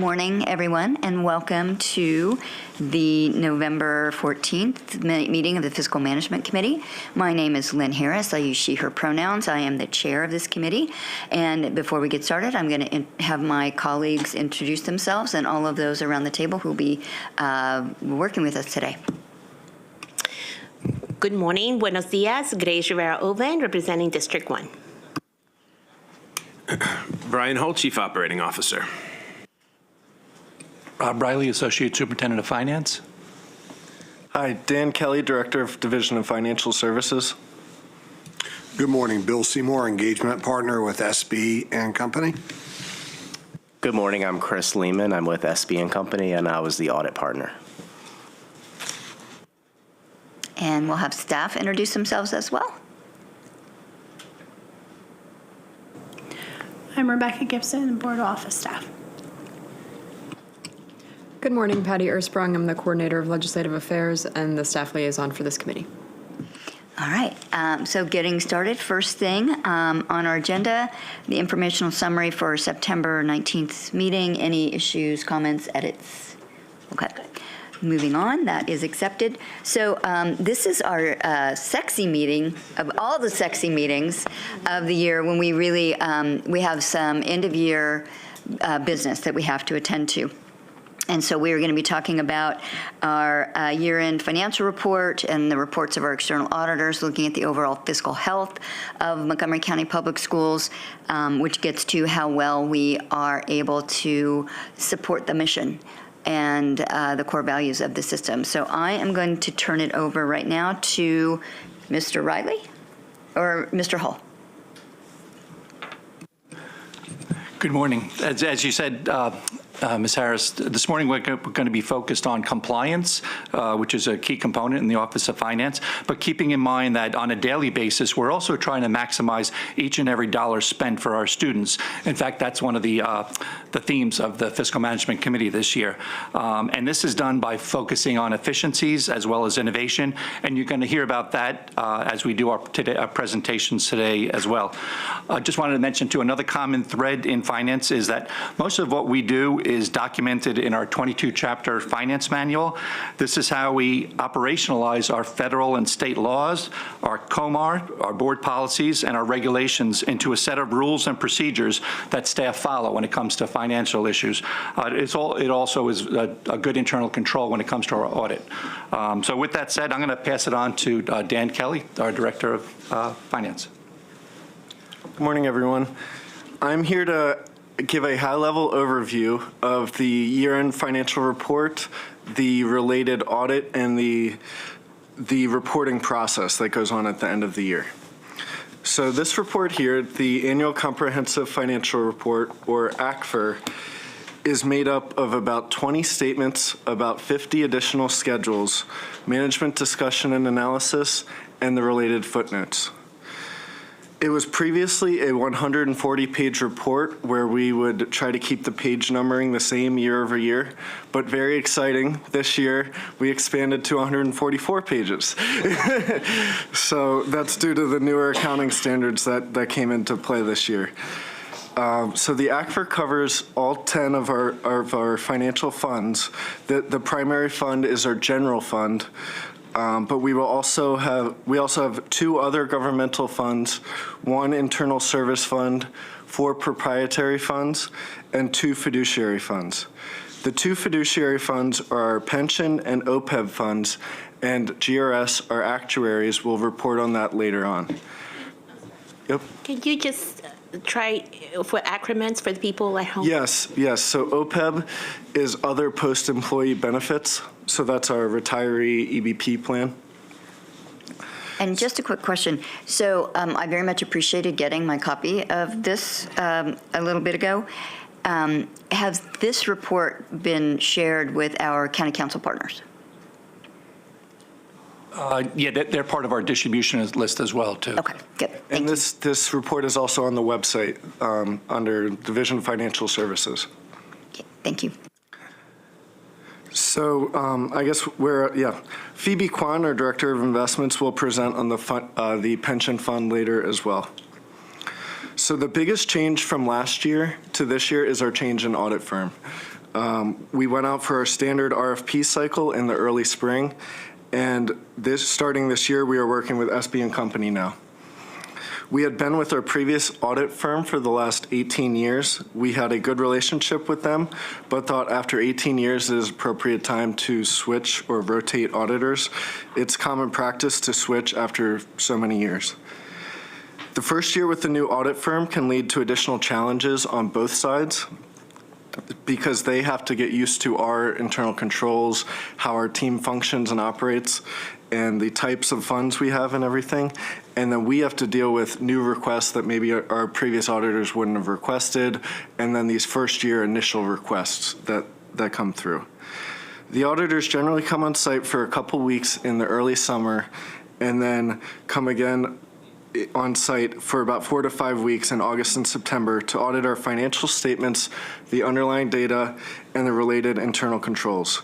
morning, everyone, and welcome to the November 14th meeting of the Fiscal Management Committee. My name is Lynn Harris. I use she, her pronouns. I am the chair of this committee. And before we get started, I'm going to have my colleagues introduce themselves and all of those around the table who will be working with us today. Good morning. Buenos dias. Grace Rivera-Oven, representing District 1. Brian Hull, Chief Operating Officer. Rob Riley, Associate Superintendent of Finance. Hi, Dan Kelly, Director of Division of Financial Services. Good morning, Bill Seymour, Engagement Partner with SB and Company. Good morning, I'm Chris Lehman. I'm with SB and Company, and I was the audit partner. And we'll have staff introduce themselves as well. I'm Rebecca Gibson, Board Office Staff. Good morning, Patty Ersprung. I'm the Coordinator of Legislative Affairs and the Staff Liaison for this committee. All right, so getting started, first thing on our agenda, the informational summary for September 19th meeting. Any issues, comments, edits? Okay. Moving on, that is accepted. So this is our sexy meeting of all the sexy meetings of the year when we really, we have some end of year business that we have to attend to. And so we are going to be talking about our year-end financial report and the reports of our external auditors, looking at the overall fiscal health of Montgomery County Public Schools, which gets to how well we are able to support the mission and the core values of the system. So I am going to turn it over right now to Mr. Riley or Mr. Hull. Good morning. As you said, Ms. Harris, this morning we're going to be focused on compliance, which is a key component in the Office of Finance, but keeping in mind that on a daily basis, we're also trying to maximize each and every dollar spent for our students. In fact, that's one of the themes of the Fiscal Management Committee this year. And this is done by focusing on efficiencies as well as innovation, and you're going to hear about that as we do our presentations today as well. I just wanted to mention, too, another common thread in finance is that most of what we do is documented in our 22-chapter finance manual. This is how we operationalize our federal and state laws, our COMAR, our board policies, and our regulations into a set of rules and procedures that staff follow when it comes to financial issues. It also is a good internal control when it comes to our audit. So with that said, I'm going to pass it on to Dan Kelly, our Director of Finance. Good morning, everyone. I'm here to give a high-level overview of the year-end financial report, the related audit, and the reporting process that goes on at the end of the year. So this report here, the Annual Comprehensive Financial Report, or ACFR, is made up of about 20 statements, about 50 additional schedules, management discussion and analysis, and the related footnotes. It was previously a 140-page report where we would try to keep the page numbering the same year over year, but very exciting, this year we expanded to 144 pages. So that's due to the newer accounting standards that came into play this year. So the ACFR covers all 10 of our financial funds. The primary fund is our general fund. But we also have two other governmental funds, one internal service fund, 4 proprietary funds, and 2 fiduciary funds. The 2 fiduciary funds are our pension and OPEB funds, and GRS, our actuaries, will report on that later on. Yep. Can you just try for acronyms for the people at home? Yes. So OPEB is other post-employee benefits. So that's our retiree EBP plan. And just a quick question. So I very much appreciated getting my copy of this a little bit ago. Has this report been shared with our county council partners? Yeah, they're part of our distribution list as well, too. Okay, good. And this report is also on the website under Division of Financial Services. Okay, thank you. So I guess Phoebe Kwan, our Director of Investments, will present on the pension fund later as well. So the biggest change from last year to this year is our change in audit firm. We went out for our standard RFP cycle in the early spring, and starting this year, we are working with SB and Company now. We had been with our previous audit firm for the last 18 years. We had a good relationship with them, but thought after 18 years it is appropriate time to switch or rotate auditors. It's common practice to switch after so many years. The first year with the new audit firm can lead to additional challenges on both sides because they have to get used to our internal controls, how our team functions and operates, and the types of funds we have and everything. And then we have to deal with new requests that maybe our previous auditors wouldn't have requested, and then these first year initial requests that come through. The auditors generally come on site for a couple weeks in the early summer and then come again on site for about 4 to 5 weeks in August and September to audit our financial statements, the underlying data, and the related internal controls.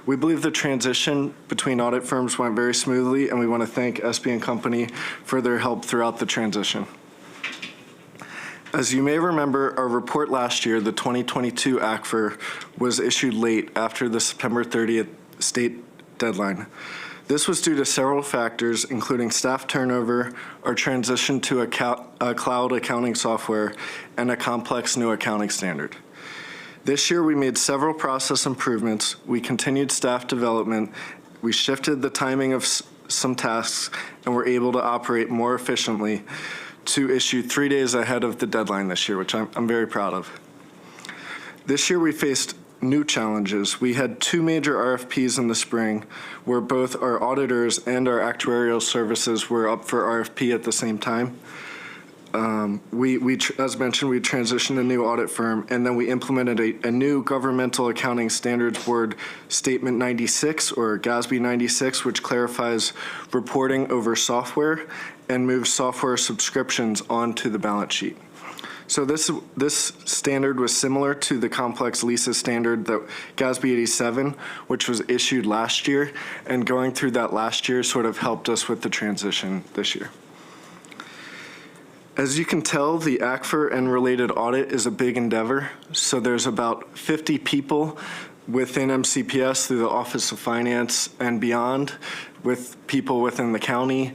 We believe the transition between audit firms went very smoothly, and we want to thank SB and Company for their help throughout the transition. As you may remember, our report last year, the 2022 ACFR, was issued late after the September 30th state deadline. This was due to several factors, including staff turnover, our transition to a cloud accounting software, and a complex new accounting standard. This year, we made several process improvements. We continued staff development. We shifted the timing of some tasks, and were able to operate more efficiently to issue 3 days ahead of the deadline this year, which I'm very proud of. This year, we faced new challenges. We had 2 major RFPs in the spring where both our auditors and our actuarial services were up for RFP at the same time. As mentioned, we transitioned a new audit firm, and then we implemented a new Governmental Accounting Standards Board Statement 96, or GASB 96, which clarifies reporting over software and moves software subscriptions onto the balance sheet. So this standard was similar to the complex LISA standard, that GASB 87, which was issued last year, and going through that last year sort of helped us with the transition this year. As you can tell, the ACFR and related audit is a big endeavor. So there's about 50 people within MCPS through the Office of Finance and beyond, with people within the county,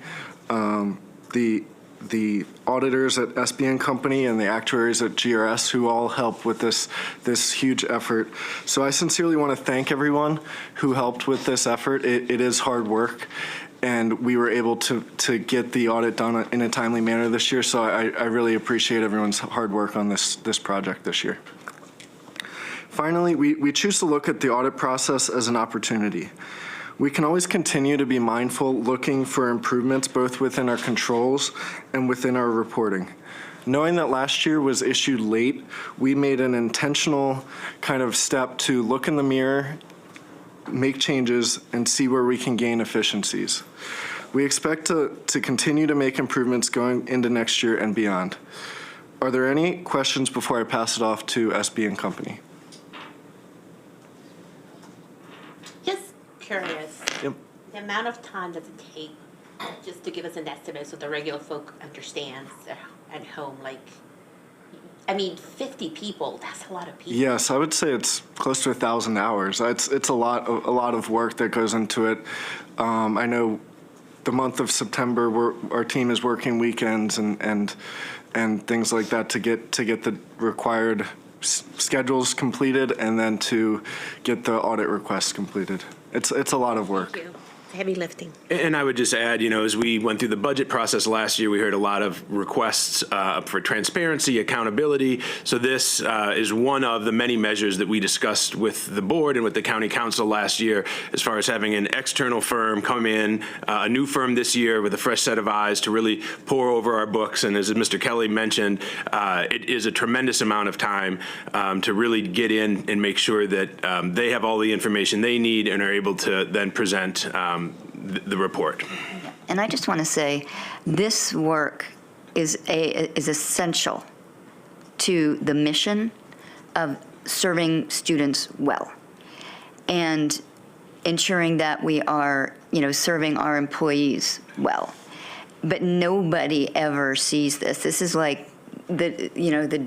the auditors at SB and Company, and the actuaries at GRS, who all help with this huge effort. So I sincerely want to thank everyone who helped with this effort. It is hard work, and we were able to get the audit done in a timely manner this year. So I really appreciate everyone's hard work on this project this year. Finally, we choose to look at the audit process as an opportunity. We can always continue to be mindful, looking for improvements both within our controls and within our reporting. Knowing that last year was issued late, we made an intentional kind of step to look in the mirror, make changes, and see where we can gain efficiencies. We expect to continue to make improvements going into next year and beyond. Are there any questions before I pass it off to SB and Company? Just curious. Yep. The amount of time does it take just to give us an estimate so the regular folk understands at home, like, I mean, 50 people, that's a lot of people. Yes, I would say it's close to 1,000 hours. It's a lot of work that goes into it. I know the month of September, our team is working weekends and things like that to get the required schedules completed, and then to get the audit requests completed. It's a lot of work. Thank you. Heavy lifting. And I would just add, as we went through the budget process last year, we heard a lot of requests for transparency, accountability. So this is one of the many measures that we discussed with the board and with the county council last year, as far as having an external firm come in, a new firm this year with a fresh set of eyes to really pour over our books. And as Mr. Kelly mentioned, it is a tremendous amount of time to really get in and make sure that they have all the information they need and are able to then present the report. And I just want to say, this work is essential to the mission of serving students well and ensuring that we are, serving our employees well. But nobody ever sees this. This is like the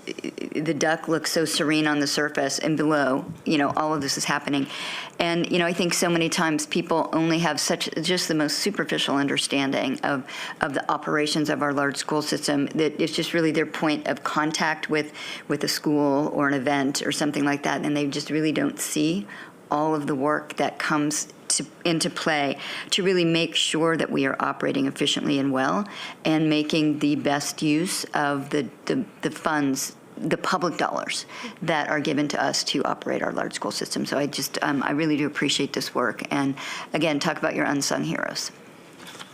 the duck looks so serene on the surface, and below, all of this is happening. And, I think so many times people only have just the most superficial understanding of the operations of our large school system, that it's just really their point of contact with a school or an event or something like that, and they just really don't see all of the work that comes into play to really make sure that we are operating efficiently and well, and making the best use of the funds, the public dollars that are given to us to operate our large school system. So I really do appreciate this work. And again, talk about your unsung heroes.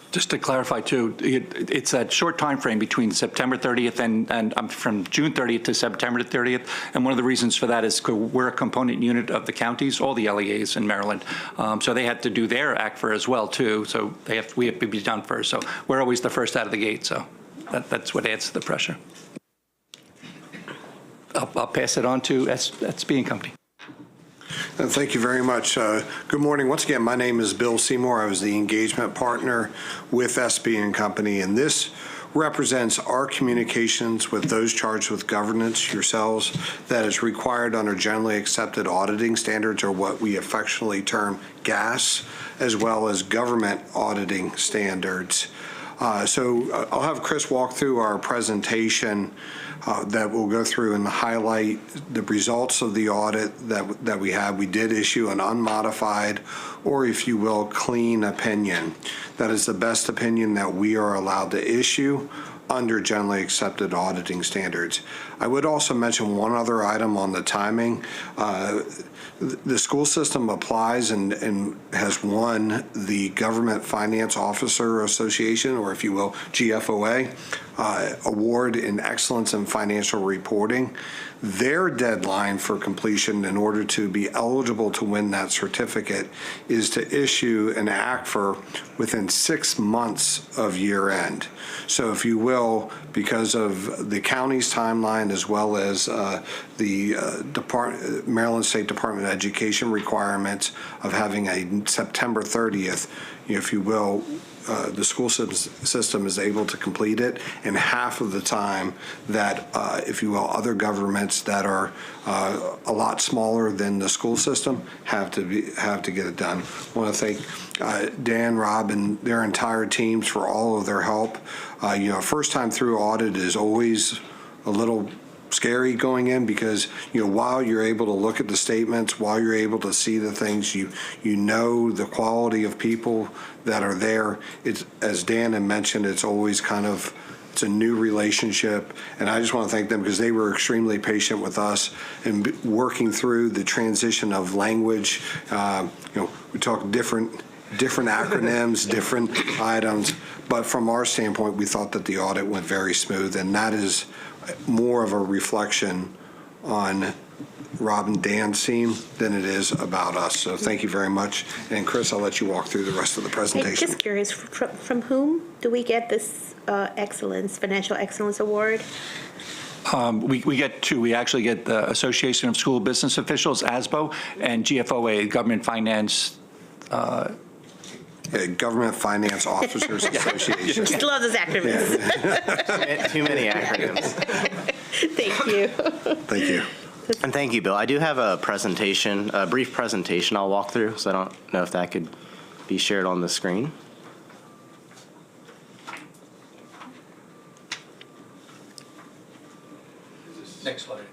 Just to clarify too, it's that short time frame between September 30th and from June 30th to September 30th. And one of the reasons for that is we're a component unit of the counties, all the LEAs in Maryland. So they had to do their ACFR as well too. So we have to be done first. So we're always the first out of the gate. So that's what adds to the pressure. I'll pass it on to SB and Company. Thank you very much. Good morning. Once again, my name is Bill Seymour. I was the engagement partner with SB and Company, and this represents our communications with those charged with governance, yourselves, that is required under generally accepted auditing standards, or what we affectionately term GAS, as well as government auditing standards. So I'll have Chris walk through our presentation that we'll go through and highlight the results of the audit that we had. We did issue an unmodified, or if you will, clean opinion. That is the best opinion that we are allowed to issue under generally accepted auditing standards. I would also mention one other item on the timing. The school system applies and has won the Government Finance Officer Association, or if you will, GFOA, award in excellence in financial reporting. Their deadline for completion in order to be eligible to win that certificate is to issue an ACFR within 6 months of year end. So if you will, because of the county's timeline as well as the Maryland State Department of Education requirements of having a September 30th, if you will, the school system is able to complete it in half of the time that, if you will, other governments that are a lot smaller than the school system have to get it done. I want to thank Dan, Rob, and their entire teams for all of their help. First time through audit is always a little scary going in, because while you're able to look at the statements, while you're able to see the things, you know the quality of people that are there. It's, as Dan had mentioned, it's always it's a new relationship, and I just want to thank them because they were extremely patient with us in working through the transition of language. We talk different acronyms, different items, but from our standpoint, we thought that the audit went very smooth, and that is more of a reflection on Rob and Dan's team than it is about us. So thank you very much. And Chris, I'll let you walk through the rest of the presentation. I'm just curious, from whom do we get this Financial Excellence Award? We get two. We actually get the Association of School Business Officials, ASBO, and GFOA, Government Finance. Government Finance Officers Association. Just love those acronyms. Yeah. Too many acronyms. Thank you. Thank you. And thank you, Bill. I do have a brief presentation I'll walk through, so I don't know if that could be shared on the screen. Next slide.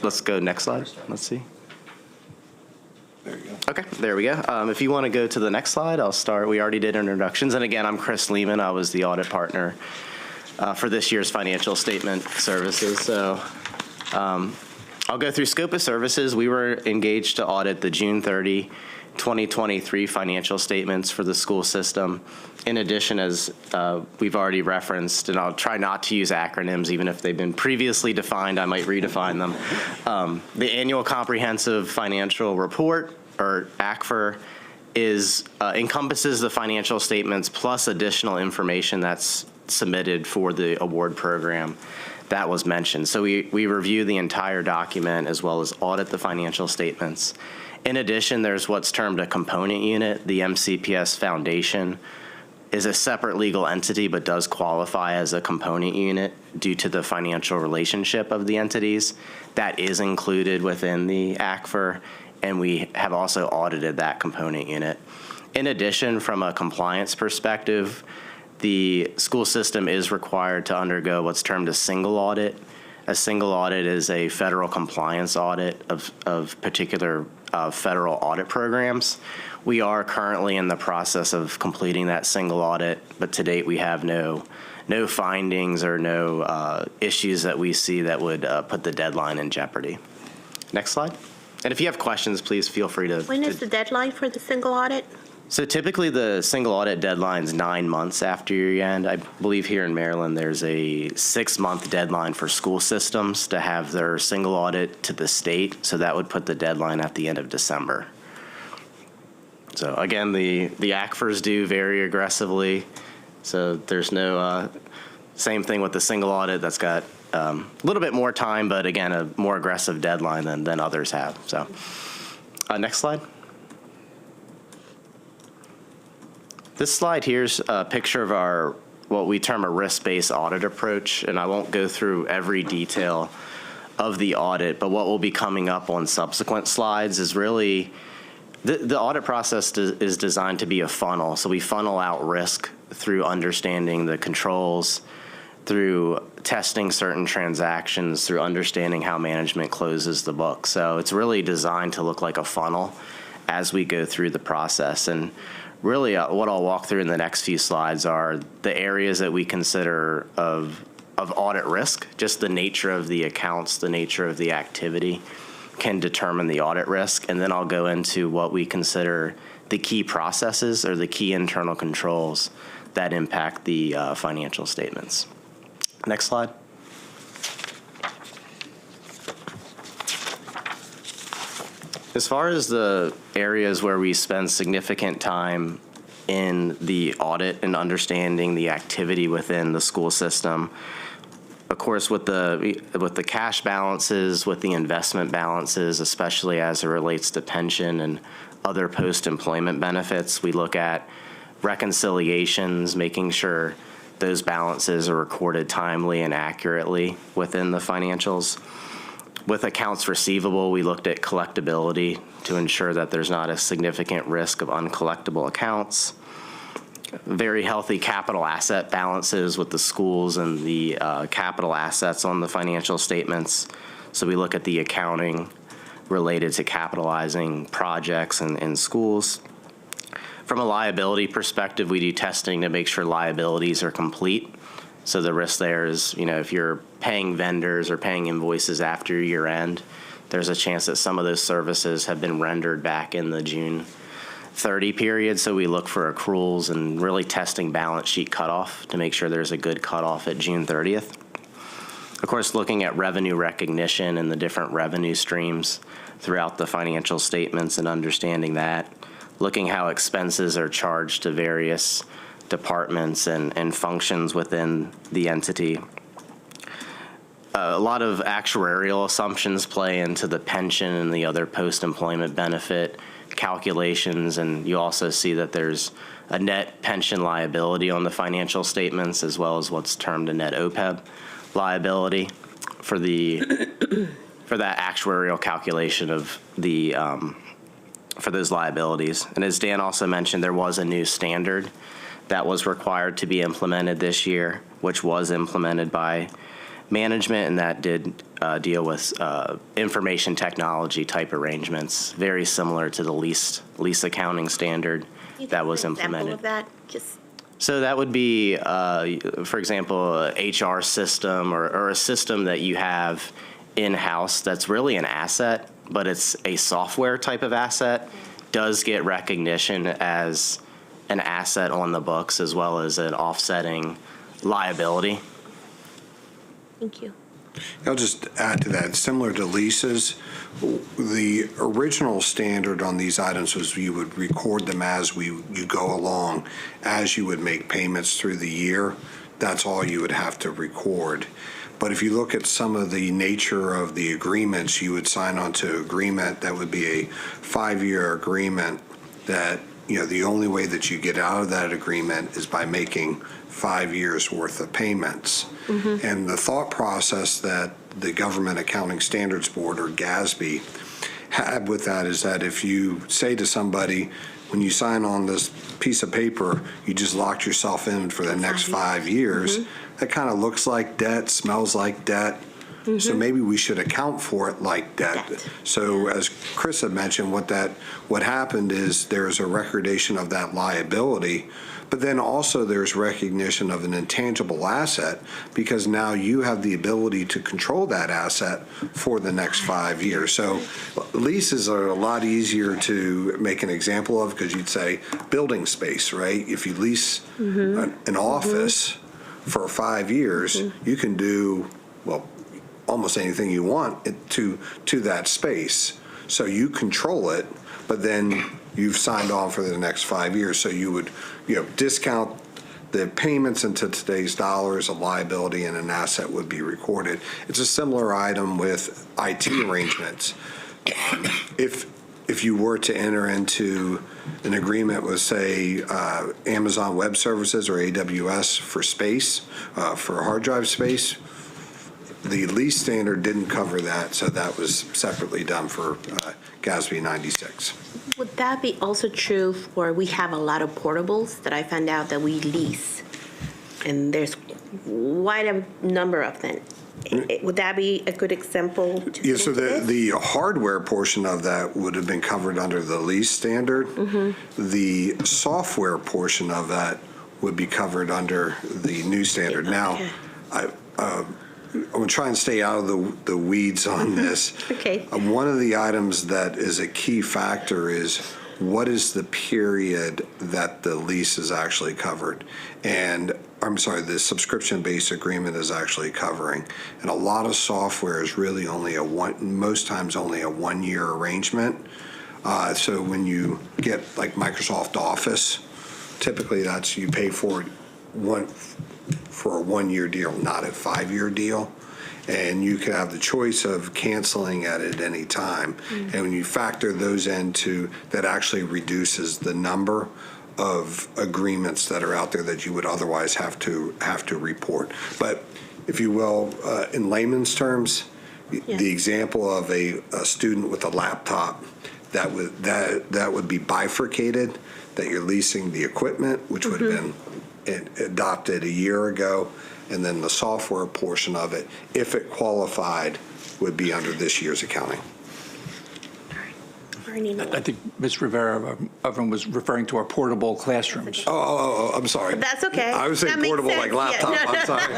Let's go next slide. Let's see. There you go. Okay, there we go. If you want to go to the next slide, I'll start. We already did introductions. And again, I'm Chris Lehman. I was the audit partner for this year's financial statement services. So I'll go through scope of services. We were engaged to audit the June 30, 2023 financial statements for the school system. In addition, as we've already referenced, and I'll try not to use acronyms, even if they've been previously defined, I might redefine them. The annual comprehensive financial report, or ACFR, encompasses the financial statements plus additional information that's submitted for the award program that was mentioned. So we review the entire document as well as audit the financial statements. In addition, there's what's termed a component unit. The MCPS Foundation is a separate legal entity but does qualify as a component unit due to the financial relationship of the entities. That is included within the ACFR, and we have also audited that component unit. In addition, from a compliance perspective, the school system is required to undergo what's termed a single audit. A single audit is a federal compliance audit of particular federal audit programs. We are currently in the process of completing that single audit, but to date we have no findings or no issues that we see that would put the deadline in jeopardy. Next slide. And if you have questions, please feel free to. When is the deadline for the single audit? So typically the single audit deadline is 9 months after your end. I believe here in Maryland there's a 6-month deadline for school systems to have their single audit to the state. So that would put the deadline at the end of December. So again, the ACFRs do very aggressively. So there's no, same thing with the single audit that's got a little bit more time, but again, a more aggressive deadline than others have. So next slide. This slide here's a picture of our, what we term a risk-based audit approach, and I won't go through every detail of the audit, but what will be coming up on subsequent slides is really, the audit process is designed to be a funnel. So we funnel out risk through understanding the controls, through testing certain transactions, through understanding how management closes the book. So it's really designed to look like a funnel as we go through the process. And really, what I'll walk through in the next few slides are the areas that we consider of audit risk. Just the nature of the accounts, the nature of the activity can determine the audit risk. And then I'll go into what we consider the key processes or the key internal controls that impact the financial statements. Next slide. As far as the areas where we spend significant time in the audit and understanding the activity within the school system, of course, with the cash balances, with the investment balances, especially as it relates to pension and other post-employment benefits, we look at reconciliations, making sure those balances are recorded timely and accurately within the financials. With accounts receivable, we looked at collectability to ensure that there's not a significant risk of uncollectible accounts. Very healthy capital asset balances with the schools and the capital assets on the financial statements. So we look at the accounting related to capitalizing projects in schools. From a liability perspective, we do testing to make sure liabilities are complete. So the risk there is, if you're paying vendors or paying invoices after year end, there's a chance that some of those services have been rendered back in the June 30 period. So we look for accruals and really testing balance sheet cutoff to make sure there's a good cutoff at June 30th. Of course, looking at revenue recognition and the different revenue streams throughout the financial statements and understanding that. Looking how expenses are charged to various departments and functions within the entity. A lot of actuarial assumptions play into the pension and the other post-employment benefit calculations, and you also see that there's a net pension liability on the financial statements as well as what's termed a net OPEB liability for that actuarial calculation of the for those liabilities. And as Dan also mentioned, there was a new standard that was required to be implemented this year, which was implemented by management, and that did deal with information technology type arrangements, very similar to the lease accounting standard that was implemented. Of that, just so that would be, for example, a HR system or a system that you have in-house that's really an asset, but it's a software type of asset, does get recognition as an asset on the books as well as an offsetting liability. thank you. I'll just add to that, similar to leases, the original standard on these items was you would record them as you go along, as you would make payments through the year. That's all you would have to record. But if you look at some of the nature of the agreements, you would sign on to agreement that would be a 5-year agreement that the only way that you get out of that agreement is by making 5 years worth of payments. And the thought process that the Government Accounting Standards Board, or GASB, had with that is that if you say to somebody, when you sign on this piece of paper, you just locked yourself in for the next 5 years, that kind of looks like debt, smells like debt. So maybe we should account for it like debt. So as Chris had mentioned, what happened is there's a recordation of that liability, but then also there's recognition of an intangible asset, because now you have the ability to control that asset for the next 5 years. So leases are a lot easier to make an example of, because you'd say building space, right? If you lease an office for 5 years, you can do, well, almost anything you want to that space. So you control it, but then you've signed on for the next 5 years. So you would, discount the payments into today's dollars, a liability and an asset would be recorded. It's a similar item with IT arrangements. If you were to enter into an agreement with, say, Amazon Web Services or AWS for space, for hard drive space, the lease standard didn't cover that, so that was separately done for GASB 96. Would that be also true for, we have a lot of portables that I found out that we lease, and there's quite a number of them. Would that be a good example? Yeah, so the hardware portion of that would have been covered under the lease standard. The software portion of that would be covered under the new standard. Now, I'm going to try and stay out of the weeds on this. Okay. One of the items that is a key factor is what is the period that the lease is actually covered? And I'm sorry, the subscription-based agreement is actually covering. And a lot of software is really most times only a 1 year arrangement. So when you get like Microsoft Office, typically that's, you pay for it for a 1 year deal, not a 5 year deal. And you can have the choice of canceling it at any time. And when you factor those into, that actually reduces the number of agreements that are out there that you would otherwise have to report. But if you will, in layman's terms, the example of a student with a laptop, that would be bifurcated, that you're leasing the equipment, which would have been adopted a year ago, and then the software portion of it, if it qualified, would be under this year's accounting. I think Ms. Rivera was referring to our portable classrooms. Oh, I'm sorry. That's okay. I was saying That makes portable sense. like laptop, Yeah, no, I'm sorry.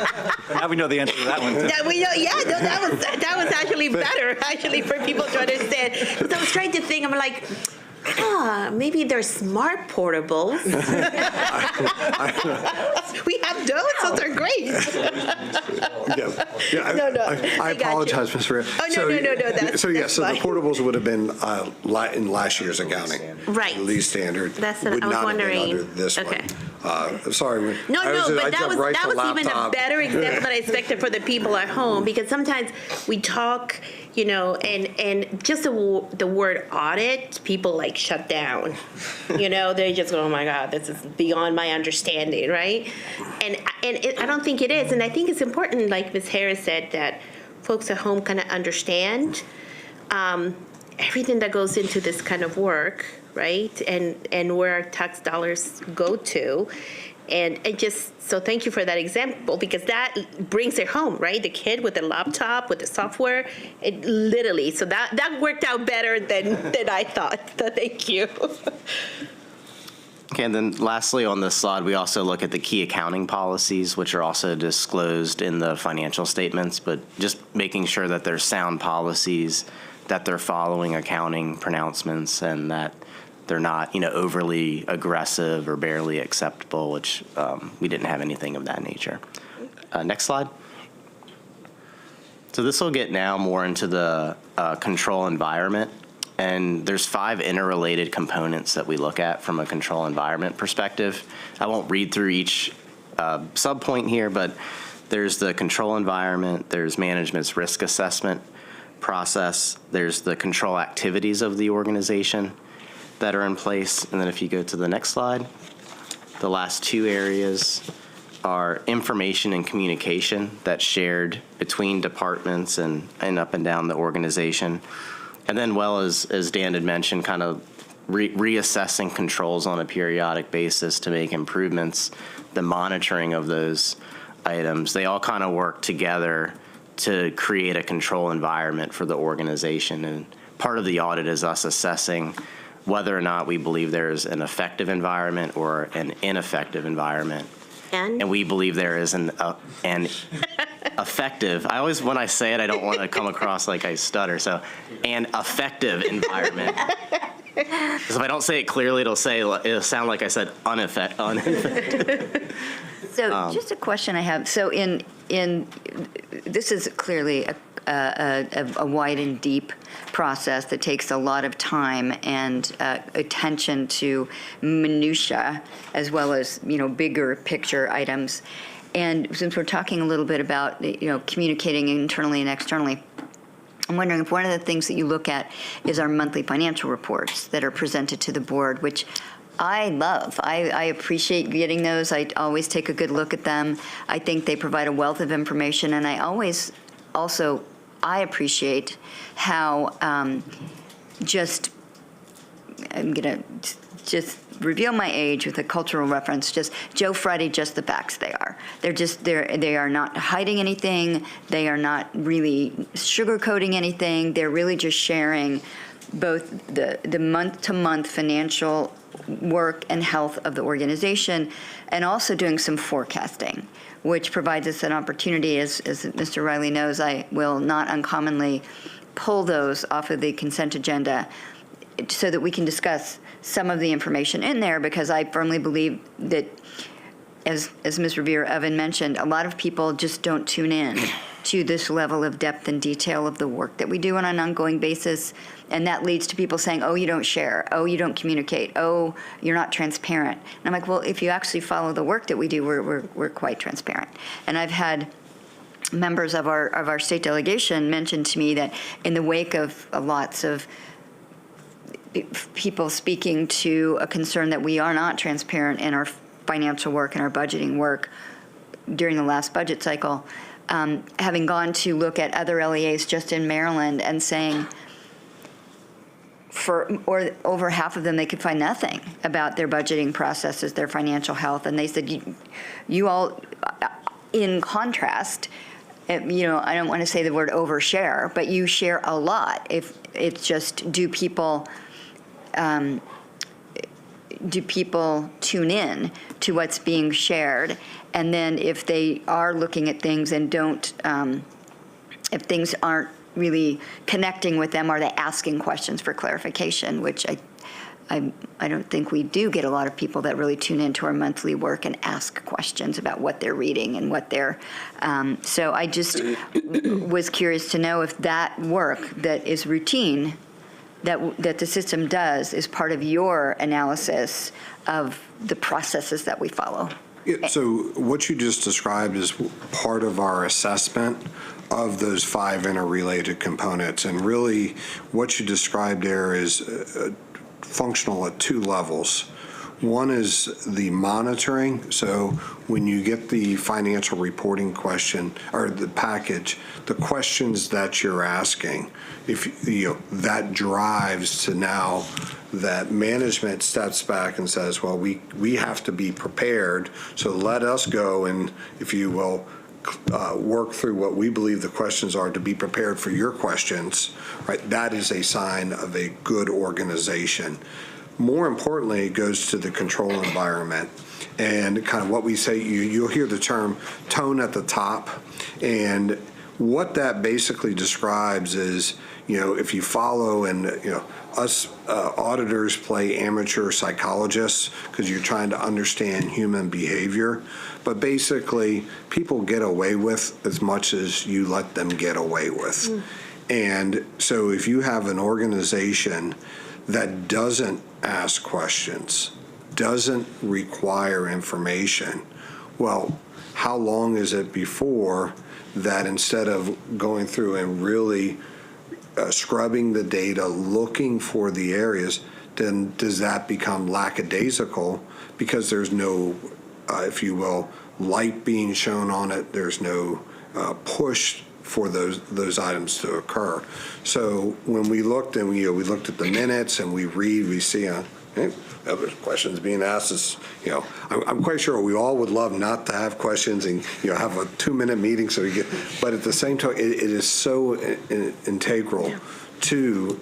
Now we know the answer to that one, too. Yeah, we know. Yeah, no, that was actually better, actually, for people to understand. Because I was trying to think, I'm like, maybe they're smart portables. We have those are great. I apologize, Ms. Rivera. Oh, no. So the fine. portables would have been in last year's accounting. Right. The lease standard That's what would I was not wondering. have been under this Okay. one. Sorry. No, but that was even a laptop. better example that I expected for the people at home, because sometimes we talk, and just the word audit, people like shut down. They just go, oh my God, this is beyond my understanding, right? And I don't think it is, and I think it's important, like Ms. Harris said, that folks at home kind of understand everything that goes into this kind of work, right? And where our tax dollars go to. And just, so thank you for that example, because that brings it home, right? The kid with the laptop, with the software, it literally, so that worked out better than I thought. So thank you. Okay, and then lastly on this slide, we also look at the key accounting policies, which are also disclosed in the financial statements, but just making sure that they're sound policies, that they're following accounting pronouncements, and that they're not, overly aggressive or barely acceptable, which we didn't have anything of that nature. Next slide. So this will get now more into the control environment. And there's 5 interrelated components that we look at from a control environment perspective. I won't read through each subpoint here, but there's the control environment, there's management's risk assessment process, there's the control activities of the organization, that are in place. And then if you go to the next slide, the last two areas are information and communication that's shared between departments and up and down the organization. And then, well, as Dan had mentioned, kind of reassessing controls on a periodic basis to make improvements, the monitoring of those items. They all kind of work together to create a control environment for the organization. And part of the audit is us assessing whether or not we believe there's an effective environment or an ineffective environment. And we believe there is an effective, I always, when I say it, I don't want to come across like I stutter, so an effective environment. Because if I don't say it clearly, it'll sound like I said ineffective. So just a question I have. So in this is clearly a wide and deep process that takes a lot of time and attention to minutia, as well as, bigger picture items. And since we're talking a little bit about, communicating internally and externally, I'm wondering if one of the things that you look at is our monthly financial reports that are presented to the board, which I love. I appreciate getting those. I always take a good look at them. I think they provide a wealth of information, and I always also appreciate how I'm going to just reveal my age with a cultural reference, just Joe Friday, just the facts they are. They are not hiding anything. They are not really sugarcoating anything. They're really just sharing both the month-to-month financial work and health of the organization, and also doing some forecasting, which provides us an opportunity, as Mr. Riley knows, I will not uncommonly pull those off of the consent agenda so that we can discuss some of the information in there, because I firmly believe that, as Ms. Revere-Evan mentioned, a lot of people just don't tune in to this level of depth and detail of the work that we do on an ongoing basis. And that leads to people saying, oh, you don't share. Oh, you don't communicate. Oh, you're not transparent. And I'm like, well, if you actually follow the work that we do, we're quite transparent. And I've had members of our state delegation mention to me that in the wake of lots of people speaking to a concern that we are not transparent in our financial work and our budgeting work during the last budget cycle, having gone to look at other LEAs just in Maryland and saying, or over half of them, they could find nothing about their budgeting processes, their financial health. And they said, you all, in contrast, I don't want to say the word overshare, but you share a lot. If it's just, do people tune in to what's being shared? And then if they are looking at things and don't, if things aren't really connecting with them, are they asking questions for clarification, which I don't think we do get a lot of people that really tune into our monthly work and ask questions about what they're reading and what they're, so I just was curious to know if that work that is routine, that the system does, is part of your analysis of the processes that we follow. Yeah, so what you just described is part of our assessment of those 5 interrelated components. And really what you described there is functional at 2 levels. One is the monitoring. So when you get the financial reporting question or the package, the questions that you're asking, if that drives to now that management steps back and says, well, we have to be prepared. So let us go and, if you will, work through what we believe the questions are to be prepared for your questions, right? That is a sign of a good organization. More importantly, it goes to the control environment and kind of what we say, you'll hear the term tone at the top. And what that basically describes is, if you follow and, us auditors play amateur psychologists because you're trying to understand human behavior. But basically, people get away with as much as you let them get away with. And so if you have an organization that doesn't ask questions, doesn't require information, well, how long is it before that instead of going through and really scrubbing the data, looking for the areas, then does that become lackadaisical because there's no, if you will, light being shown on it? There's no push for those items to occur. So when we looked and we looked at the minutes and we see other questions being asked. I'm quite sure we all would love not to have questions and have a 2-minute meeting so we get. But at the same time, it is so integral to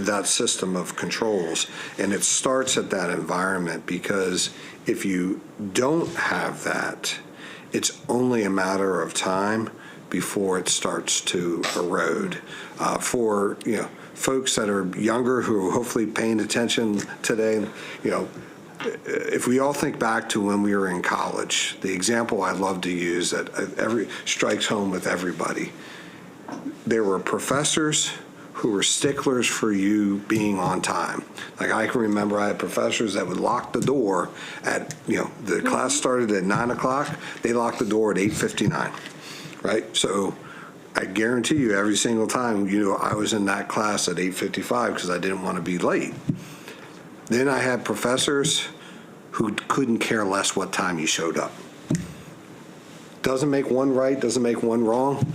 that system of controls, and it starts at that environment, because if you don't have that, it's only a matter of time before it starts to erode. For folks that are younger who are hopefully paying attention today, if we all think back to when we were in college, the example I love to use that strikes home with everybody. There were professors who were sticklers for you being on time. Like I can remember I had professors that would lock the door at, the class started at 9 o'clock, they locked the door at 8:59, right? So I guarantee you every single time, I was in that class at 8:55 because I didn't want to be late. Then I had professors who couldn't care less what time you showed up. Doesn't make one right, doesn't make one wrong.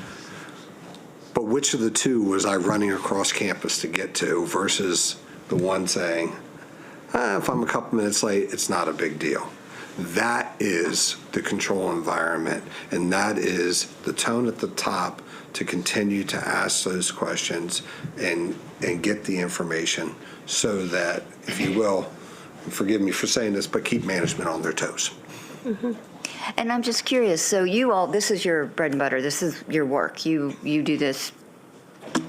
But which of the two was I running across campus to get to versus the one saying, if I'm a couple minutes late, it's not a big deal. That is the control environment, and that is the tone at the top to continue to ask those questions and get the information so that, if you will, forgive me for saying this, but keep management on their toes. Mm-hmm. And I'm just curious, so you all, this is your bread and butter, this is your work. You do this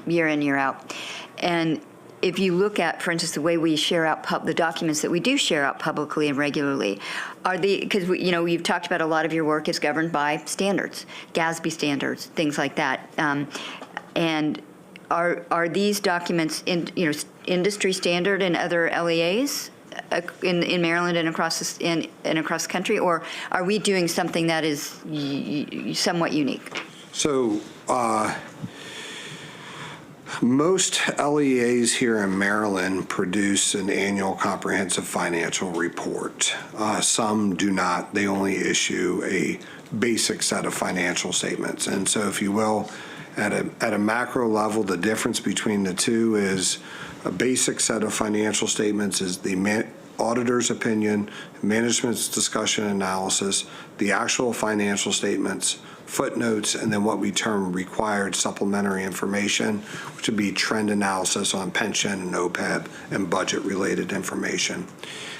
year in, year out. And if you look at, for instance, the way we share out the documents that we do share out publicly and regularly, because you've talked about a lot of your work is governed by standards, GASB standards, things like that. And are these documents industry standard in other LEAs? In Maryland and across the country, or are we doing something that is somewhat unique? So most LEAs here in Maryland produce an annual comprehensive financial report. Some do not. They only issue a basic set of financial statements. And so, if you will, at a macro level, the difference between the two is a basic set of financial statements is the auditor's opinion, management's discussion analysis, the actual financial statements, footnotes, and then what we term required supplementary information, which would be trend analysis on pension and OPEB and budget-related information.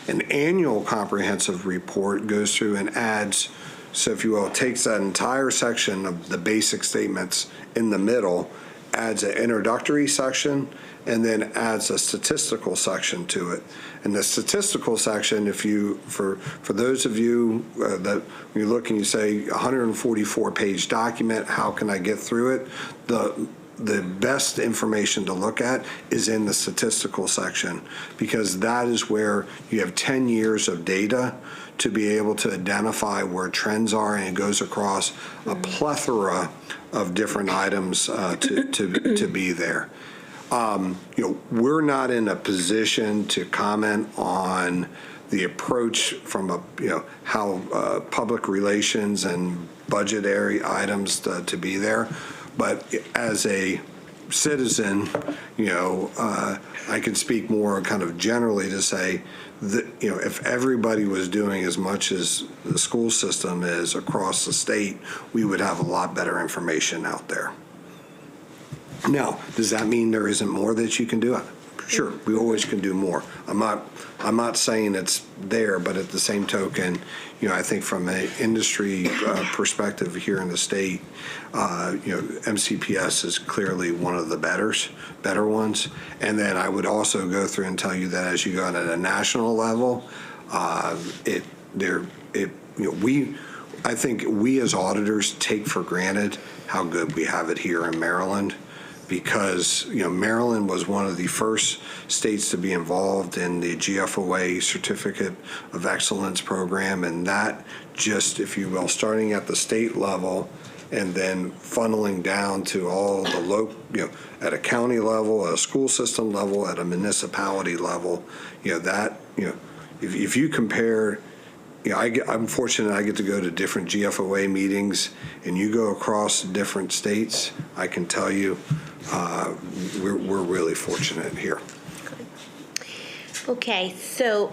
An annual comprehensive report goes through and adds, so if you will, takes that entire section of the basic statements in the middle, adds an introductory section, and then adds a statistical section to it. And the statistical section, for those of you that when you look and you say 144-page document, how can I get through it? The best information to look at is in the statistical section, because that is where you have 10 years of data to be able to identify where trends are, and it goes across a plethora of different items to be there. We're not in a position to comment on the approach from how public relations and budgetary items to be there. But as a citizen, I can speak more kind of generally to say that, if everybody was doing as much as the school system is across the state, we would have a lot better information out there. Now, does that mean there isn't more that you can do? Sure, we always can do more. I'm not saying it's there, but at the same token, I think from an industry perspective here in the state, MCPS is clearly one of the better ones. And then I would also go through and tell you that as you go at a national level, I think we as auditors take for granted how good we have it here in Maryland, because Maryland was one of the first states to be involved in the GFOA Certificate of Excellence program, and that just, if you will, starting at the state level and then funneling down to all the local, at a county level, at a school system level, at a municipality level, if you compare, I'm fortunate I get to go to different GFOA meetings, and you go across different states, I can tell you, we're really fortunate here. Okay, so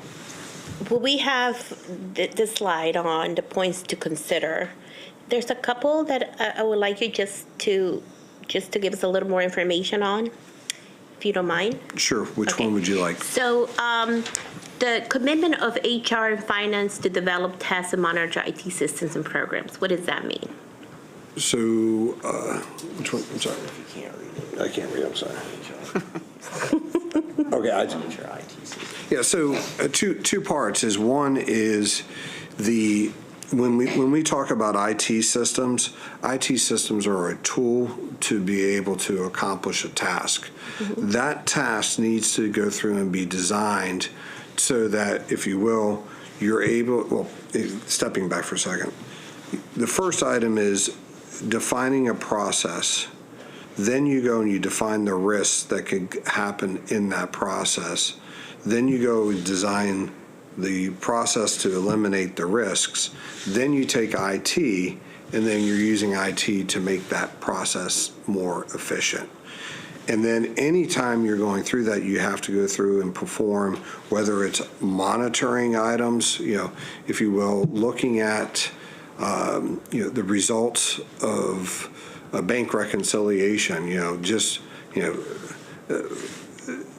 we have the slide on the points to consider. There's a couple that I would like you just to give us a little more information on, if you don't mind. Sure. Which Okay. one would you like? So the commitment of HR and finance to develop, test, and monitor IT systems and programs. What does that mean? So, which one? I'm sorry. I can't read. I'm sorry. Okay. Yeah. So two parts is one is when we talk about IT systems are a tool to be able to accomplish a task. Mm-hmm. That task needs to go through and be designed so that, if you will, you're able, well, stepping back for a second, the first item is defining a process. Then you go and you define the risks that could happen in that process. Then you go and design the process to eliminate the risks. Then you take IT, and then you're using IT to make that process more efficient. And then anytime you're going through that, you have to go through and perform, whether it's monitoring items, if you will, looking at, the results of a bank reconciliation,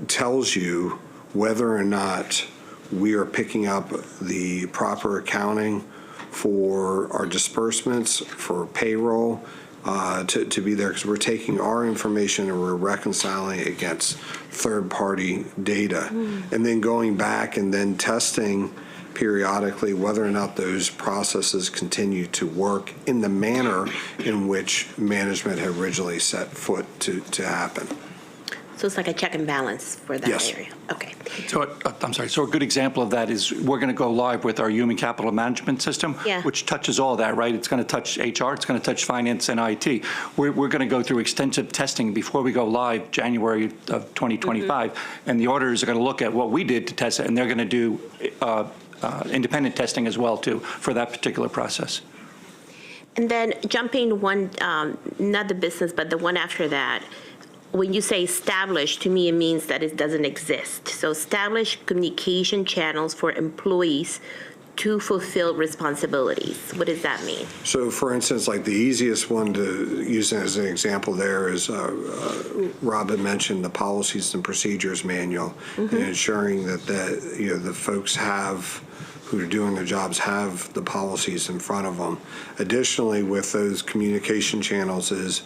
tells you whether or not we are picking up the proper accounting for our disbursements, for payroll, to be there, because we're taking our information and we're reconciling it against third-party data, and then going back and then testing periodically whether or not those processes continue to work in the manner in which management had originally set foot to happen. So it's like a check and balance for that Yes. area. Okay. So, I'm sorry, so a good example of that is we're going to go live with our human capital management system, Yeah. which touches all that, right? It's going to touch HR, it's going to touch finance and IT. We're going to go through extensive testing before we go live January of 2025, and the auditors are going to look at what we did to test it, and they're going to do independent testing as well, too, for that particular process. And then jumping one, not the business, but the one after that, when you say establish, to me, it means that it doesn't exist. So establish communication channels for employees to fulfill responsibilities. What does that mean? So, for instance, like the easiest one to use as an example there is Rob had mentioned the policies and procedures manual, and ensuring that the folks who are doing their jobs have the policies in front of them. Additionally, with those communication channels is,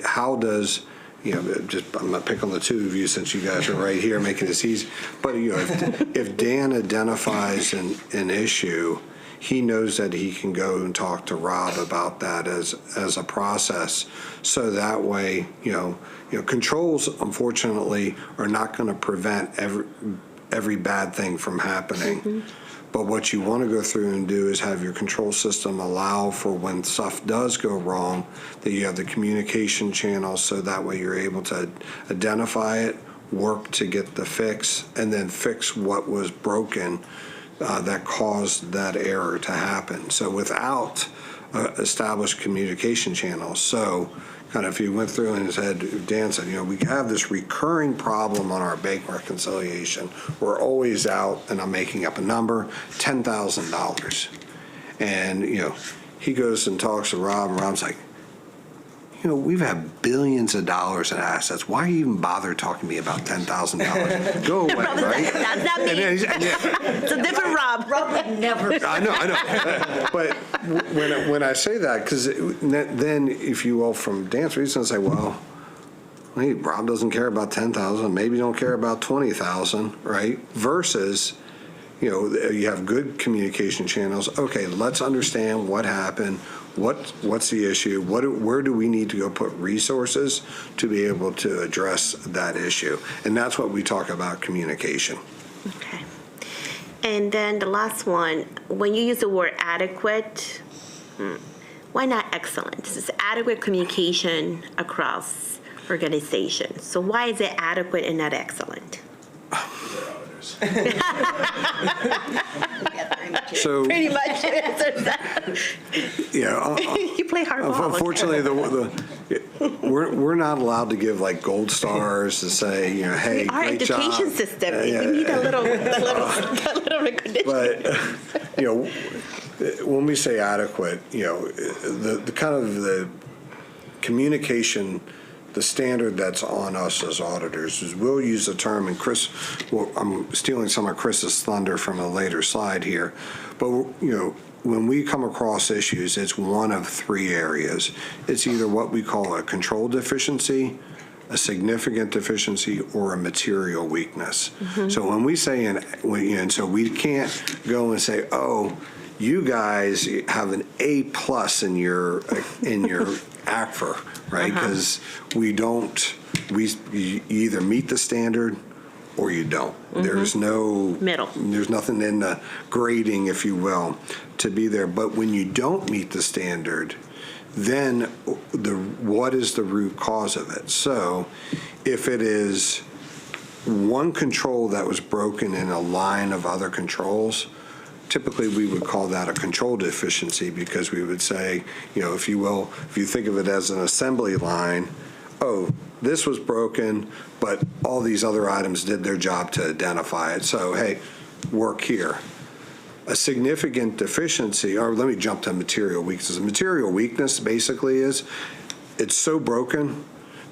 how does I'm not picking on the two of you since you guys are right here making this easy. But if Dan identifies an issue, he knows that he can go and talk to Rob about that as a process. So that way, controls unfortunately are not going to prevent every bad thing from happening. Mm-hmm. But what you want to go through and do is have your control system allow for when stuff does go wrong, that you have the communication channels, so that way you're able to identify it, work to get the fix, and then fix what was broken that caused that error to happen. So without established communication channels, so kind of if you went through and said, Dan said, we have this recurring problem on our bank reconciliation. We're always out, and I'm making up a number, $10,000. And, he goes and talks to Rob, and Rob's like, we've had billions of dollars in assets. Why even bother talking to me about $10,000? Go away, right? That's not me. It's a different Rob. Rob would never. I know. But when I say that, because then, if you will, from Dan's reason, say, well, hey, Rob doesn't care about 10,000, maybe don't care about 20,000, right? Versus, you have good communication channels. Okay, let's understand what happened. What's the issue? Where do we need to go put resources to be able to address that issue? And that's what we talk about communication. Okay. And then the last one, when you use the word adequate, why not excellent? This is adequate communication across organizations. So why is it adequate and not excellent? So, Pretty much. yeah, You play hardball. unfortunately, we're not allowed to give like gold stars to say, hey, Our great job. education system, Yeah. we need a little recognition. But, when we say adequate, the kind of the communication, the standard that's on us as auditors is we'll use the term, and Chris, well, I'm stealing some of Chris's thunder from a later slide here, but, when we come across issues, it's one of three areas. It's either what we call a control deficiency, a significant deficiency, or a material weakness. So when we say, and so we can't go and say, oh, you guys have an A+ in your ACFR, right? Because we you either meet the standard or you don't. There's no Middle. There's nothing in the grading, if you will, to be there. But when you don't meet the standard, then what is the root cause of it? So if it is one control that was broken in a line of other controls, typically we would call that a control deficiency, because we would say, if you will, if you think of it as an assembly line, oh, this was broken, but all these other items did their job to identify it. So, hey, work here. A significant deficiency, or let me jump to material weakness. A material weakness basically is it's so broken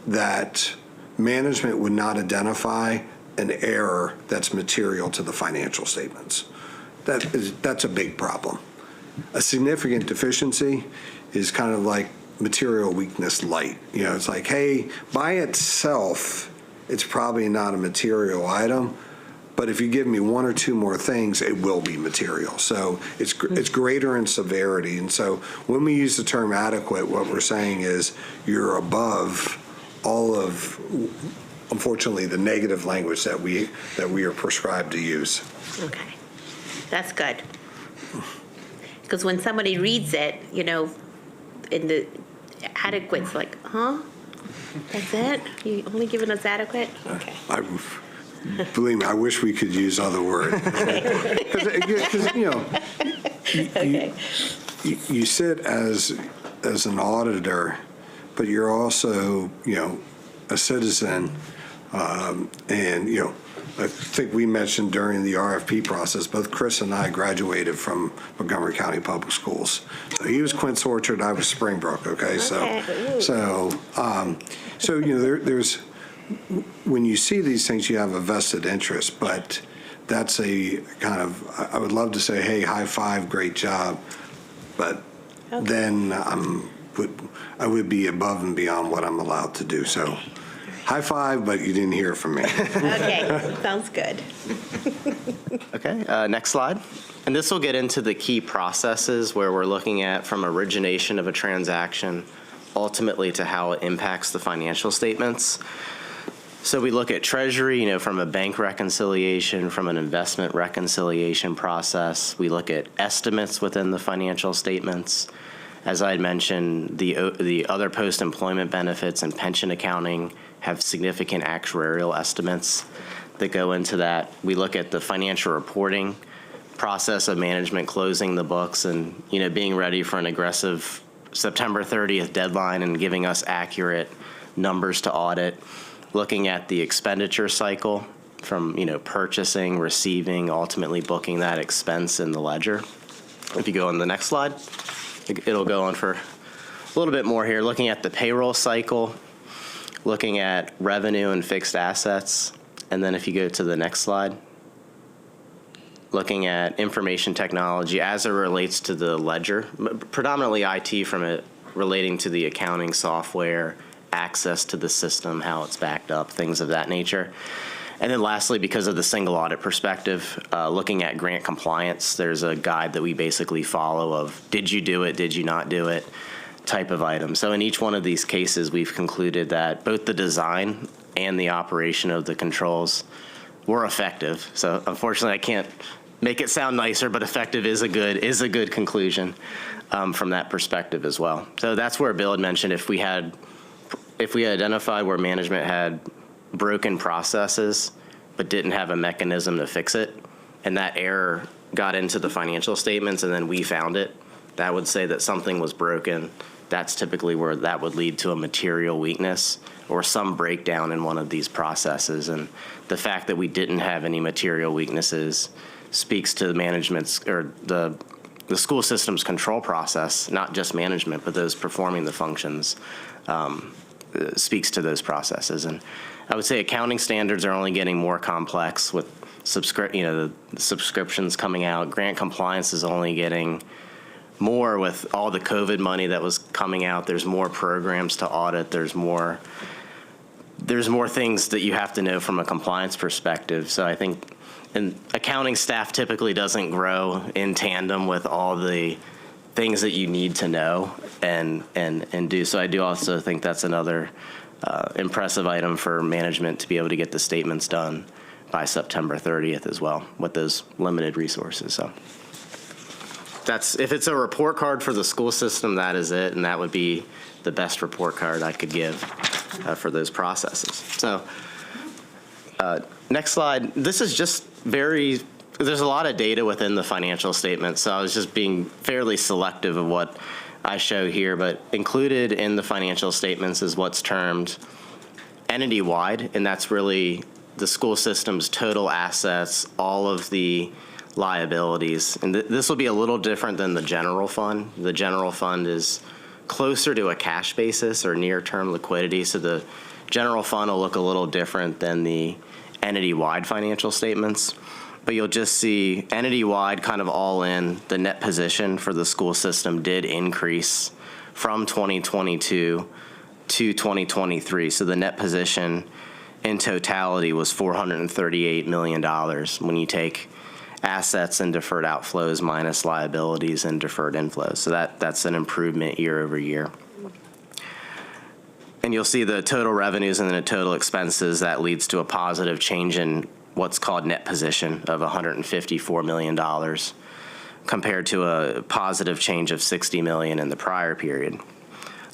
that management would not identify an error that's material to the financial statements. That's a big problem. A significant deficiency is kind of like material weakness light. It's like, hey, by itself, it's probably not a material item, but if you give me one or two more things, it will be material. So it's greater in severity. And so when we use the term adequate, what we're saying is you're above all of, unfortunately, the negative language that we are prescribed to use. Okay, that's good. Because when somebody reads it, in the adequate's like, huh? That's it? You only giving us adequate? Okay. Believe me, I wish we could use other words. Because, you sit as an auditor, but you're also, a citizen, and, I think we mentioned during the RFP process, both Chris and I graduated from Montgomery County Public Schools. So he was Quince Orchard, I was Springbrook, okay? So there's, when you see these things, you have a vested interest, but that's a kind of, I would love to say, hey, high five, great job, but then I would be above and beyond what I'm allowed to do. So high five, but you didn't hear from me. Okay, sounds good. Okay, next slide. And this will get into the key processes where we're looking at from origination of a transaction ultimately to how it impacts the financial statements. So we look at treasury, from a bank reconciliation, from an investment reconciliation process. We look at estimates within the financial statements. As I had mentioned, the other post-employment benefits and pension accounting have significant actuarial estimates that go into that. We look at the financial reporting process of management closing the books and, being ready for an aggressive September 30th deadline and giving us accurate numbers to audit. Looking at the expenditure cycle from, purchasing, receiving, ultimately booking that expense in the ledger. If you go on the next slide, it'll go on for a little bit more here. Looking at the payroll cycle, looking at revenue and fixed assets. And then if you go to the next slide, looking at information technology as it relates to the ledger, predominantly IT from it relating to the accounting software, access to the system, how it's backed up, things of that nature. And then lastly, because of the single audit perspective, looking at grant compliance, there's a guide that we basically follow of did you do it, did you not do it, type of item. So in each one of these cases, we've concluded that both the design and the operation of the controls were effective. So unfortunately, I can't make it sound nicer, but effective is a good conclusion from that perspective as well. So that's where Bill had mentioned if we identified where management had broken processes but didn't have a mechanism to fix it, and that error got into the financial statements and then we found it, that would say that something was broken. That's typically where that would lead to a material weakness or some breakdown in one of these processes. And the fact that we didn't have any material weaknesses speaks to the management's or the school system's control process, not just management, but those performing the functions, speaks to those processes. And I would say accounting standards are only getting more complex with the subscriptions coming out. Grant compliance is only getting more with all the COVID money that was coming out. There's more programs to audit. There's more things that you have to know from a compliance perspective. So I think accounting staff typically doesn't grow in tandem with all the things that you need to know and do. So I do also think that's another impressive item for management to be able to get the statements done by September 30th as well with those limited resources. So if it's a report card for the school system, that is it, and that would be the best report card I could give for those processes. So next slide. This is just there's a lot of data within the financial statement, so I was just being fairly selective of what I show here, but included in the financial statements is what's termed entity-wide, and that's really the school system's total assets, all of the liabilities. And this will be a little different than the general fund. The general fund is closer to a cash basis or near-term liquidity, so the general fund will look a little different than the entity-wide financial statements. But you'll just see entity-wide kind of all in, the net position for the school system did increase from 2022 to 2023. So the net position in totality was $438 million when you take assets and deferred outflows minus liabilities and deferred inflows. So that's an improvement year over year. And you'll see the total revenues and the total expenses. That leads to a positive change in what's called net position of $154 million compared to a positive change of $60 million in the prior period.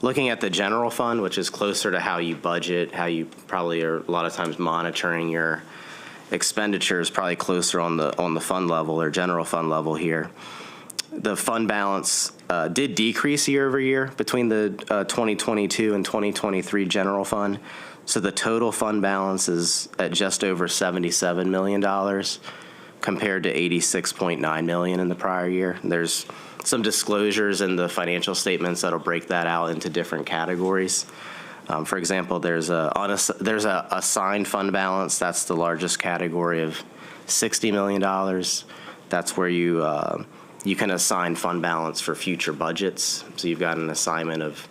Looking at the general fund, which is closer to how you budget, how you probably are a lot of times monitoring your expenditures, probably closer on the fund level or general fund level here. The fund balance did decrease year over year between the 2022 and 2023 general fund. So the total fund balance is at just over $77 million compared to $86.9 million in the prior year. There's some disclosures in the financial statements that'll break that out into different categories. For example, there's a assigned fund balance. That's the largest category of $60 million. That's where you can assign fund balance for future budgets. So you've got an assignment of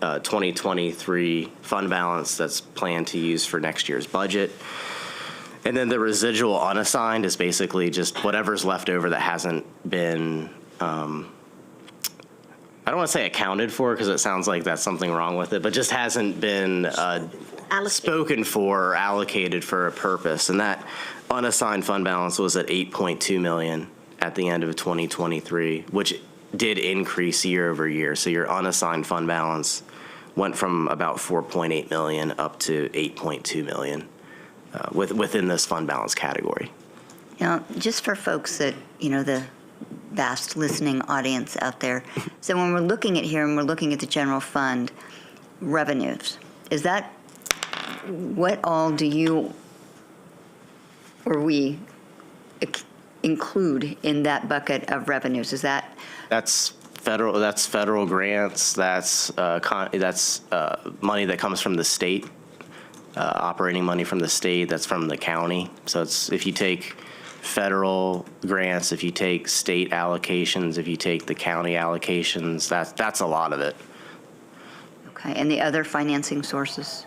2023 fund balance that's planned to use for next year's budget. And then the residual unassigned is basically just whatever's left over that hasn't been, I don't want to say accounted for because it sounds like that's something wrong with it, but just hasn't been spoken for or allocated for a purpose. And that unassigned fund balance was at $8.2 million at the end of 2023, which did increase year over year. So your unassigned fund balance went from about 4.8 million up to 8.2 million within this fund balance category. Just for folks that, the vast listening audience out there. So when we're looking at here and we're looking at the general fund revenues, is that what all do you or we include in that bucket of revenues? Is that? That's federal grants. That's money that comes from the state, operating money from the state. That's from the county. So it's if you take federal grants, if you take state allocations, if you take the county allocations, that's a lot of it. Okay, and the other financing sources?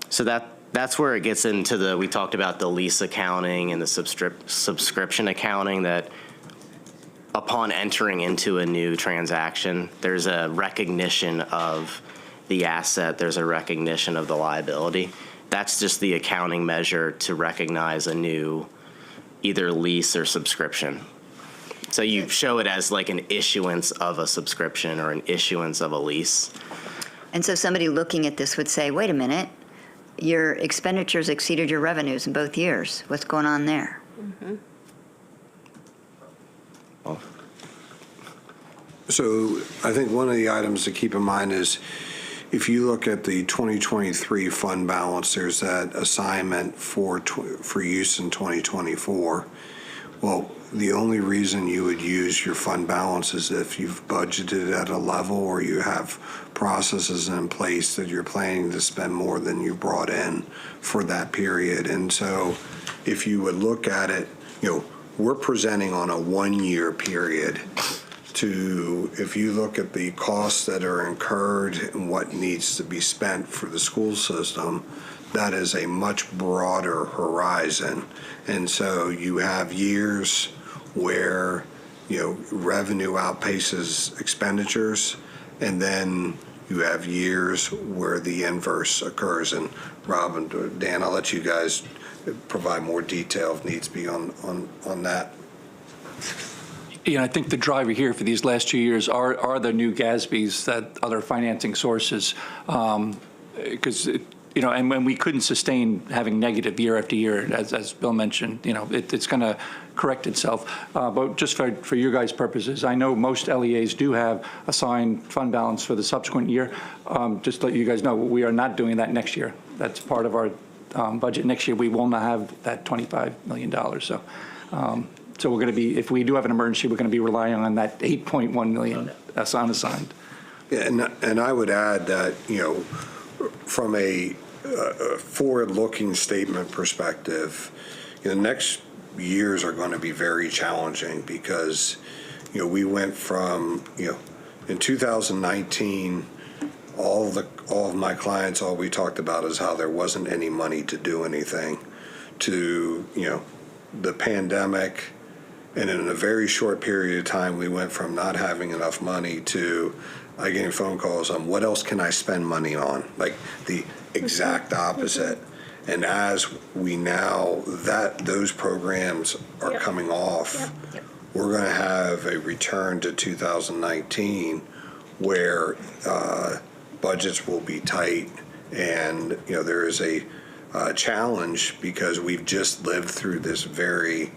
So that's where it gets into we talked about the lease accounting and the subscription accounting, that upon entering into a new transaction, there's a recognition of the asset, there's a recognition of the liability. That's just the accounting measure to recognize a new either lease or subscription. So you show it as like an issuance of a subscription or an issuance of a lease. And so somebody looking at this would say, wait a minute, your expenditures exceeded your revenues in both years. What's going on there? So I think one of the items to keep in mind is if you look at the 2023 fund balance, there's that assignment for use in 2024. Well, the only reason you would use your fund balance is if you've budgeted at a level or you have processes in place that you're planning to spend more than you brought in for that period. And so if you would look at it, we're presenting on a 1-year period. If you look at the costs that are incurred and what needs to be spent for the school system, that is a much broader horizon. And so you have years where, revenue outpaces expenditures, and then you have years where the inverse occurs. And Rob and Dan, I'll let you guys provide more detail if needs be on that. I think the driver here for these last 2 years are the new GASBs, that other financing sources, because and when we couldn't sustain having negative year after year, as Bill mentioned, it's going to correct itself. But just for your guys' purposes, I know most LEAs do have assigned fund balance for the subsequent year. Just to let you guys know, we are not doing that next year. That's part of our budget next year. We will not have that $25 million. So we're going to be, if we do have an emergency, we're going to be relying on that 8.1 million that's unassigned. Yeah, and I would add that, from a forward-looking statement perspective, next years are going to be very challenging because, we went from, in 2019, all of my clients, all we talked about is how there wasn't any money to do anything, to, the pandemic. And in a very short period of time, we went from not having enough money to I getting phone calls on what else can I spend money on, like the exact opposite. And as we now, those programs are coming off, we're going to have a return to 2019 where budgets will be tight. And, there is a challenge because we've just lived through this very,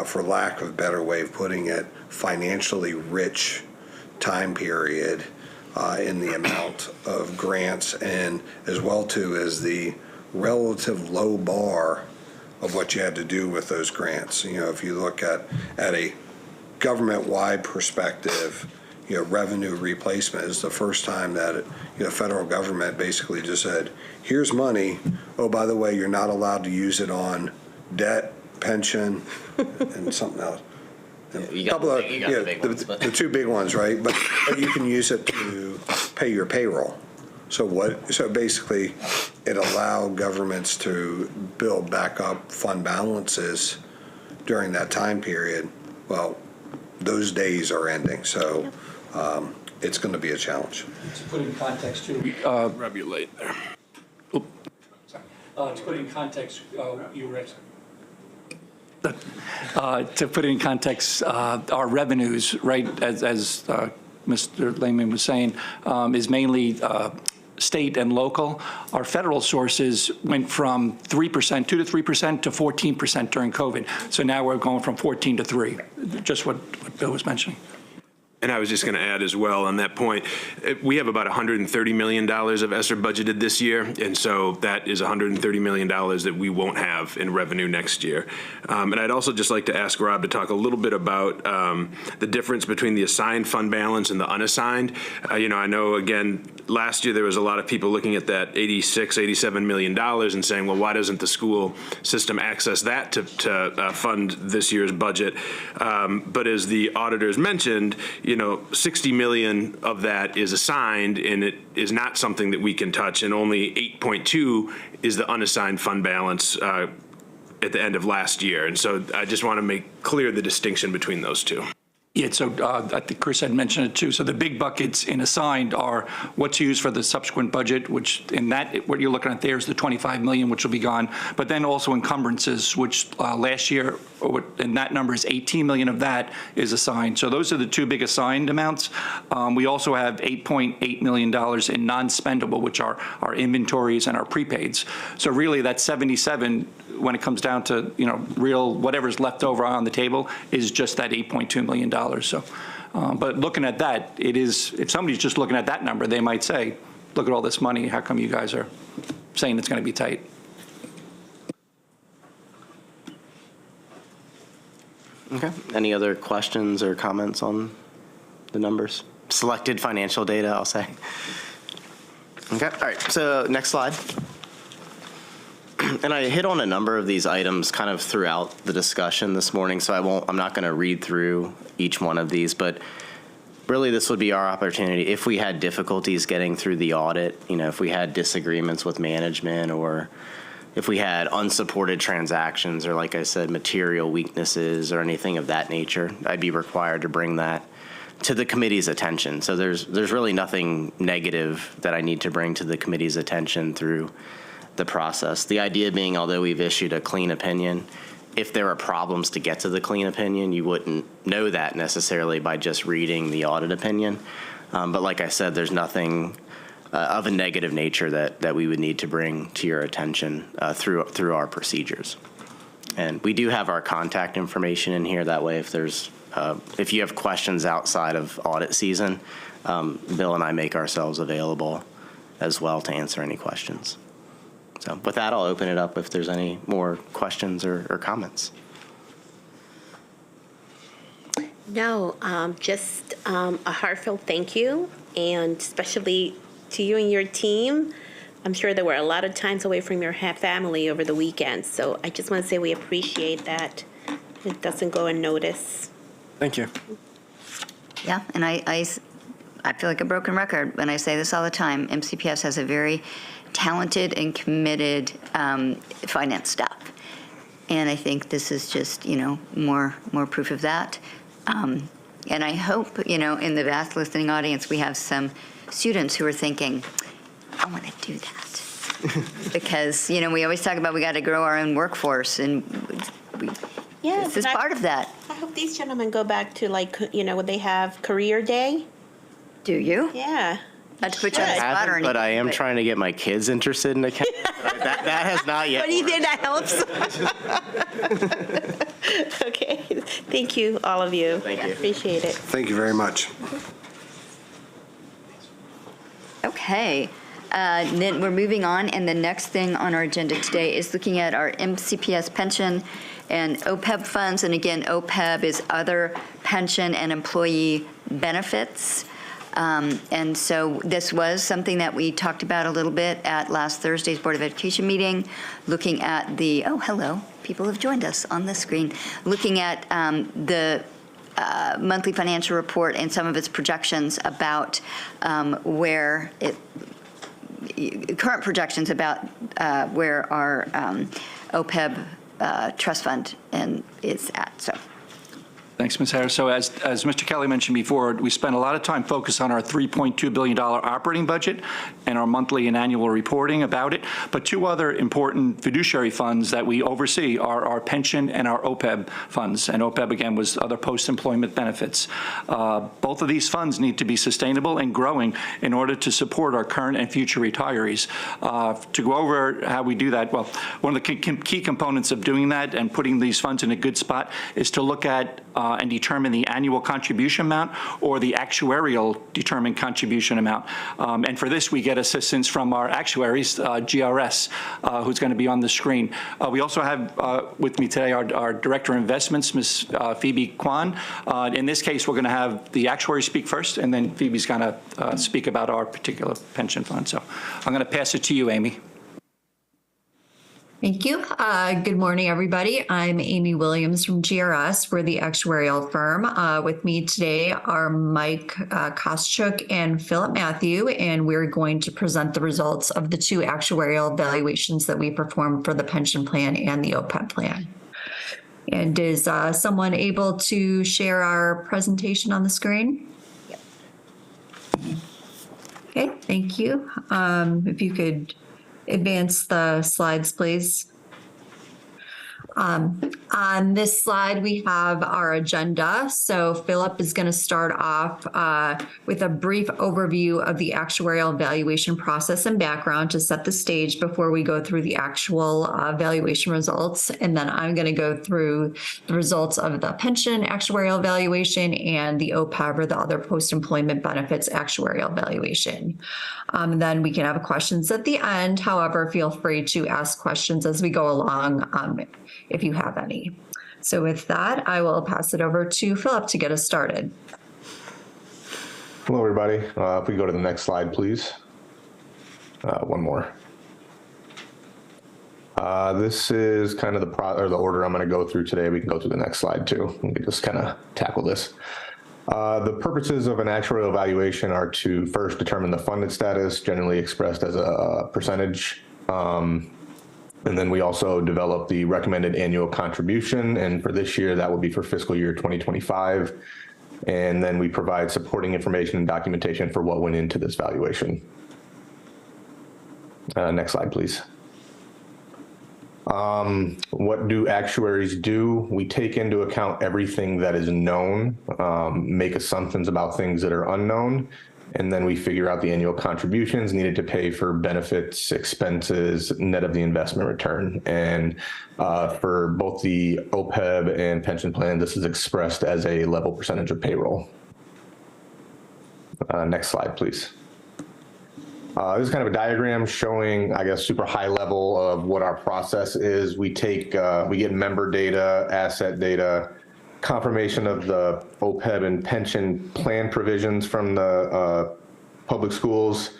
for lack of a better way of putting it, financially rich time period in the amount of grants, and as well too as the relative low bar of what you had to do with those grants. If you look at a government-wide perspective, revenue replacement is the first time that federal government basically just said, here's money. Oh, by the way, you're not allowed to use it on debt, pension, and something else. You got the big ones. The two big ones, right? But you can use it to pay your payroll. So basically, it allowed governments to build back up fund balances during that time period. Well, those days are ending, so it's going to be a challenge. To put in context, too. Rob, you're late there. To put in context, you were to put it in context, our revenues, right, as Mr. Lehman was saying, is mainly state and local. Our federal sources went from 3%, 2 to 3% to 14% during COVID. So now we're going from 14 to 3, just what Bill was mentioning. And I was just going to add as well on that point, we have about $130 million of ESSER budgeted this year, and so that is $130 million that we won't have in revenue next year. And I'd also just like to ask Rob to talk a little bit about the difference between the assigned fund balance and the unassigned. I know, again, last year there was a lot of people looking at that $87 million and saying, well, why doesn't the school system access that to fund this year's budget? But as the auditors mentioned, 60 million of that is assigned, and it is not something that we can touch, and only 8.2 is the unassigned fund balance at the end of last year. And so I just want to make clear the distinction between those two. Yeah, so I think Chris had mentioned it too. So the big buckets in assigned are what's used for the subsequent budget, which in that, what you're looking at there is the 25 million, which will be gone. But then also encumbrances, which last year, and that number is 18 million of that is assigned. So those are the two big assigned amounts. We also have $8.8 million in non-spendable, which are our inventories and our prepaids. So really that 77, when it comes down to, real, whatever's left over on the table is just that $8.2 million. So, but looking at that, it is, if somebody's just looking at that number, they might say, look at all this money, how come you guys are saying it's going to be tight? Okay. Any other questions or comments on the numbers? Selected financial data, I'll say. Okay. All right. So next slide. And I hit on a number of these items kind of throughout the discussion this morning, so I'm not going to read through each one of these, but really this would be our opportunity if we had difficulties getting through the audit, if we had disagreements with management, or if we had unsupported transactions, or like I said, material weaknesses or anything of that nature, I'd be required to bring that to the committee's attention. So there's really nothing negative that I need to bring to the committee's attention through the process. The idea being, although we've issued a clean opinion, if there are problems to get to the clean opinion, you wouldn't know that necessarily by just reading the audit opinion. But like I said, there's nothing of a negative nature that we would need to bring to your attention through our procedures. And we do have our contact information in here. That way, if you have questions outside of audit season, Bill and I make ourselves available as well to answer any questions. So with that, I'll open it up if there's any more questions or comments. No, just a heartfelt thank you, and especially to you and your team. I'm sure there were a lot of times away from your family over the weekend, so I just want to say we appreciate that. It doesn't go unnoticed. Thank you. Yeah, and I feel like a broken record when I say this all the time. MCPS has a very talented and committed finance staff. And I think this is just, more proof of that. And I hope, in the vast listening audience, we have some students who are thinking, I want to do that. Because, we always talk about we got to grow our own workforce, and this is part of that. I hope these gentlemen go back to, when they have career day. Do you? Yeah. Not to put you on the spot or anything. But I am trying to get my kids interested in accounting. that has not yet. What do you think that helps? Okay. Thank you, all of you. Thank you. Appreciate it. Thank you very much. Okay. Then we're moving on, and the next thing on our agenda today is looking at our MCPS pension and OPEB funds. And again, OPEB is other pension and employee benefits. And so this was something that we talked about a little bit at last Thursday's Board of Education meeting, looking at the, oh, hello, people have joined us on the screen, looking at the monthly financial report and some of its projections about where current projections about where our OPEB trust fund is at. So. Thanks, Ms. Harris. So as Mr. Kelly mentioned before, we spent a lot of time focused on our $3.2 billion operating budget and our monthly and annual reporting about it. But two other important fiduciary funds that we oversee are our pension and our OPEB funds. And OPEB, again, was other post-employment benefits. Both of these funds need to be sustainable and growing in order to support our current and future retirees. To go over how we do that, well, one of the key components of doing that and putting these funds in a good spot is to look at and determine the annual contribution amount or the actuarial determined contribution amount. And for this, we get assistance from our actuaries, GRS, who's going to be on the screen. We also have with me today our Director of Investments, Ms. Phoebe Kwan. In this case, we're going to have the actuary speak first, and then Phoebe's going to speak about our particular pension fund. So I'm going to pass it to you, Amy. Thank you. Good morning, everybody. I'm Amy Williams from GRS. We're the actuarial firm. With me today are Mike Koschuk and Philip Matthew, and we're going to present the results of the two actuarial valuations that we performed for the pension plan and the OPEB plan. And is someone able to share our presentation on the screen? Yep. Okay, thank you. If you could advance the slides, please. On this slide, we have our agenda. So Philip is going to start off with a brief overview of the actuarial evaluation process and background to set the stage before we go through the actual valuation results. And then I'm going to go through the results of the pension actuarial evaluation and the OPEB, or the other post-employment benefits actuarial evaluation. Then we can have questions at the end. However, feel free to ask questions as we go along if you have any. So with that, I will pass it over to Philip to get us started. Hello, everybody. If we go to the next slide, please. One more. This is kind of the order I'm going to go through today. We can go through the next slide too. We can just kind of tackle this. The purposes of an actuarial evaluation are to first determine the funded status, generally expressed as a percentage. And then we also develop the recommended annual contribution. And for this year, that will be for fiscal year 2025. And then we provide supporting information and documentation for what went into this valuation. Next slide, please. What do actuaries do? We take into account everything that is known, make assumptions about things that are unknown, and then we figure out the annual contributions needed to pay for benefits, expenses, net of the investment return. And for both the OPEB and pension plan, this is expressed as a level percentage of payroll. Next slide, please. This is kind of a diagram showing, I guess, super high level of what our process is. We get member data, asset data, confirmation of the OPEB and pension plan provisions from the public schools.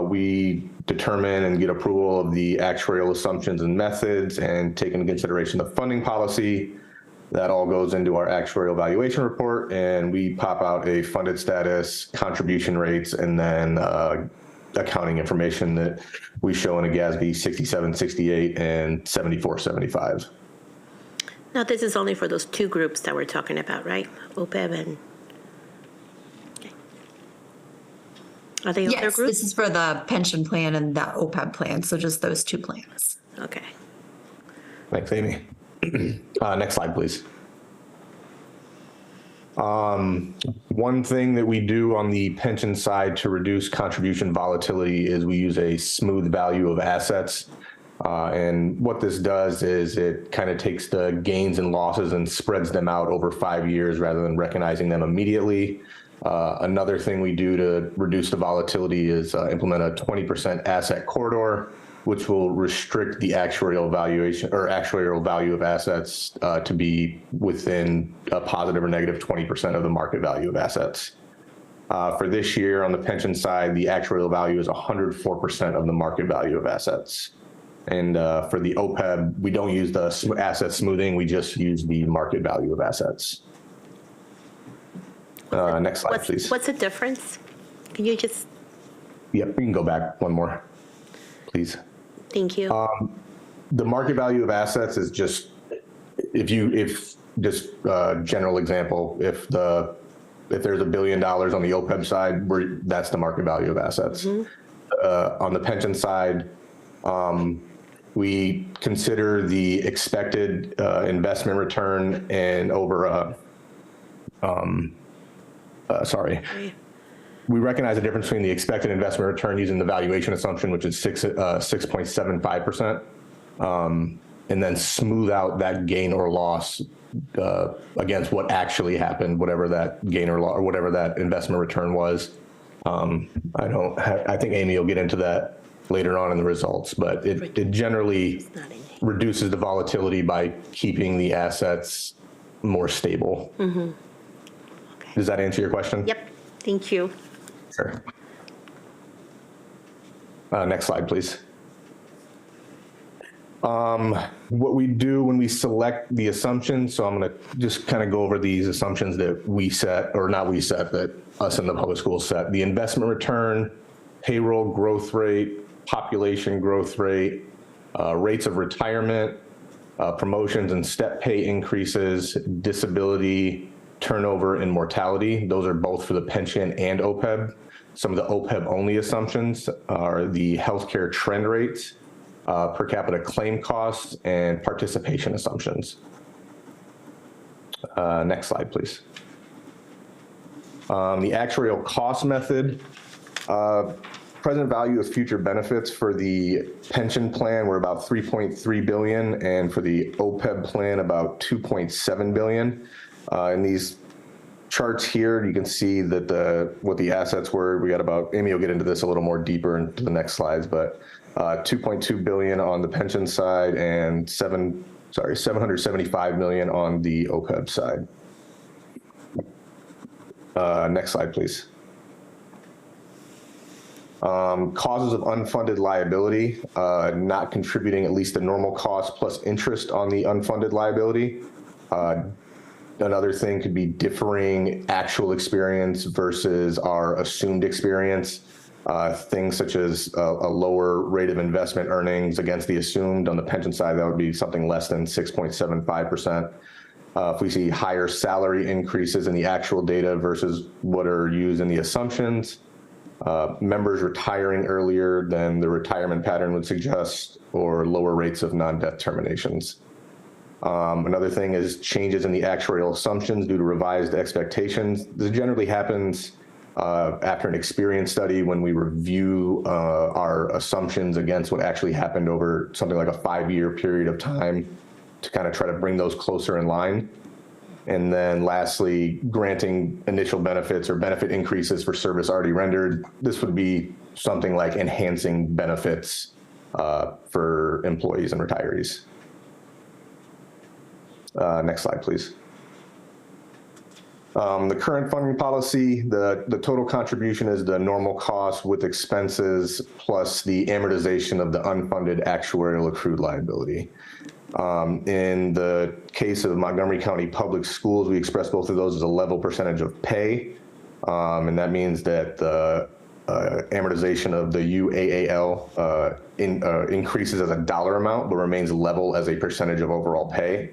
We determine and get approval of the actuarial assumptions and methods and take into consideration the funding policy. That all goes into our actuarial valuation report, and we pop out a funded status, contribution rates, and then accounting information that we show in a GASB 6768 and 7475. Now, this is only for those two groups that we're talking about, right? OPEB and... Okay. Are they other Yes, groups? this is for the pension plan and the OPEB plan, so just those two plans. Okay. Thanks, Amy. Next slide, please. One thing that we do on the pension side to reduce contribution volatility is we use a smooth value of assets. And what this does is it kind of takes the gains and losses and spreads them out over 5 years rather than recognizing them immediately. Another thing we do to reduce the volatility is implement a 20% asset corridor, which will restrict the actuarial valuation or actuarial value of assets to be within a positive or negative 20% of the market value of assets. For this year on the pension side, the actuarial value is 104% of the market value of assets. And for the OPEB, we don't use the asset smoothing, we just use the market value of assets. Next slide, please. What's the difference? Can you just... Yep, we can go back one more, please. Thank you. The market value of assets is just, general example, if there's $1 billion on the OPEB side, that's the market value of assets. Mm-hmm. On the pension side, we consider the expected investment return and we recognize the difference between the expected investment return using the valuation assumption, which is 6.75%, and then smooth out that gain or loss against what actually happened, whatever that gain or loss or whatever that investment return was. I think Amy will get into that later on in the results, but it generally reduces the volatility by keeping the assets more stable. Mm-hmm. Okay. Does that answer your question? Yep. Thank you. Sure. Next slide, please. What we do when we select the assumptions, so I'm going to just kind of go over these assumptions that we set, or not we set, that us in the public schools set. The investment return, payroll growth rate, population growth rate, rates of retirement, promotions and step pay increases, disability, turnover, and mortality. Those are both for the pension and OPEB. Some of the OPEB only assumptions are the healthcare trend rates, per capita claim costs, and participation assumptions. Next slide, please. The actuarial cost method, present value of future benefits for the pension plan were about 3.3 billion, and for the OPEB plan about 2.7 billion. In these charts here, you can see that what the assets were. We got about, Amy will get into this a little more deeper into the next slides, but 2.2 billion on the pension side and 775 million on the OPEB side. Next slide, please. Causes of unfunded liability, not contributing at least the normal cost plus interest on the unfunded liability. Another thing could be differing actual experience versus our assumed experience. Things such as a lower rate of investment earnings against the assumed. On the pension side, that would be something less than 6.75%. If we see higher salary increases in the actual data versus what are used in the assumptions, members retiring earlier than the retirement pattern would suggest, or lower rates of non-death terminations. Another thing is changes in the actuarial assumptions due to revised expectations. This generally happens after an experience study when we review our assumptions against what actually happened over something like a 5-year period of time to kind of try to bring those closer in line. And then lastly, granting initial benefits or benefit increases for service already rendered. This would be something like enhancing benefits for employees and retirees. Next slide, please. The current funding policy, the total contribution is the normal cost with expenses plus the amortization of the unfunded actuarial accrued liability. In the case of Montgomery County Public Schools, we express both of those as a level percentage of pay. And that means that the amortization of the UAAL increases as a dollar amount, but remains level as a percentage of overall pay.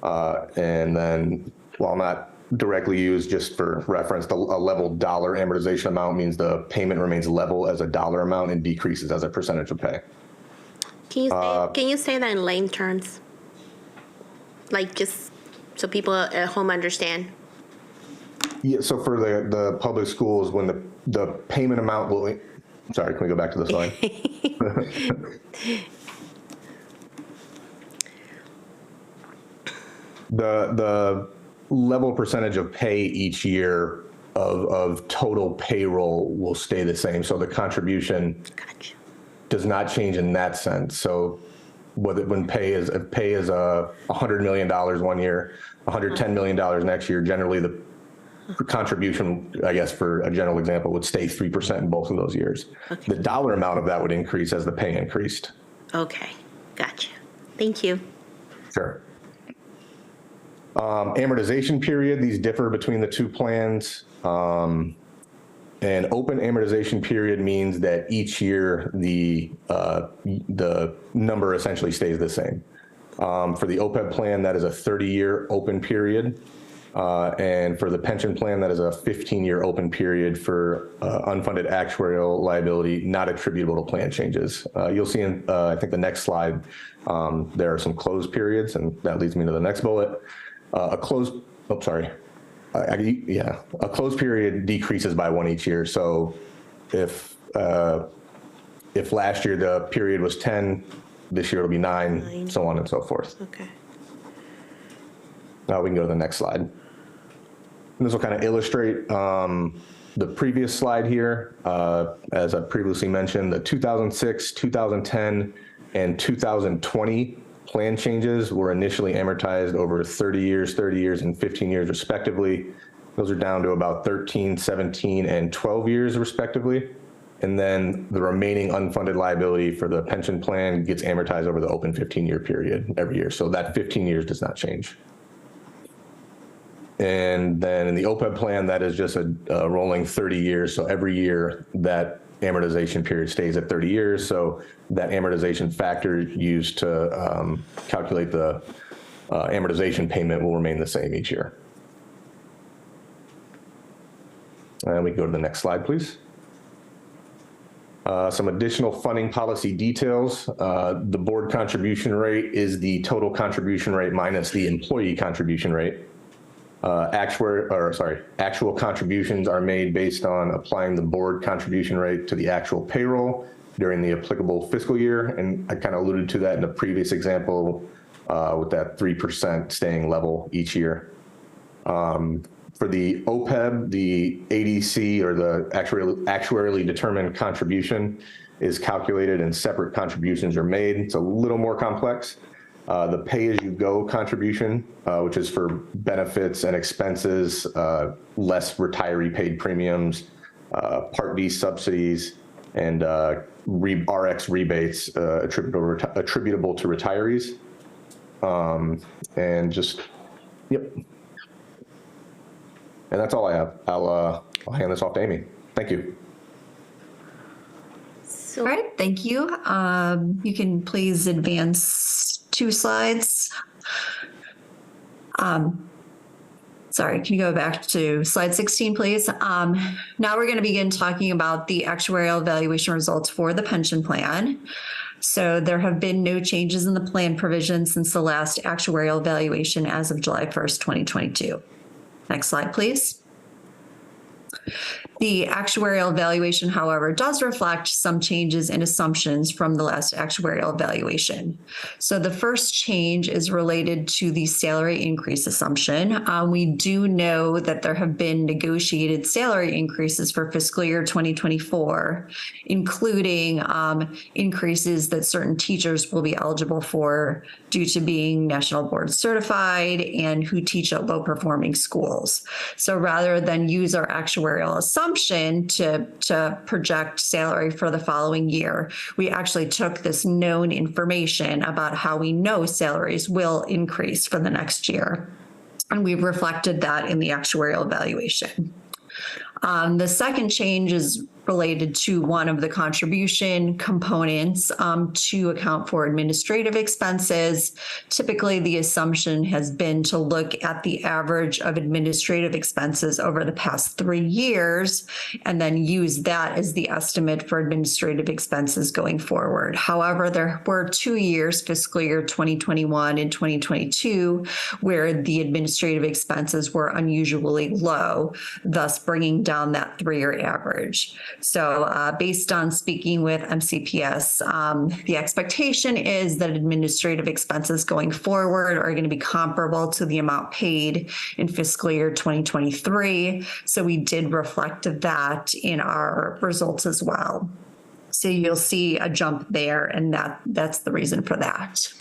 And then while not directly used, just for reference, a level dollar amortization amount means the payment remains level as a dollar amount and decreases as a percentage of pay. Can you say that in lame terms? Like just so people at home understand? Yeah, so for the public schools, when the payment amount will, sorry, can we go back to the slide? The level percentage of pay each year of total payroll will stay the same. So the contribution does not change in that sense. So when pay is $100 million one year, $110 million next year, generally the contribution, I guess for a general example, would stay 3% in both of those years. Okay. The dollar amount of that would increase as the pay increased. Okay, gotcha. Thank you. Sure. Amortization period, these differ between the two plans. An open amortization period means that each year the number essentially stays the same. For the OPEB plan, that is a 30-year open period. And for the pension plan, that is a 15-year open period for unfunded actuarial liability not attributable to plan changes. You'll see in, I think, the next slide, there are some closed periods, and that leads me to the next bullet. A closed period decreases by one each year. So if last year the period was 10, this year it'll be 9, so on and so forth. Okay. Now we can go to the next slide. And this will kind of illustrate the previous slide here. As I previously mentioned, the 2006, 2010, and 2020 plan changes were initially amortized over 30 years, and 15 years respectively. Those are down to about 13, 17, and 12 years respectively. And then the remaining unfunded liability for the pension plan gets amortized over the open 15-year period every year. So that 15 years does not change. And then in the OPEB plan, that is just a rolling 30 years. So every year that amortization period stays at 30 years. So that amortization factor used to calculate the amortization payment will remain the same each year. And we go to the next slide, please. Some additional funding policy details. The board contribution rate is the total contribution rate minus the employee contribution rate. Actual contributions are made based on applying the board contribution rate to the actual payroll during the applicable fiscal year. And I kind of alluded to that in the previous example with that 3% staying level each year. For the OPEB, the ADC, or the actuarially determined contribution, is calculated and separate contributions are made. It's a little more complex. The pay-as-you-go contribution, which is for benefits and expenses, less retiree paid premiums, Part D subsidies, and RX rebates attributable to retirees. And just, yep. And that's all I have. I'll hand this off to Amy. Thank you. All right, thank you. You can please advance 2 slides. Sorry, can you go back to slide 16, please? Now we're going to begin talking about the actuarial evaluation results for the pension plan. So there have been no changes in the plan provision since the last actuarial evaluation as of July 1st, 2022. Next slide, please. The actuarial evaluation, however, does reflect some changes in assumptions from the last actuarial evaluation. So the first change is related to the salary increase assumption. We do know that there have been negotiated salary increases for fiscal year 2024, including increases that certain teachers will be eligible for due to being national board certified and who teach at low performing schools. So rather than use our actuarial assumption to project salary for the following year, we actually took this known information about how we know salaries will increase for the next year, and we've reflected that in the actuarial evaluation. The second change is related to one of the contribution components to account for administrative expenses. Typically, the assumption has been to look at the average of administrative expenses over the past 3 years and then use that as the estimate for administrative expenses going forward. However, there were 2 years, fiscal year 2021 and 2022, where the administrative expenses were unusually low, thus bringing down that 3-year average. So based on speaking with MCPS, the expectation is that administrative expenses going forward are going to be comparable to the amount paid in fiscal year 2023. So we did reflect that in our results as well. So you'll see a jump there, and that's the reason for that.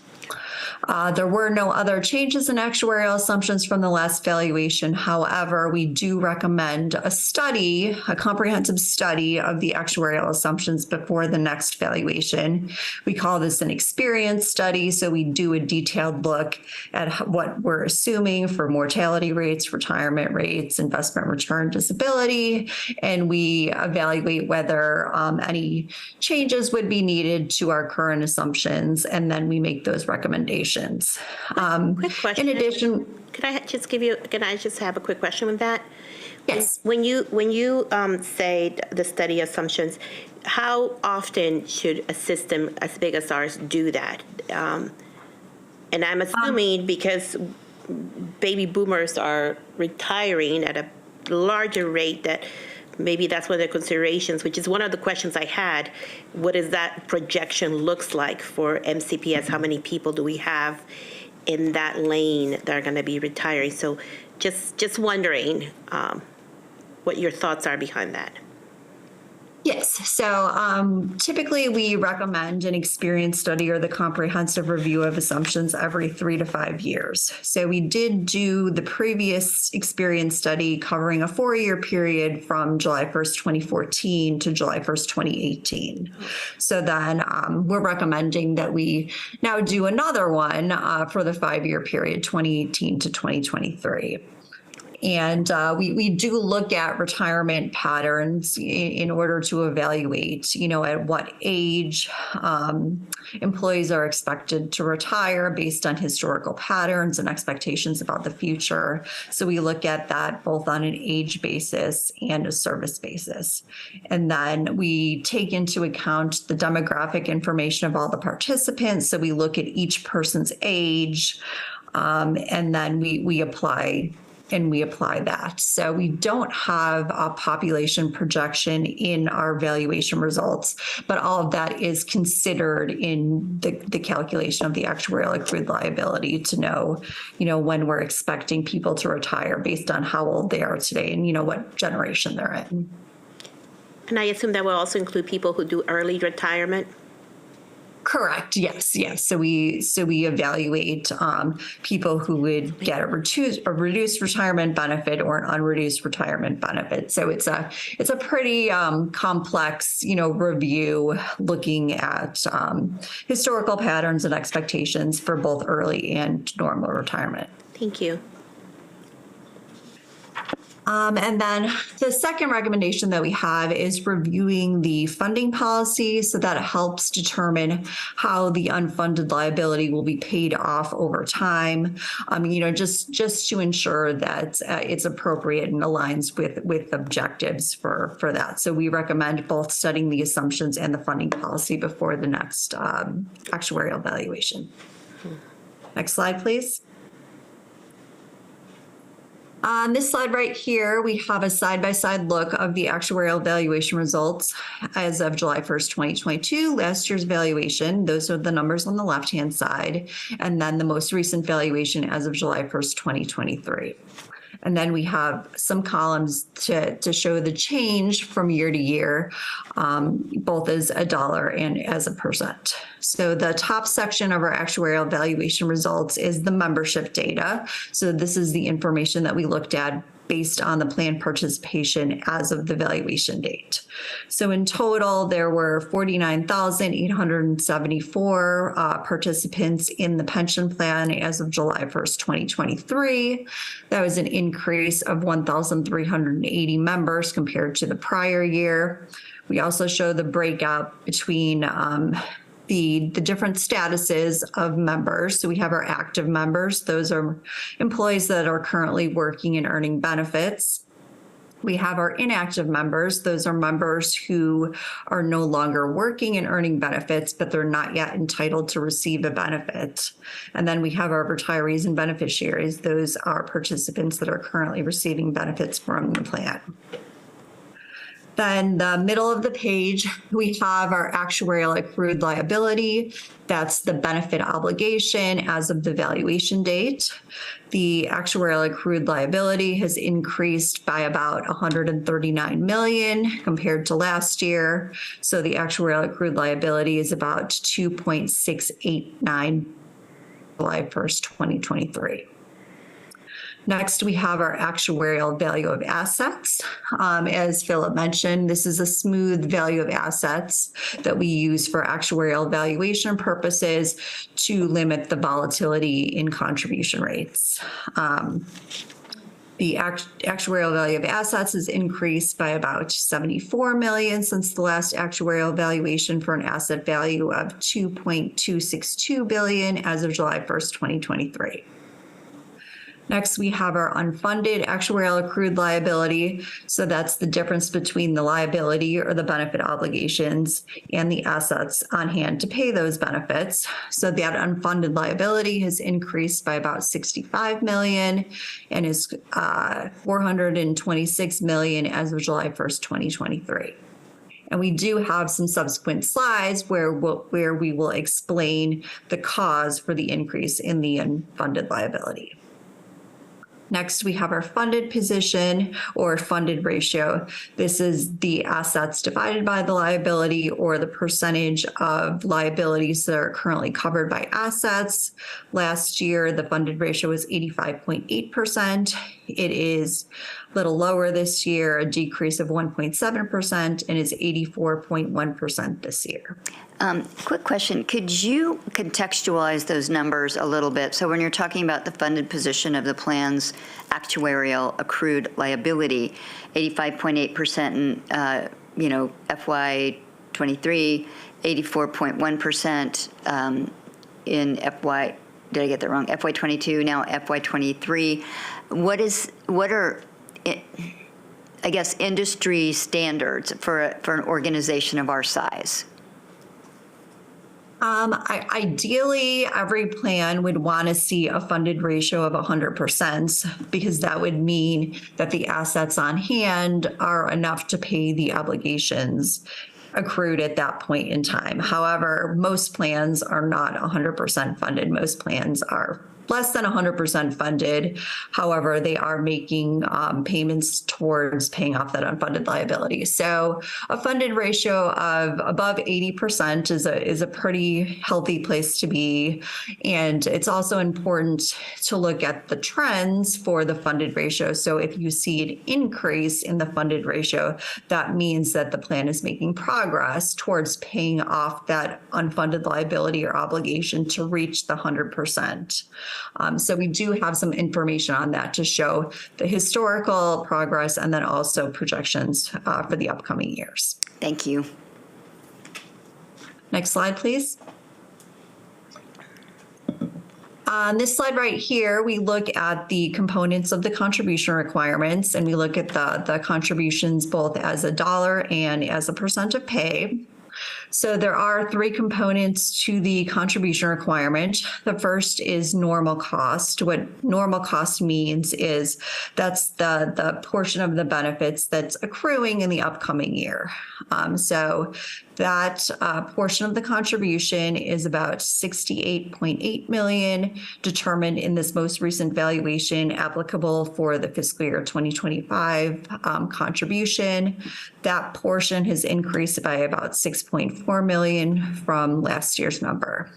There were no other changes in actuarial assumptions from the last valuation. However, we do recommend a study, a comprehensive study of the actuarial assumptions before the next valuation. We call this an experience study. So we do a detailed look at what we're assuming for mortality rates, retirement rates, investment return, disability, and we evaluate whether any changes would be needed to our current assumptions, and then we make those recommendations. Quick question. In addition, can I just have a quick question with that? Yes. When you say the study assumptions, how often should a system as big as ours do that? And I'm assuming because baby boomers are retiring at a larger rate that maybe that's one of the considerations, which is one of the questions I had. What does that projection looks like for MCPS? How many people do we have in that lane that are going to be retiring? So just wondering what your thoughts are behind that. Yes. So typically we recommend an experience study or the comprehensive review of assumptions every 3 to 5 years. So we did do the previous experience study covering a 4-year period from July 1st, 2014 to July 1st, 2018. So then we're recommending that we now do another one for the 5-year period, 2018 to 2023. And we do look at retirement patterns in order to evaluate, at what age employees are expected to retire based on historical patterns and expectations about the future. So we look at that both on an age basis and a service basis. And then we take into account the demographic information of all the participants. So we look at each person's age, and then we apply that. So we don't have a population projection in our valuation results, but all of that is considered in the calculation of the actuarial accrued liability to know, when we're expecting people to retire based on how old they are today and, what generation they're in. And I assume that will also include people who do early retirement? Correct. Yes. So we evaluate people who would get a reduced retirement benefit or an unreduced retirement benefit. So it's a pretty complex review looking at historical patterns and expectations for both early and normal retirement. Thank you. And then the second recommendation that we have is reviewing the funding policy so that it helps determine how the unfunded liability will be paid off over time, just to ensure that it's appropriate and aligns with objectives for that. So we recommend both studying the assumptions and the funding policy before the next actuarial valuation. Next slide, please. On this slide right here, we have a side-by-side look of the actuarial valuation results as of July 1st, 2022, last year's valuation. Those are the numbers on the left-hand side, and then the most recent valuation as of July 1st, 2023. And then we have some columns to show the change from year to year, both as a dollar and as a percent. So the top section of our actuarial valuation results is the membership data. So this is the information that we looked at based on the plan participation as of the valuation date. So in total, there were 49,874 participants in the pension plan as of July 1st, 2023. That was an increase of 1,380 members compared to the prior year. We also show the breakout between the different statuses of members. So we have our active members. Those are employees that are currently working and earning benefits. We have our inactive members. Those are members who are no longer working and earning benefits, but they're not yet entitled to receive a benefit. And then we have our retirees and beneficiaries. Those are participants that are currently receiving benefits from the plan. Then the middle of the page, we have our actuarial accrued liability. That's the benefit obligation as of the valuation date. The actuarial accrued liability has increased by about $139 million compared to last year. So the actuarial accrued liability is about 2.689 July 1st, 2023. Next, we have our actuarial value of assets. As Philip mentioned, this is a smooth value of assets that we use for actuarial valuation purposes to limit the volatility in contribution rates. The actuarial value of assets has increased by about $74 million since the last actuarial valuation for an asset value of $2.262 billion as of July 1st, 2023. Next, we have our unfunded actuarial accrued liability. So that's the difference between the liability or the benefit obligations and the assets on hand to pay those benefits. So that unfunded liability has increased by about $65 million and is $426 million as of July 1st, 2023. And we do have some subsequent slides where we will explain the cause for the increase in the unfunded liability. Next, we have our funded position or funded ratio. This is the assets divided by the liability or the percentage of liabilities that are currently covered by assets. Last year, the funded ratio was 85.8%. It is a little lower this year, a decrease of 1.7%, and is 84.1% this year. Quick question. Could you contextualize those numbers a little bit? So when you're talking about the funded position of the plan's actuarial accrued liability, 85.8% in, FY23, 84.1% in did I get that wrong? FY22, now FY23. What are, I guess, industry standards for an organization of our size? Ideally, every plan would want to see a funded ratio of 100% because that would mean that the assets on hand are enough to pay the obligations accrued at that point in time. However, most plans are not 100% funded. Most plans are less than 100% funded. However, they are making payments towards paying off that unfunded liability. So a funded ratio of above 80% is a pretty healthy place to be. And it's also important to look at the trends for the funded ratio. So if you see an increase in the funded ratio, that means that the plan is making progress towards paying off that unfunded liability or obligation to reach the 100%. So we do have some information on that to show the historical progress and then also projections for the upcoming years. Thank you. Next slide, please. On this slide right here, we look at the components of the contribution requirements, and we look at the contributions both as a dollar and as a percent of pay. So there are three components to the contribution requirement. The first is normal cost. What normal cost means is that's the portion of the benefits that's accruing in the upcoming year. So that portion of the contribution is about $68.8 million, determined in this most recent valuation applicable for the fiscal year 2025 contribution. That portion has increased by about $6.4 million from last year's number.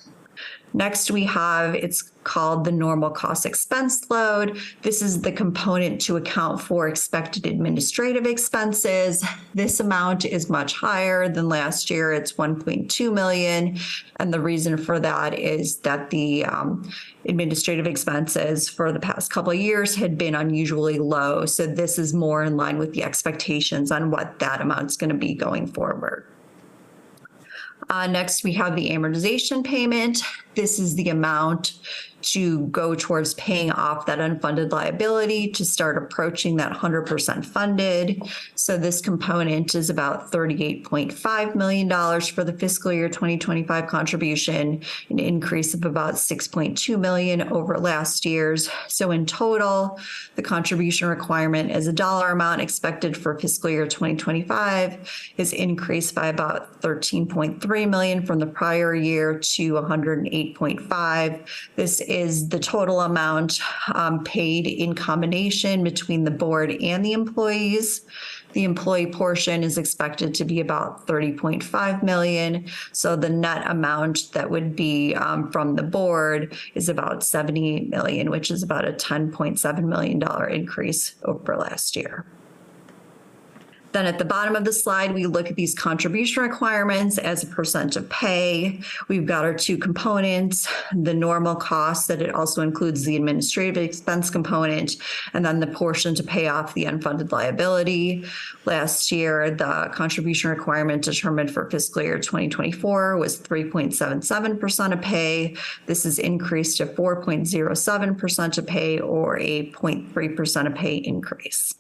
Next, we have, it's called the normal cost expense load. This is the component to account for expected administrative expenses. This amount is much higher than last year. It's $1.2 million. And the reason for that is that the administrative expenses for the past couple of years had been unusually low. So this is more in line with the expectations on what that amount is going to be going forward. Next, we have the amortization payment. This is the amount to go towards paying off that unfunded liability to start approaching that 100% funded. So this component is about $38.5 million for the fiscal year 2025 contribution, an increase of about $6.2 million over last year's. So in total, the contribution requirement as a dollar amount expected for fiscal year 2025 is increased by about $13.3 million from the prior year to $108.5. This is the total amount paid in combination between the board and the employees. The employee portion is expected to be about $30.5 million. So the net amount that would be from the board is about $78 million, which is about a $10.7 million increase over last year. Then at the bottom of the slide, we look at these contribution requirements as a percent of pay. We've got our two components, the normal cost that it also includes the administrative expense component, and then the portion to pay off the unfunded liability. Last year, the contribution requirement determined for fiscal year 2024 was 3.77% of pay. This is increased to 4.07% of pay, or a 0.3% of pay increase.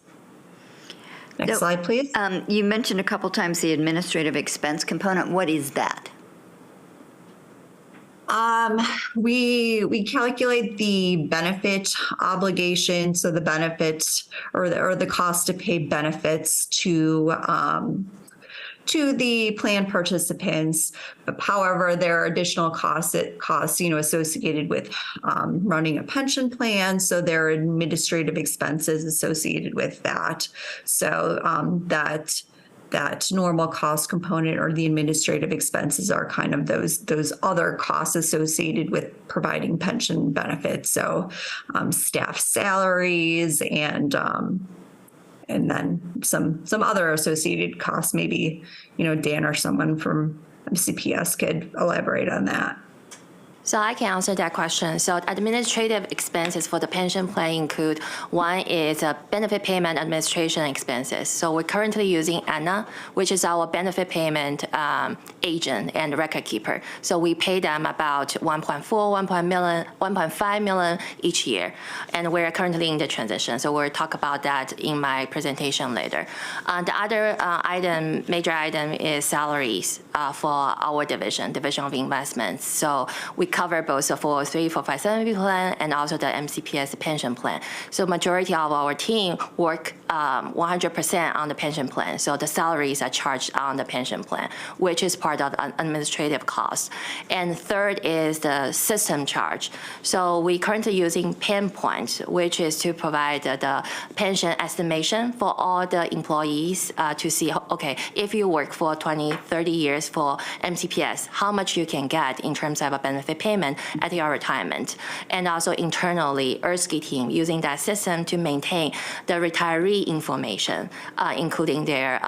Next slide, please. You mentioned a couple times the administrative expense component. What is that? We calculate the benefit obligation, so the benefits or the cost to pay benefits to the plan participants. However, there are additional costs associated with running a pension plan. So there are administrative expenses associated with that. So that normal cost component or the administrative expenses are kind of those other costs associated with providing pension benefits. So staff salaries and then some other associated costs. Maybe, Dan or someone from MCPS could elaborate on that. So I can answer that question. So administrative expenses for the pension plan include, one is benefit payment administration expenses. So we're currently using Anna, which is our benefit payment agent and record keeper. So we pay them about 1.5 million each year. And we're currently in the transition. So we'll talk about that in my presentation later. The other major item is salaries for our division of investments. So we cover both the 403, 457 plan and also the MCPS pension plan. So majority of our team work 100% on the pension plan. So the salaries are charged on the pension plan, which is part of administrative costs. And third is the system charge. So we currently using Pinpoint, which is to provide the pension estimation for all the employees to see, okay, if you work for 20, 30 years for MCPS, how much you can get in terms of a benefit payment at your retirement. And also internally, ERSKI team using that system to maintain the retiree information, including their,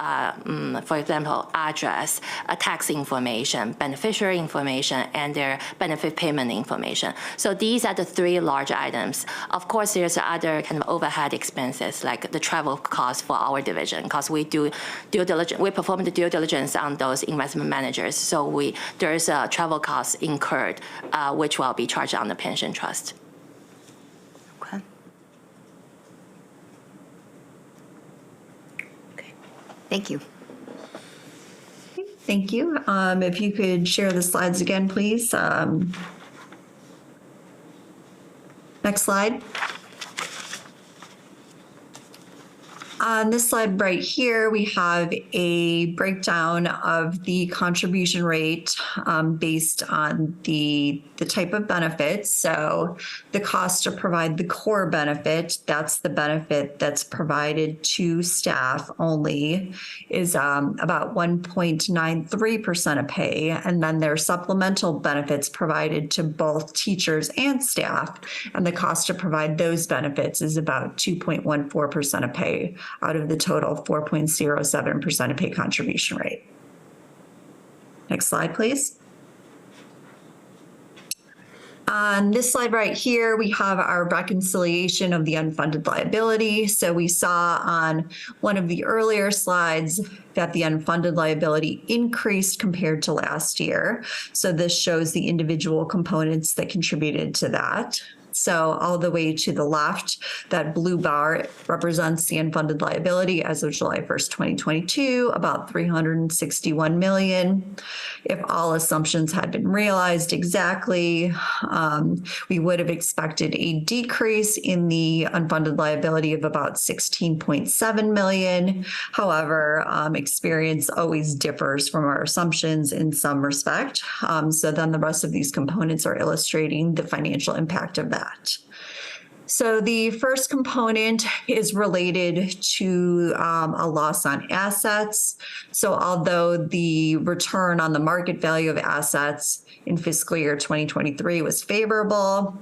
for example, address, tax information, beneficiary information, and their benefit payment information. So these are the three large items. Of course, there's other kind of overhead expenses like the travel costs for our division, because we do due diligence, we perform the due diligence on those investment managers. So there's a travel costs incurred, which will be charged on the pension trust. Okay. Thank you. Thank you. If you could share the slides again, please. Next slide. On this slide right here, we have a breakdown of the contribution rate based on the type of benefits. So the cost to provide the core benefit, that's the benefit that's provided to staff only, is about 1.93% of pay. And then there are supplemental benefits provided to both teachers and staff. And the cost to provide those benefits is about 2.14% of pay out of the total 4.07% of pay contribution rate. Next slide, please. On this slide right here, we have our reconciliation of the unfunded liability. So we saw on one of the earlier slides that the unfunded liability increased compared to last year. So this shows the individual components that contributed to that. So all the way to the left, that blue bar represents the unfunded liability as of July 1st, 2022, about $361 million. If all assumptions had been realized exactly, we would have expected a decrease in the unfunded liability of about $16.7 million. However, experience always differs from our assumptions in some respect. So then the rest of these components are illustrating the financial impact of that. So the first component is related to a loss on assets. So although the return on the market value of assets in fiscal year 2023 was favorable,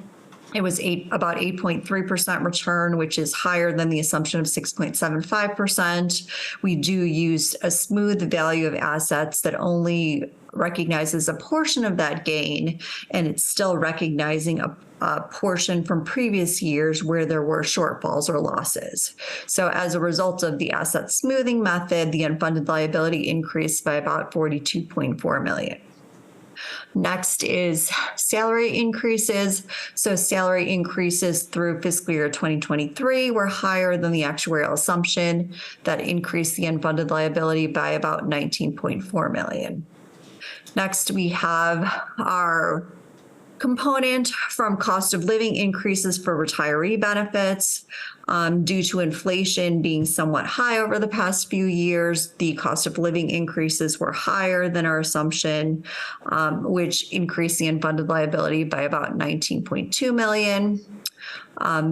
it was about 8.3% return, which is higher than the assumption of 6.75%. We do use a smooth value of assets that only recognizes a portion of that gain, and it's still recognizing a portion from previous years where there were shortfalls or losses. So as a result of the asset smoothing method, the unfunded liability increased by about $42.4 million. Next is salary increases. So salary increases through fiscal year 2023 were higher than the actuarial assumption. That increased the unfunded liability by about $19.4 million. Next, we have our component from cost of living increases for retiree benefits. Due to inflation being somewhat high over the past few years, the cost of living increases were higher than our assumption, which increased the unfunded liability by about $19.2 million.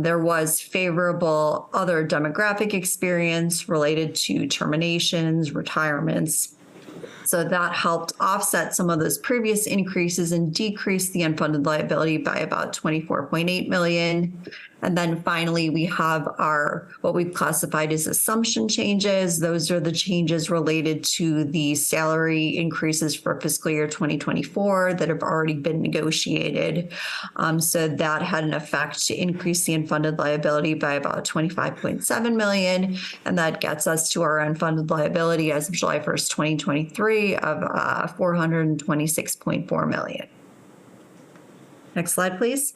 There was favorable other demographic experience related to terminations, retirements. So that helped offset some of those previous increases and decrease the unfunded liability by about 24.8 million. And then finally, we have our what we've classified as assumption changes. Those are the changes related to the salary increases for fiscal year 2024 that have already been negotiated. So that had an effect to increase the unfunded liability by about 25.7 million. And that gets us to our unfunded liability as of July 1st, 2023 of 426.4 million. Next slide, please.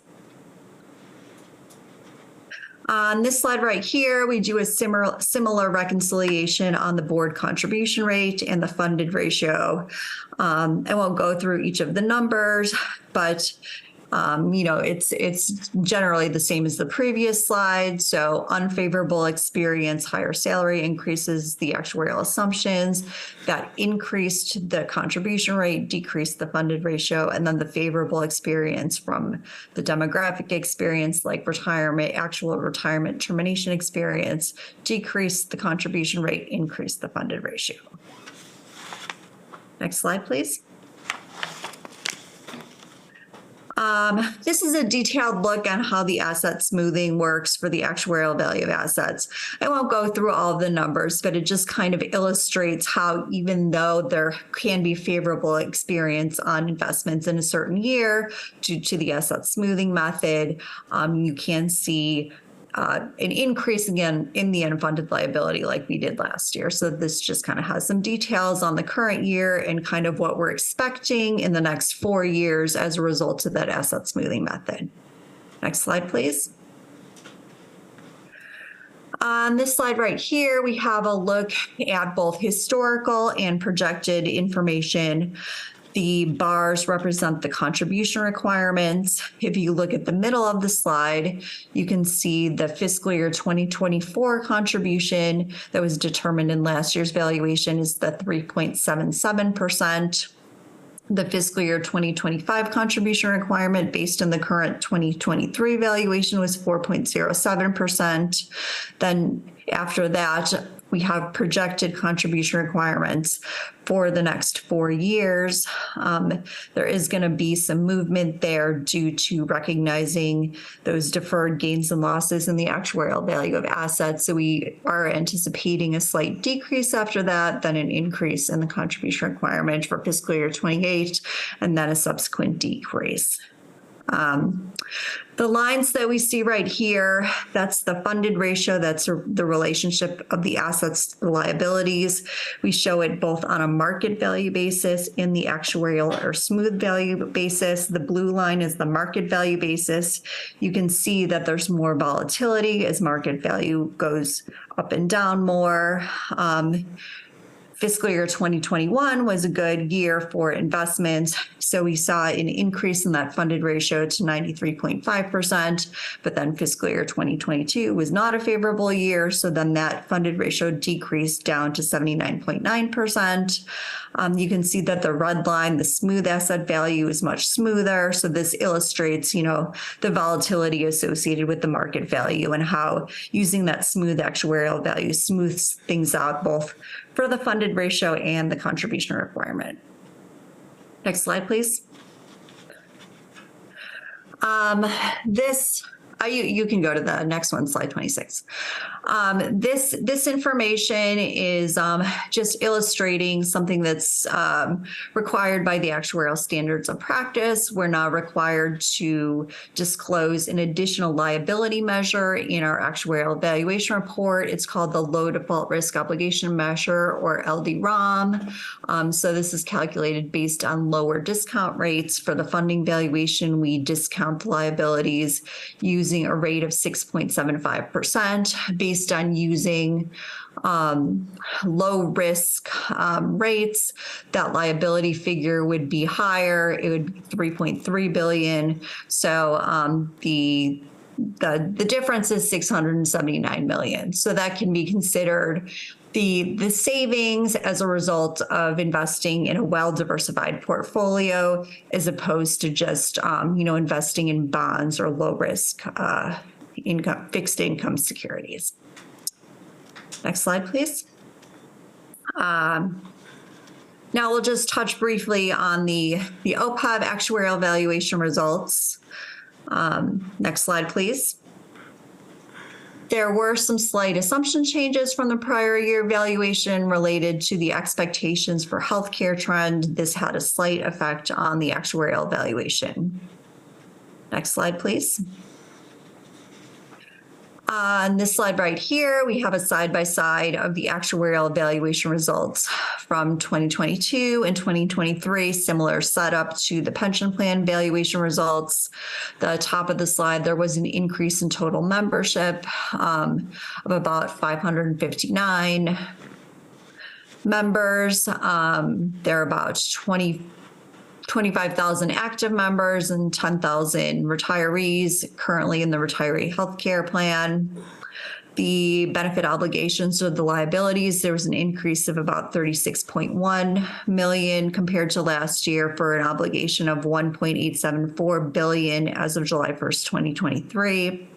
On this slide right here, we do a similar reconciliation on the board contribution rate and the funded ratio. I won't go through each of the numbers, but it's generally the same as the previous slide. So unfavorable experience, higher salary increases the actuarial assumptions that increased the contribution rate, decreased the funded ratio, and then the favorable experience from the demographic experience like retirement, actual retirement termination experience, decreased the contribution rate, increased the funded ratio. Next slide, please. This is a detailed look on how the asset smoothing works for the actuarial value of assets. I won't go through all of the numbers, but it just kind of illustrates how even though there can be favorable experience on investments in a certain year due to the asset smoothing method, you can see an increase again in the unfunded liability like we did last year. So this just kind of has some details on the current year and kind of what we're expecting in the next 4 years as a result of that asset smoothing method. Next slide, please. On this slide right here, we have a look at both historical and projected information. The bars represent the contribution requirements. If you look at the middle of the slide, you can see the fiscal year 2024 contribution that was determined in last year's valuation is the 3.77%. The fiscal year 2025 contribution requirement based on the current 2023 valuation was 4.07%. Then after that, we have projected contribution requirements for the next 4 years. There is going to be some movement there due to recognizing those deferred gains and losses in the actuarial value of assets. So we are anticipating a slight decrease after that, then an increase in the contribution requirement for fiscal year 28, and then a subsequent decrease. The lines that we see right here, that's the funded ratio, that's the relationship of the assets to the liabilities. We show it both on a market value basis and the actuarial or smooth value basis. The blue line is the market value basis. You can see that there's more volatility as market value goes up and down more. Fiscal year 2021 was a good year for investments. So we saw an increase in that funded ratio to 93.5%, but then fiscal year 2022 was not a favorable year. So then that funded ratio decreased down to 79.9%. You can see that the red line, the smooth asset value, is much smoother. So this illustrates, the volatility associated with the market value and how using that smooth actuarial value smooths things out both for the funded ratio and the contribution requirement. Next slide, please. You can go to the next one, slide 26. This information is just illustrating something that's required by the actuarial standards of practice. We're not required to disclose an additional liability measure in our actuarial evaluation report. It's called the low default risk obligation measure, or LDROM. So this is calculated based on lower discount rates. For the funding valuation, we discount the liabilities using a rate of 6.75% based on using low risk rates. That liability figure would be higher. It would be 3.3 billion. So the difference is 679 million. So that can be considered The savings as a result of investing in a well-diversified portfolio as opposed to just, investing in bonds or low-risk fixed income securities. Next slide, please. Now we'll just touch briefly on the OPEB actuarial valuation results. Next slide, please. There were some slight assumption changes from the prior year valuation related to the expectations for healthcare trend. This had a slight effect on the actuarial valuation. Next slide, please. On this slide right here, we have a side-by-side of the actuarial valuation results from 2022 and 2023, similar setup to the pension plan valuation results. The top of the slide, there was an increase in total membership of about 559 members. There are about 25,000 active members and 10,000 retirees currently in the retiree healthcare plan. The benefit obligations or the liabilities, there was an increase of about 36.1 million compared to last year for an obligation of 1.874 billion as of July 1st, 2023.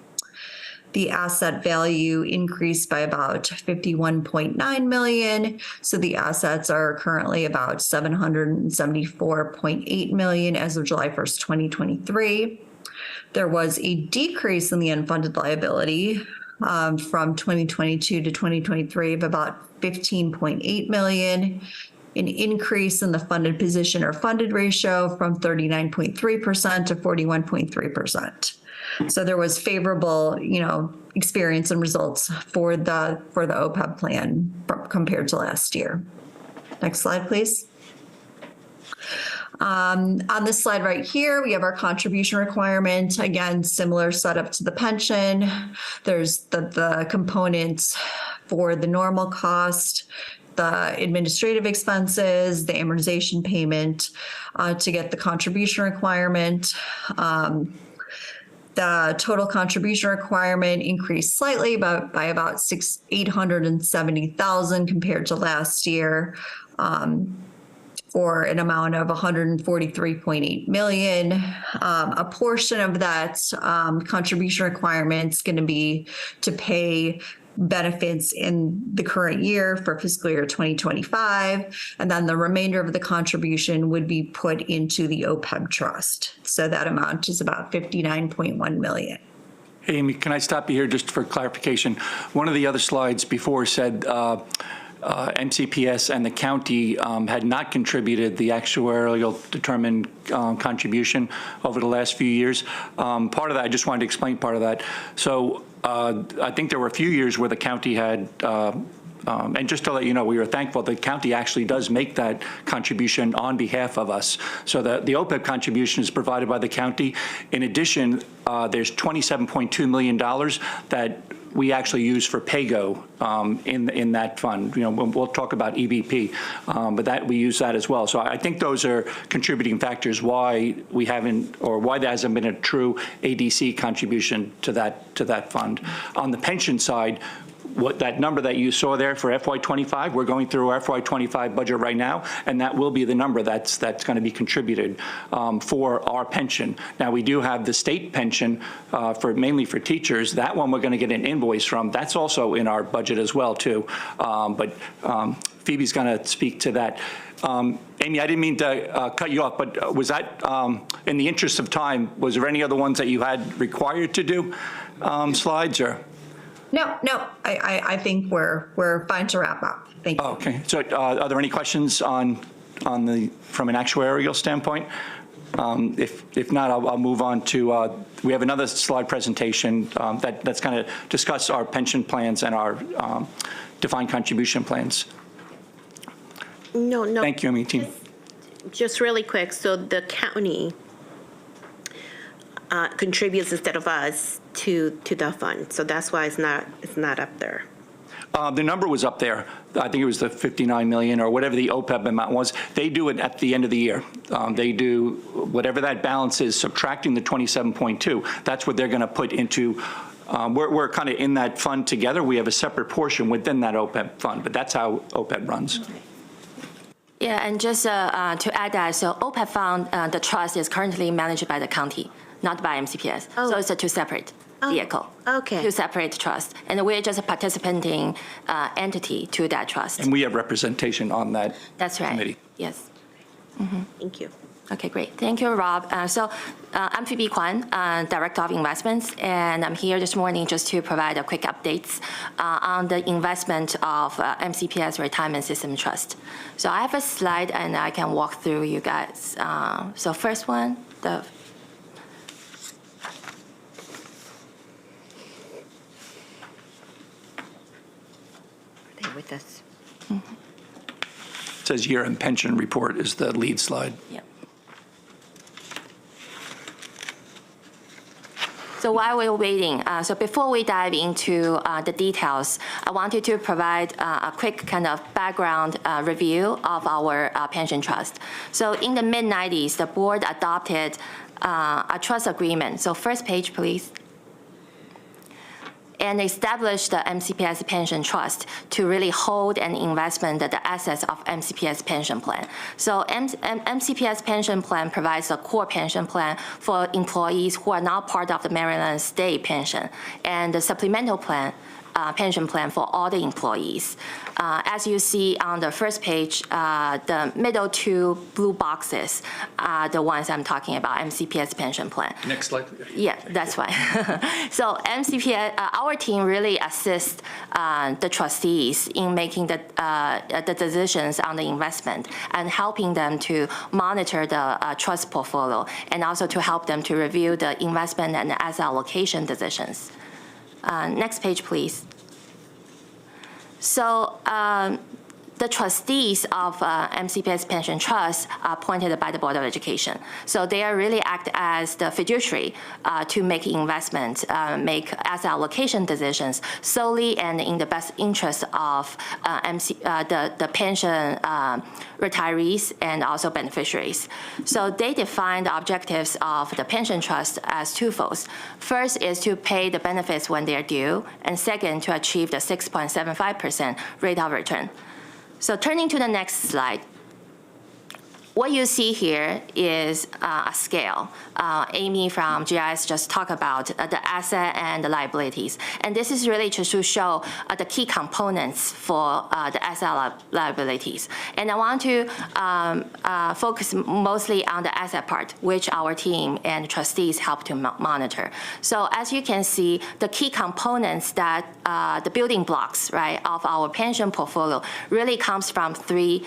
The asset value increased by about 51.9 million. So the assets are currently about 774.8 million as of July 1st, 2023. There was a decrease in the unfunded liability from 2022 to 2023 of about 15.8 million. An increase in the funded position or funded ratio from 39.3% to 41.3%. So there was favorable, experience and results for the OPEB plan compared to last year. Next slide, please. On this slide right here, we have our contribution requirement. Again, similar setup to the pension. There's the components for the normal cost, the administrative expenses, the amortization payment to get the contribution requirement. The total contribution requirement increased slightly by about 870,000 compared to last year, for an amount of 143.8 million. A portion of that contribution requirement is going to be to pay benefits in the current year for fiscal year 2025, and then the remainder of the contribution would be put into the OPEB trust. So that amount is about 59.1 million. Hey, Amy, can I stop you here just for clarification? One of the other slides before said MCPS and the county had not contributed the actuarial determined contribution over the last few years. Part of that, I just wanted to explain part of that. So I think there were a few years where the county had, and just to let you know, we were thankful the county actually does make that contribution on behalf of us. So the OPEB contribution is provided by the county. In addition, there's $27.2 million that we actually use for PAYGO in that fund. We'll talk about EBP, but that we use that as well. So I think those are contributing factors why we haven't, or why there hasn't been a true ADC contribution to that fund. On the pension side, what that number that you saw there for FY25, we're going through our FY25 budget right now, and that will be the number that's going to be contributed for our pension. Now, we do have the state pension mainly for teachers. That one we're going to get an invoice from. That's also in our budget as well, too. But Phoebe's going to speak to that. Amy, I didn't mean to cut you off, but was that, in the interest of time, was there any other ones that you had required to do slides or? No, I think we're fine to wrap up. Thank you. Okay, so are there any questions from an actuarial standpoint? If not, I'll move on to, we have another slide presentation that's going to discuss our pension plans and our defined contribution plans. No. Thank you, Amy. Just really quick, so the county contributes instead of us to the fund, so that's why it's not up there. The number was up there. I think it was the 59 million or whatever the OPEB amount was. They do it at the end of the year. They do whatever that balance is, subtracting the 27.2. That's what they're going to put into We're kind of in that fund together. We have a separate portion within that OPEB fund, but that's how OPEB runs. Yeah, and just to add that, so OPEB fund, the trust is currently managed by the county, not by MCPS. So it's a two separate vehicle. Okay. Two separate trusts. And we're just a participating entity to that trust. And we have representation on that That's right. committee. Yes. Thank you. Okay, great. Thank you, Rob. I'm Phoebe Kwan, Director of Investments, and I'm here this morning just to provide a quick updates on the investment of MCPS Retirement System Trust. So I have a slide, and I can walk through you guys. So first one, Are they with us? It says year-end pension report is the lead slide. yeah. So while we're waiting, so before we dive into the details, I wanted to provide a quick kind of background review of our pension trust. So in the mid-90s, the board adopted a trust agreement. So first page, please. And established the MCPS Pension Trust to really hold and investment the assets of MCPS pension plan. So MCPS pension plan provides a core pension plan for employees who are not part of the Maryland state pension, and the supplemental plan, pension plan for all the employees. As you see on the first page, the middle two blue boxes are the ones I'm talking about, MCPS pension plan. Next slide. Yeah, that's fine. So MCPS, our team really assists the trustees in making the decisions on the investment and helping them to monitor the trust portfolio, and also to help them to review the investment and asset allocation decisions. Next page, please. So the trustees of MCPS Pension Trust are appointed by the Board of Education. So they are really act as the fiduciary to make investments, make asset allocation decisions solely and in the best interest of the pension retirees and also beneficiaries. So they define the objectives of the pension trust as twofold. First is to pay the benefits when they're due, and second, to achieve the 6.75% rate of return. So turning to the next slide, what you see here is a scale. Amy from GIS just talked about the asset and the liabilities. And this is really just to show the key components for the asset liabilities. And I want to focus mostly on the asset part, which our team and trustees help to monitor. So as you can see, the key components that the building blocks, right, of our pension portfolio really comes from three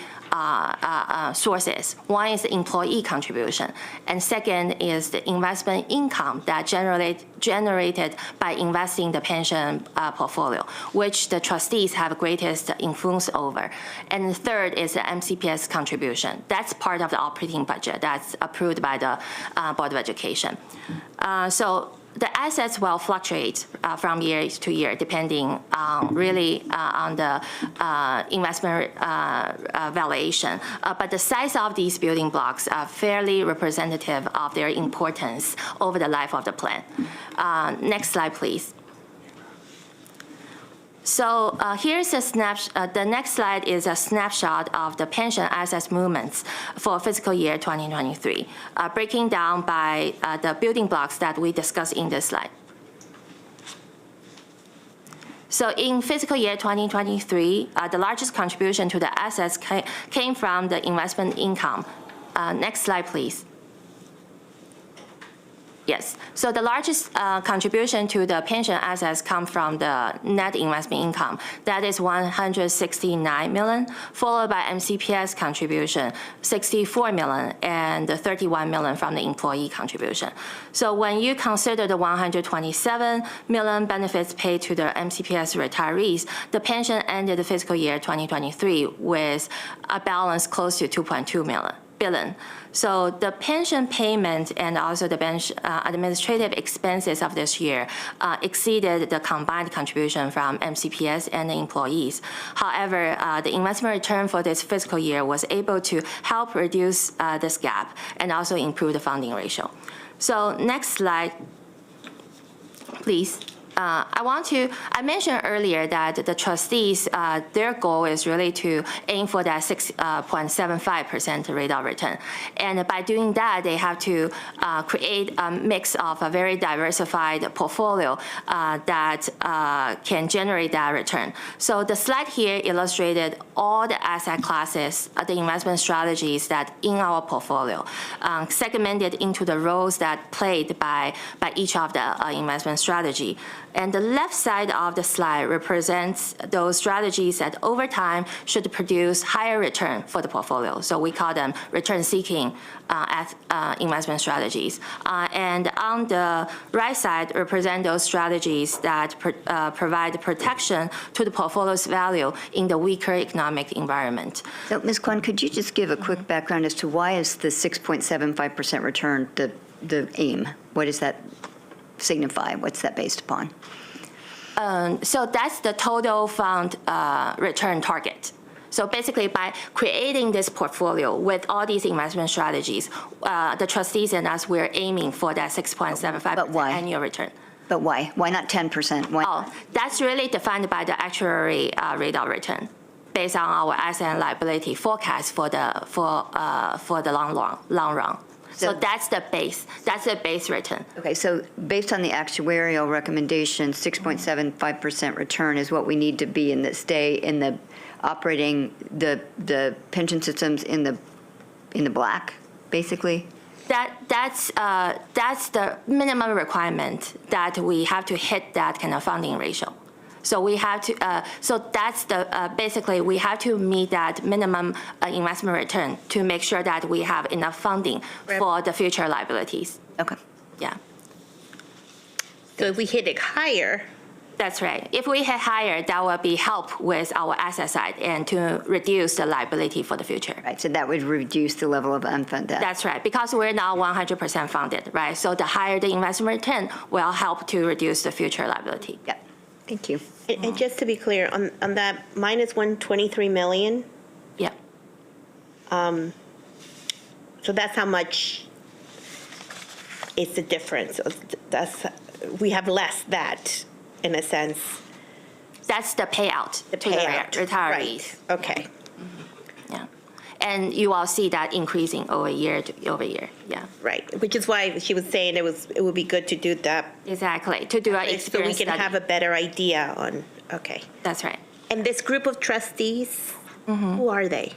sources. One is the employee contribution, and second is the investment income that generated by investing the pension portfolio, which the trustees have greatest influence over. And the third is the MCPS contribution. That's part of the operating budget that's approved by the Board of Education. So the assets will fluctuate from year to year, depending really on the investment valuation. But the size of these building blocks are fairly representative of their importance over the life of the plan. Next slide, please. So here's a snapshot. The next slide is a snapshot of the pension assets movements for fiscal year 2023, breaking down by the building blocks that we discussed in this slide. So in fiscal year 2023, the largest contribution to the assets came from the investment income. Next slide, please. Yes. So the largest contribution to the pension assets come from the net investment income. That is $169 million, followed by MCPS contribution, $64 million, and the $31 million from the employee contribution. So when you consider the $127 million benefits paid to the MCPS retirees, the pension ended the fiscal year 2023 with a balance close to $2.2 billion. So the pension payment and also the administrative expenses of this year exceeded the combined contribution from MCPS and the employees. However, the investment return for this fiscal year was able to help reduce this gap and also improve the funding ratio. So next slide, please. I mentioned earlier that the trustees, their goal is really to aim for that 6.75% rate of return. And by doing that, they have to create a mix of a very diversified portfolio that can generate that return. So the slide here illustrated all the asset classes, the investment strategies that in our portfolio, segmented into the roles that played by each of the investment strategy. And the left side of the slide represents those strategies that over time should produce higher return for the portfolio. So we call them return-seeking investment strategies. And on the right side represent those strategies that provide protection to the portfolio's value in the weaker economic environment. So, Ms. Kwon, could you just give a quick background as to why is the 6.75% return the aim? What does that signify? What's that based upon? So that's the total fund return target. So basically, by creating this portfolio with all these investment strategies, the trustees and us, we're aiming for that 6.75% annual return. But why? Why not 10%? Why? Oh, that's really defined by the actuary rate of return, based on our asset and liability forecast for the long run. So that's the base. That's the base return. Okay, so based on the actuarial recommendation, 6.75% return is what we need to be in the stay in the operating the pension systems in the black, basically. That's the minimum requirement that we have to hit that kind of funding ratio. So we have to. So that's the basically we have to meet that minimum investment return to make sure that we have enough funding for the future liabilities. Okay. Yeah. So if we hit it higher. That's right. If we hit higher, that will be help with our asset side and to reduce the liability for the future. Right. So that would reduce the level of unfunded debt. That's right. Because we're now 100% funded, right? So the higher the investment return will help to reduce the future liability. Yeah. Thank you. And just to be clear, on that minus 123 million, Yeah. so that's how much is the difference. We have less that, in a sense. That's the payout The to payout. the retirees. Right. Okay. Yeah. And you will see that increasing over year to over year. Yeah. Right. Which is why she was saying it would be good to do that. Exactly. To do an So we experience can study. have a better idea on, okay. That's right. And this group of trustees, who are they?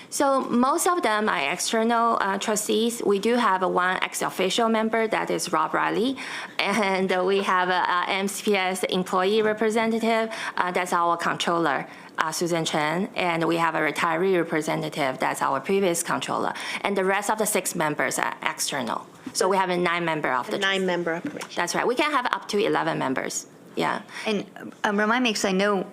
So most of them are external trustees. We do have one ex-official member, that is Rob Riley. And we have a MCPS employee representative, that's our controller, Susan Chen. And we have a retiree representative, that's our previous controller. And the rest of the 6 members are external. So we have a 9-member of the 9-member operation. That's right. We can have up to 11 members. Yeah. And remind me, because I know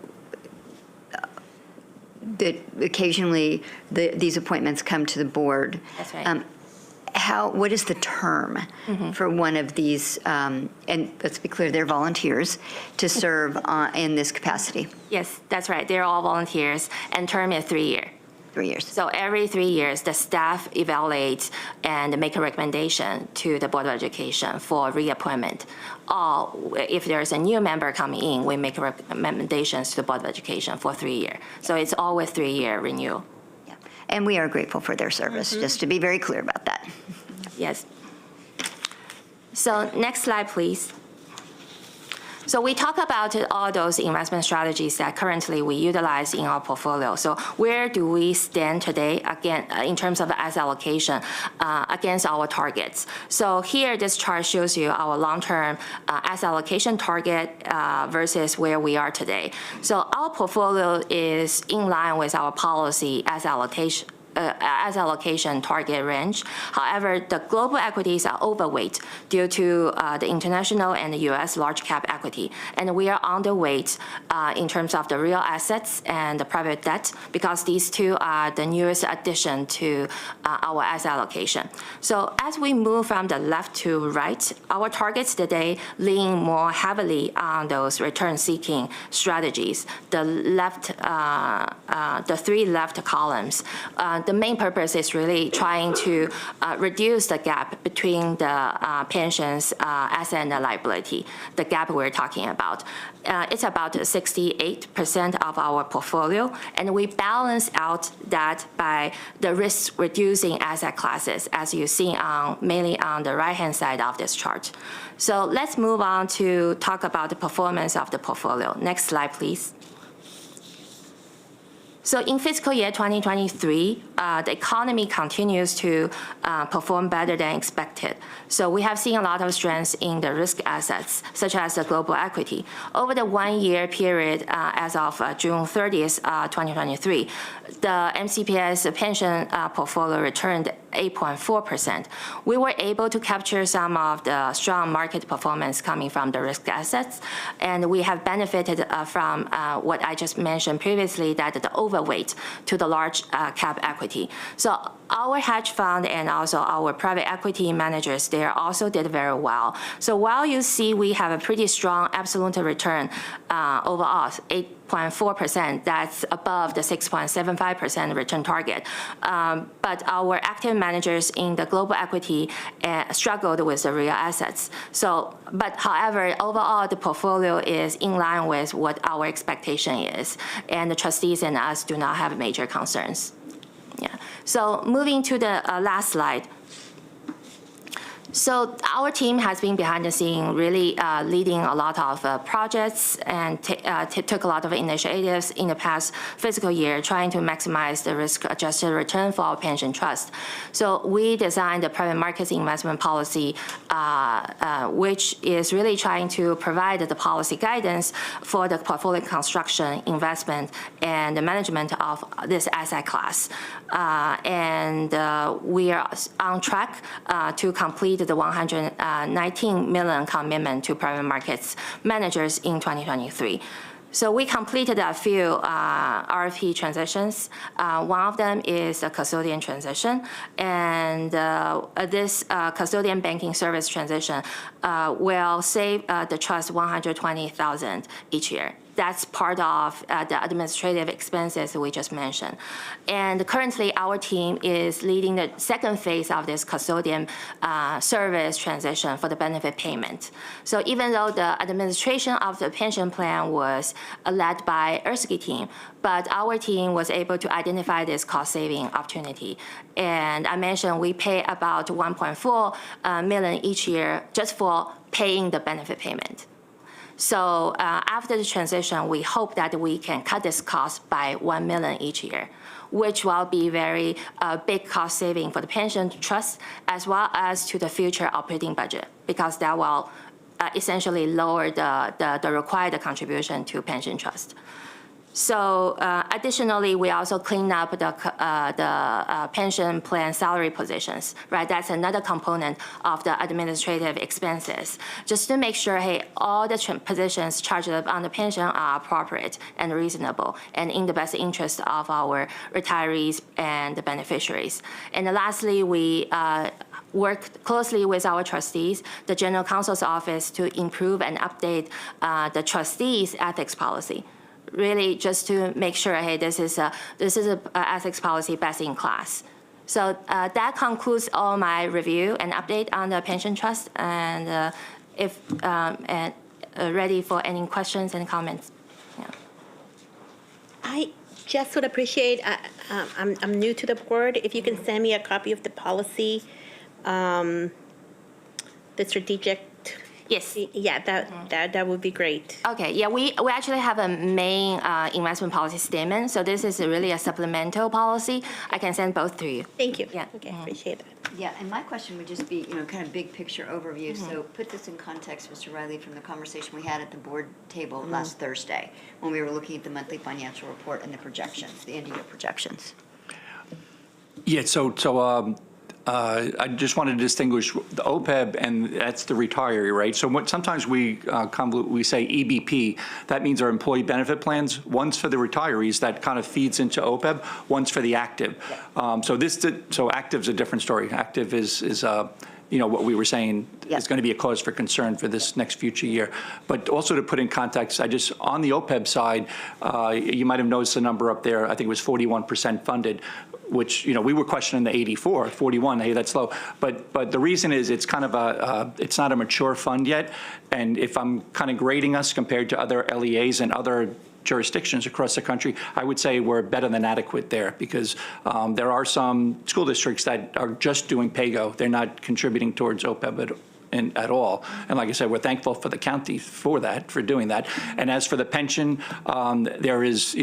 that occasionally these appointments come to the board. That's right. What is the term for one of these, and let's be clear, they're volunteers, to serve in this capacity? Yes, that's right. They're all volunteers, and term is 3 years. 3 years. So every 3 years, the staff evaluates and make a recommendation to the Board of Education for reappointment. Or if there's a new member coming in, we make recommendations to the Board of Education for 3 years. So it's always 3-year renewal. Yeah. And we are grateful for their service, just to be very clear about that. Yes. So next slide, please. So we talk about all those investment strategies that currently we utilize in our portfolio. So where do we stand today, again, in terms of the asset allocation against our targets? So here, this chart shows you our long-term asset allocation target versus where we are today. So our portfolio is in line with our policy asset allocation target range. However, the global equities are overweight due to the international and the U.S. large cap equity. And we are underweight in terms of the real assets and the private debt because these two are the newest addition to our asset allocation. So as we move from the left to right, our targets today lean more heavily on those return-seeking strategies. The 3 left columns, the main purpose is really trying to reduce the gap between the pensions asset and the liability, the gap we're talking about. It's about 68% of our portfolio, and we balance out that by the risk-reducing asset classes, as you see mainly on the right-hand side of this chart. So let's move on to talk about the performance of the portfolio. Next slide, please. So in fiscal year 2023, the economy continues to perform better than expected. So we have seen a lot of strengths in the risk assets, such as the global equity. Over the one-year period as of June 30th, 2023, the MCPS pension portfolio returned 8.4%. We were able to capture some of the strong market performance coming from the risk assets, and we have benefited from what I just mentioned previously, that the overweight to the large cap equity. So our hedge fund and also our private equity managers there also did very well. So while you see we have a pretty strong absolute return overall, 8.4%, that's above the 6.75% return target. But our active managers in the global equity struggled with the real assets. So, but however, overall, the portfolio is in line with what our expectation is, and the trustees and us do not have major concerns. Yeah. So moving to the last slide. So our team has been behind the scene really leading a lot of projects and took a lot of initiatives in the past fiscal year trying to maximize the risk-adjusted return for our pension trust. So we designed the private markets investment policy, which is really trying to provide the policy guidance for the portfolio construction, investment, and the management of this asset class. We are on track to complete the 119 million commitment to private markets managers in 2023. So we completed a few RFP transitions. One of them is a custodian transition, and this custodian banking service transition will save the trust $120,000 each year. That's part of the administrative expenses we just mentioned. And currently, our team is leading the second phase of this custodian service transition for the benefit payment. So even though the administration of the pension plan was led by Erskine team, but our team was able to identify this cost-saving opportunity. And I mentioned we pay about $1.4 million each year just for paying the benefit payment. So after the transition, we hope that we can cut this cost by $1 million each year, which will be very big cost saving for the pension trust as well as to the future operating budget, because that will essentially lower the required contribution to pension trust. So additionally, we also clean up the pension plan salary positions, right? That's another component of the administrative expenses, just to make sure, hey, all the positions charged on the pension are appropriate and reasonable and in the best interest of our retirees and the beneficiaries. And lastly, we worked closely with our trustees, the General Counsel's office, to improve and update the trustees' ethics policy. Really just to make sure, hey, this is a ethics policy best in class. So that concludes all my review and update on the pension trust, and ready for any questions and comments. Yeah. I just would appreciate, I'm new to the board, if you can send me a copy of the policy, the strategic. Yes. Yeah, that would be great. Okay. Yeah, we actually have a main investment policy statement. So this is really a supplemental policy. I can send both to you. Thank you. Yeah. Okay, appreciate it. Yeah, and my question would just be, kind of big picture overview. So put this in context, Mr. Riley, from the conversation we had at the board table last Thursday when we were looking at the monthly financial report and the projections, the end-of-year projections. Yeah, I just wanted to distinguish the OPEB, and that's the retiree, right? So sometimes we say EBP. That means our employee benefit plans. One's for the retirees, that kind of feeds into OPEB. One's for the active. So active's a different story. Active is what we were saying is going to be a cause for concern for this next future year. But also to put in context, on the OPEB side, you might have noticed the number up there. I think it was 41% funded. which, we were questioning the 84, 41, hey, that's low. But the reason is it's kind of it's not a mature fund yet. And if I'm kind of grading us compared to other LEAs and other jurisdictions across the country, I would say we're better than adequate there, because there are some school districts that are just doing PAYGO. They're not contributing towards OPEB at all. And like I said, we're thankful for the county for doing that. And as for the pension, there is,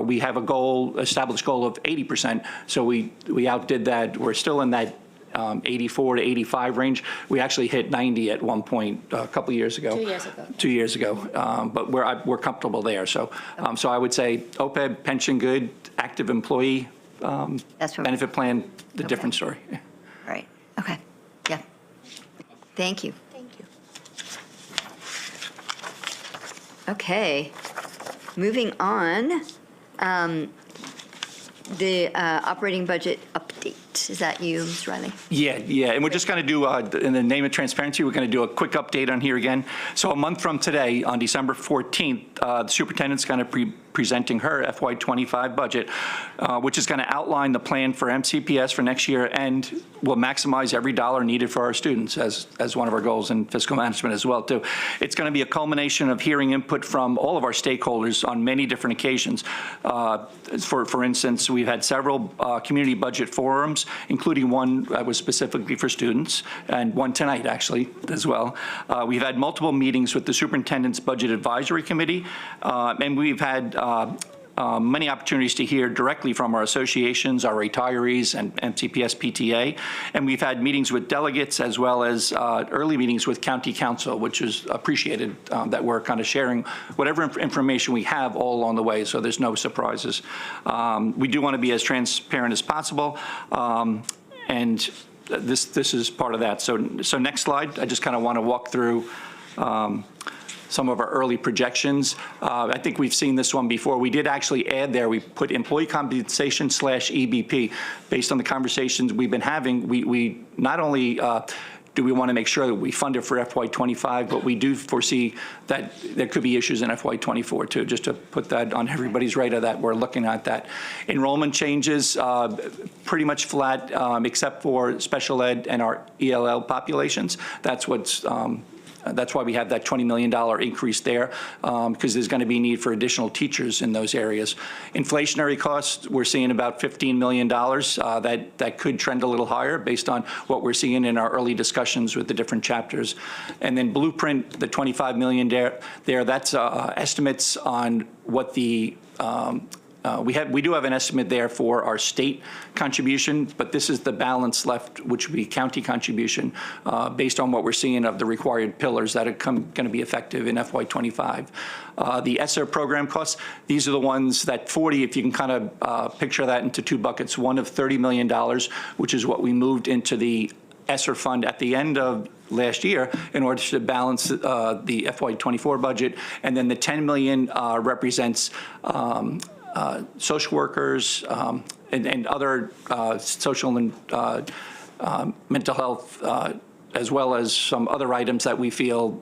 we have a established goal of 80%. So we outdid that. We're still in that 84 to 85 range. We actually hit 90 at one point a couple of years ago. 2 years ago. 2 years ago. But we're comfortable there. So I would say OPEB, pension good, active employee benefit plan, the different story. Right. Okay. Yeah. Thank you. Thank you. Okay. Moving on. The operating budget update. Is that you, Mr. Riley? Yeah. And we're just going to do, in the name of transparency, we're going to do a quick update on here again. So a month from today, on December 14th, the superintendent's going to be presenting her FY25 budget, which is going to outline the plan for MCPS for next year and will maximize every dollar needed for our students as one of our goals in fiscal management as well, too. It's going to be a culmination of hearing input from all of our stakeholders on many different occasions. For instance, we've had several community budget forums, including one that was specifically for students, and one tonight, actually, as well. We've had multiple meetings with the Superintendent's Budget Advisory Committee, and we've had many opportunities to hear directly from our associations, our retirees, and MCPS PTA. And we've had meetings with delegates as well as early meetings with county council, which is appreciated, that we're kind of sharing whatever information we have all along the way, so there's no surprises. We do want to be as transparent as possible, and this is part of that. So next slide, I just kind of want to walk through some of our early projections. I think we've seen this one before. We did actually add there, we put employee compensation / EBP. Based on the conversations we've been having, we not only do we want to make sure that we fund it for FY25, but we do foresee that there could be issues in FY24 too, just to put that on everybody's radar that we're looking at that. Enrollment changes, pretty much flat, except for special ed and our ELL populations. That's why we have that $20 million increase there, because there's going to be need for additional teachers in those areas. Inflationary costs, we're seeing about $15 million. That could trend a little higher based on what we're seeing in our early discussions with the different chapters. And then Blueprint, the $25 million there, that's estimates on what the we do have an estimate there for our state contribution, but this is the balance left, which would be county contribution, based on what we're seeing of the required pillars that are going to be effective in FY25. The ESSER program costs, these are the ones that 40, if you can kind of picture that into two buckets, one of $30 million, which is what we moved into the ESSER fund at the end of last year in order to balance the FY24 budget, and then the $10 million represents social workers and other social and mental health, as well as some other items that we feel,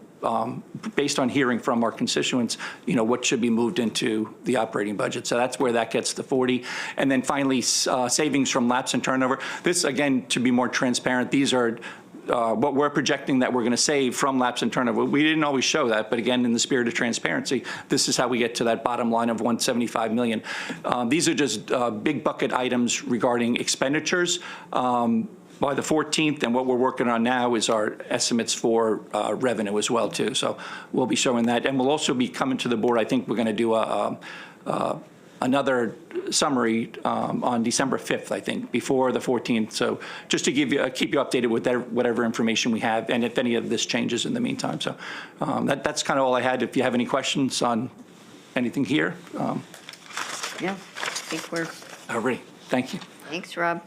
based on hearing from our constituents, what should be moved into the operating budget. So that's where that gets the 40. And then finally, savings from lapse and turnover. This, again, to be more transparent, these are what we're projecting that we're going to save from lapse and turnover. We didn't always show that, but again, in the spirit of transparency, this is how we get to that bottom line of $175 million. These are just big bucket items regarding expenditures. By the 14th, and what we're working on now is our estimates for revenue as well, too. So we'll be showing that. And we'll also be coming to the board. I think we're going to do another summary on December 5th, I think, before the 14th. So just to keep you updated with whatever information we have, and if any of this changes in the meantime. So that's kind of all I had. If you have any questions on anything here. Yeah, I think we're ready. Thank you. Thanks, Rob.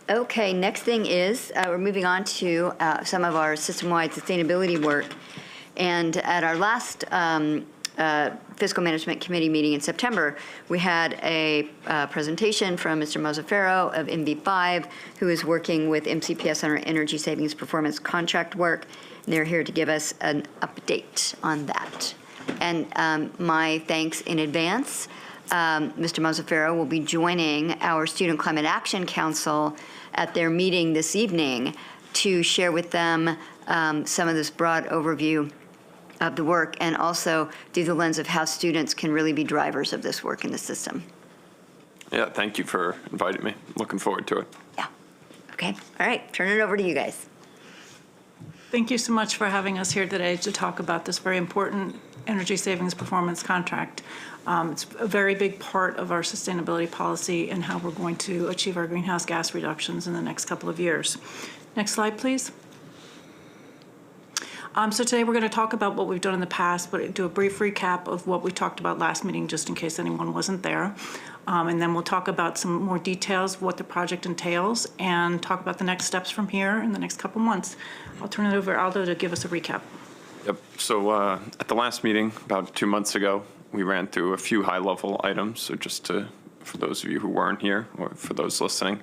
Okay, next thing is we're moving on to some of our system-wide sustainability work. And at our last Fiscal Management Committee meeting in September, we had a presentation from Mr. Mozaferro of MV5, who is working with MCPS on our energy savings performance contract work. And they're here to give us an update on that. And my thanks in advance Mr. Mazzaferro will be joining our Student Climate Action Council at their meeting this evening to share with them some of this broad overview of the work, and also through the lens of how students can really be drivers of this work in the system. Yeah, thank you for inviting me. Looking forward to it. Yeah. Okay. All right. Turn it over to you guys. Thank you so much for having us here today to talk about this very important energy savings performance contract. It's a very big part of our sustainability policy and how we're going to achieve our greenhouse gas reductions in the next couple of years. Next slide, please. So today we're going to talk about what we've done in the past, but do a brief recap of what we talked about last meeting, just in case anyone wasn't there. And then we'll talk about some more details, what the project entails, and talk about the next steps from here in the next couple months. I'll turn it over to Aldo to give us a recap. Yep. So at the last meeting, about 2 months ago, we ran through a few high-level items. So just for those of you who weren't here, or for those listening,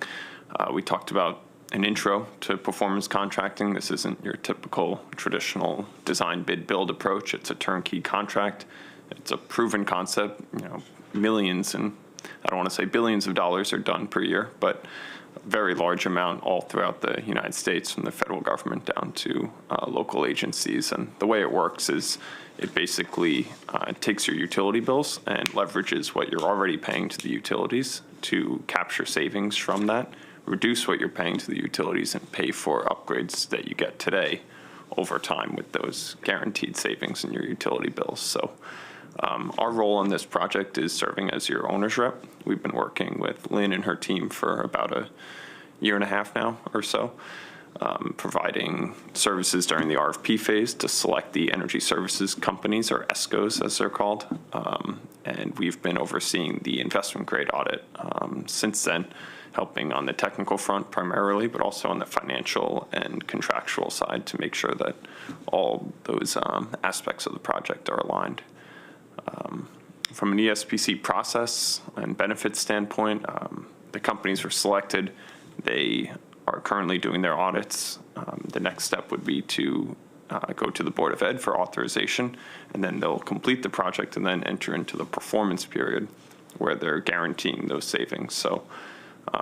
we talked about an intro to performance contracting. This isn't your typical traditional design, bid, build approach. It's a turnkey contract. It's a proven concept. Millions and I don't want to say billions of dollars are done per year, but a very large amount all throughout the United States, from the federal government down to local agencies. And the way it works is it basically takes your utility bills and leverages what you're already paying to the utilities to capture savings from that, reduce what you're paying to the utilities, and pay for upgrades that you get today over time with those guaranteed savings in your utility bills. So our role in this project is serving as your owner's rep. We've been working with Lynn and her team for about a year and a half now or so, providing services during the RFP phase to select the energy services companies, or ESCOs as they're called. And we've been overseeing the investment grade audit since then, helping on the technical front primarily, but also on the financial and contractual side to make sure that all those aspects of the project are aligned. From an ESPC process and benefits standpoint, the companies were selected. They are currently doing their audits. The next step would be to go to the Board of Ed for authorization, and then they'll complete the project and then enter into the performance period where they're guaranteeing those savings. So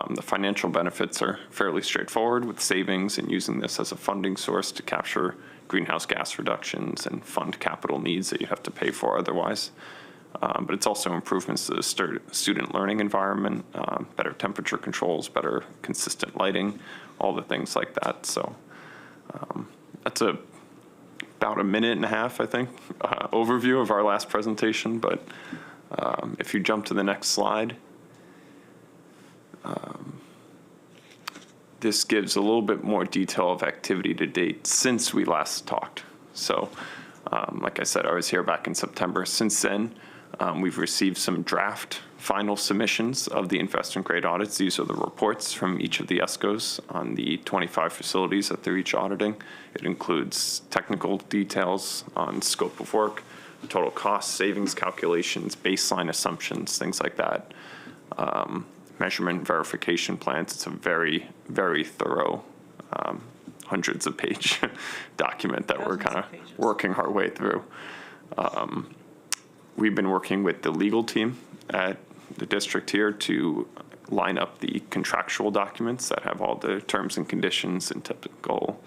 the financial benefits are fairly straightforward, with savings and using this as a funding source to capture greenhouse gas reductions and fund capital needs that you have to pay for otherwise. But it's also improvements to the student learning environment, better temperature controls, better consistent lighting, all the things like that. So that's about a minute and a half, I think, overview of our last presentation. But if you jump to the next slide, this gives a little bit more detail of activity to date since we last talked. So like I said, I was here back in September. Since then, we've received some draft final submissions of the investment grade audits. These are the reports from each of the ESCOs on the 25 facilities that they're each auditing. It includes technical details on scope of work, total cost, savings calculations, baseline assumptions, things like that. Measurement verification plans. It's a very, very thorough, hundreds of page document that we're kind of working our way through. We've been working with the legal team at the district here to line up the contractual documents that have all the terms and conditions and typical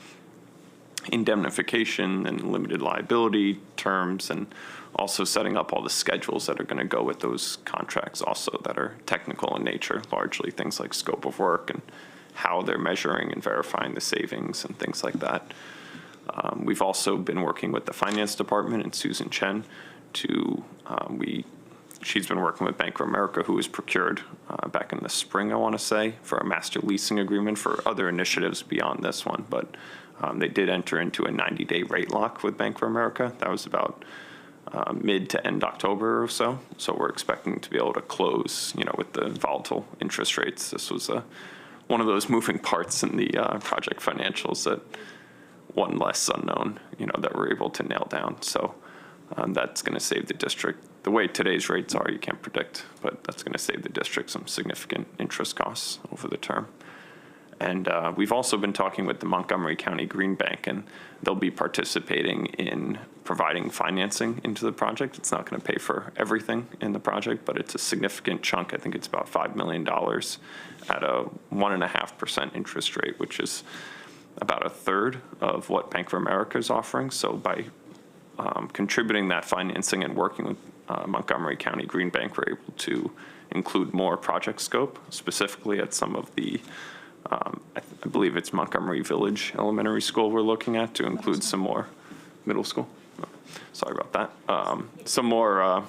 indemnification and limited liability terms, and also setting up all the schedules that are going to go with those contracts also that are technical in nature, largely things like scope of work and how they're measuring and verifying the savings and things like that. We've also been working with the finance department and Susan Chen to, she's been working with Bank of America, who was procured back in the spring, I want to say, for a master leasing agreement for other initiatives beyond this one. But they did enter into a 90-day rate lock with Bank of America. That was about mid to end October or so. So we're expecting to be able to close, with the volatile interest rates. This was one of those moving parts in the project financials, that one less unknown, that we're able to nail down. So that's going to save the district. The way today's rates are, you can't predict, but that's going to save the district some significant interest costs over the term. And we've also been talking with the Montgomery County Green Bank, and they'll be participating in providing financing into the project. It's not going to pay for everything in the project, but it's a significant chunk. I think it's about $5 million at a 1.5% interest rate, which is about a third of what Bank of America is offering. So by contributing that financing and working with Montgomery County Green Bank, we're able to include more project scope, specifically at some of the I believe it's Montgomery Village Elementary School we're looking at to include some more middle school. Sorry about that. Some more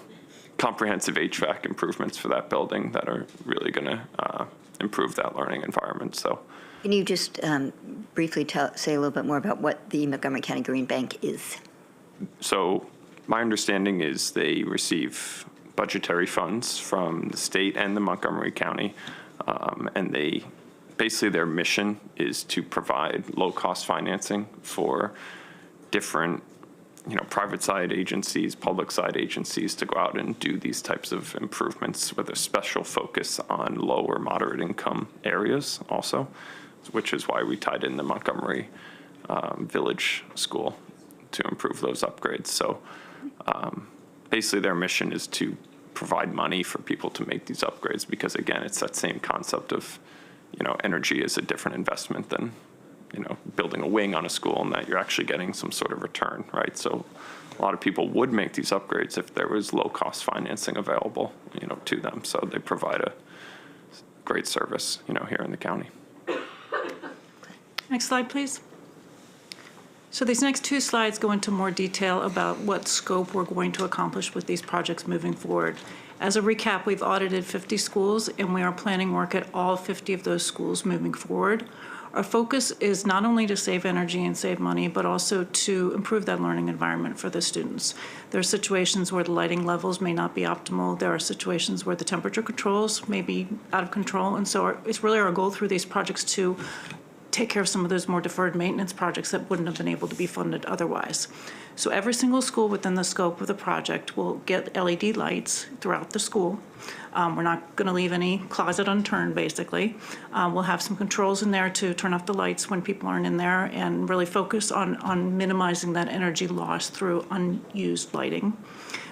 comprehensive HVAC improvements for that building that are really going to improve that learning environment. So, can you just briefly say a little bit more about what the Montgomery County Green Bank is? So my understanding is they receive budgetary funds from the state and the Montgomery County, and they basically their mission is to provide low-cost financing for different, private side agencies, public side agencies to go out and do these types of improvements with a special focus on low or moderate income areas also, which is why we tied in the Montgomery Village School to improve those upgrades. So basically their mission is to provide money for people to make these upgrades because, again, it's that same concept of energy is a different investment than, building a wing on a school, and that you're actually getting some sort of return, right? So a lot of people would make these upgrades if there was low-cost financing available, to them. So they provide a great service, here in the county. Next slide, please. So these next two slides go into more detail about what scope we're going to accomplish with these projects moving forward. As a recap, we've audited 50 schools, and we are planning work at all 50 of those schools moving forward. Our focus is not only to save energy and save money, but also to improve that learning environment for the students. There are situations where the lighting levels may not be optimal. There are situations where the temperature controls may be out of control. And so it's really our goal through these projects to take care of some of those more deferred maintenance projects that wouldn't have been able to be funded otherwise. So every single school within the scope of the project will get LED lights throughout the school. We're not going to leave any closet unturned, basically. We'll have some controls in there to turn off the lights when people aren't in there and really focus on minimizing that energy loss through unused lighting.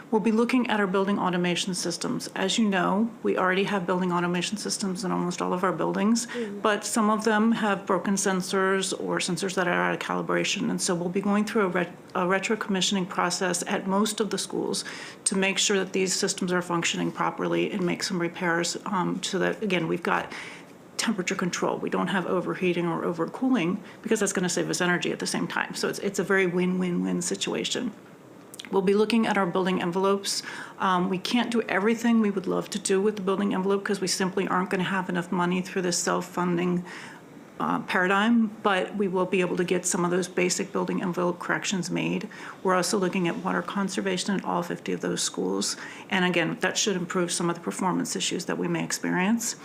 We'll be looking at our building automation systems. As you know, we already have building automation systems in almost all of our buildings, but some of them have broken sensors or sensors that are out of calibration. And so we'll be going through a retro commissioning process at most of the schools to make sure that these systems are functioning properly and make some repairs so that, again, we've got temperature control. We don't have overheating or overcooling because that's going to save us energy at the same time. So it's a very win-win-win situation. We'll be looking at our building envelopes. We can't do everything we would love to do with the building envelope because we simply aren't going to have enough money through this self-funding paradigm, but we will be able to get some of those basic building envelope corrections made. We're also looking at water conservation in all 50 of those schools. And again, that should improve some of the performance issues that we may experience.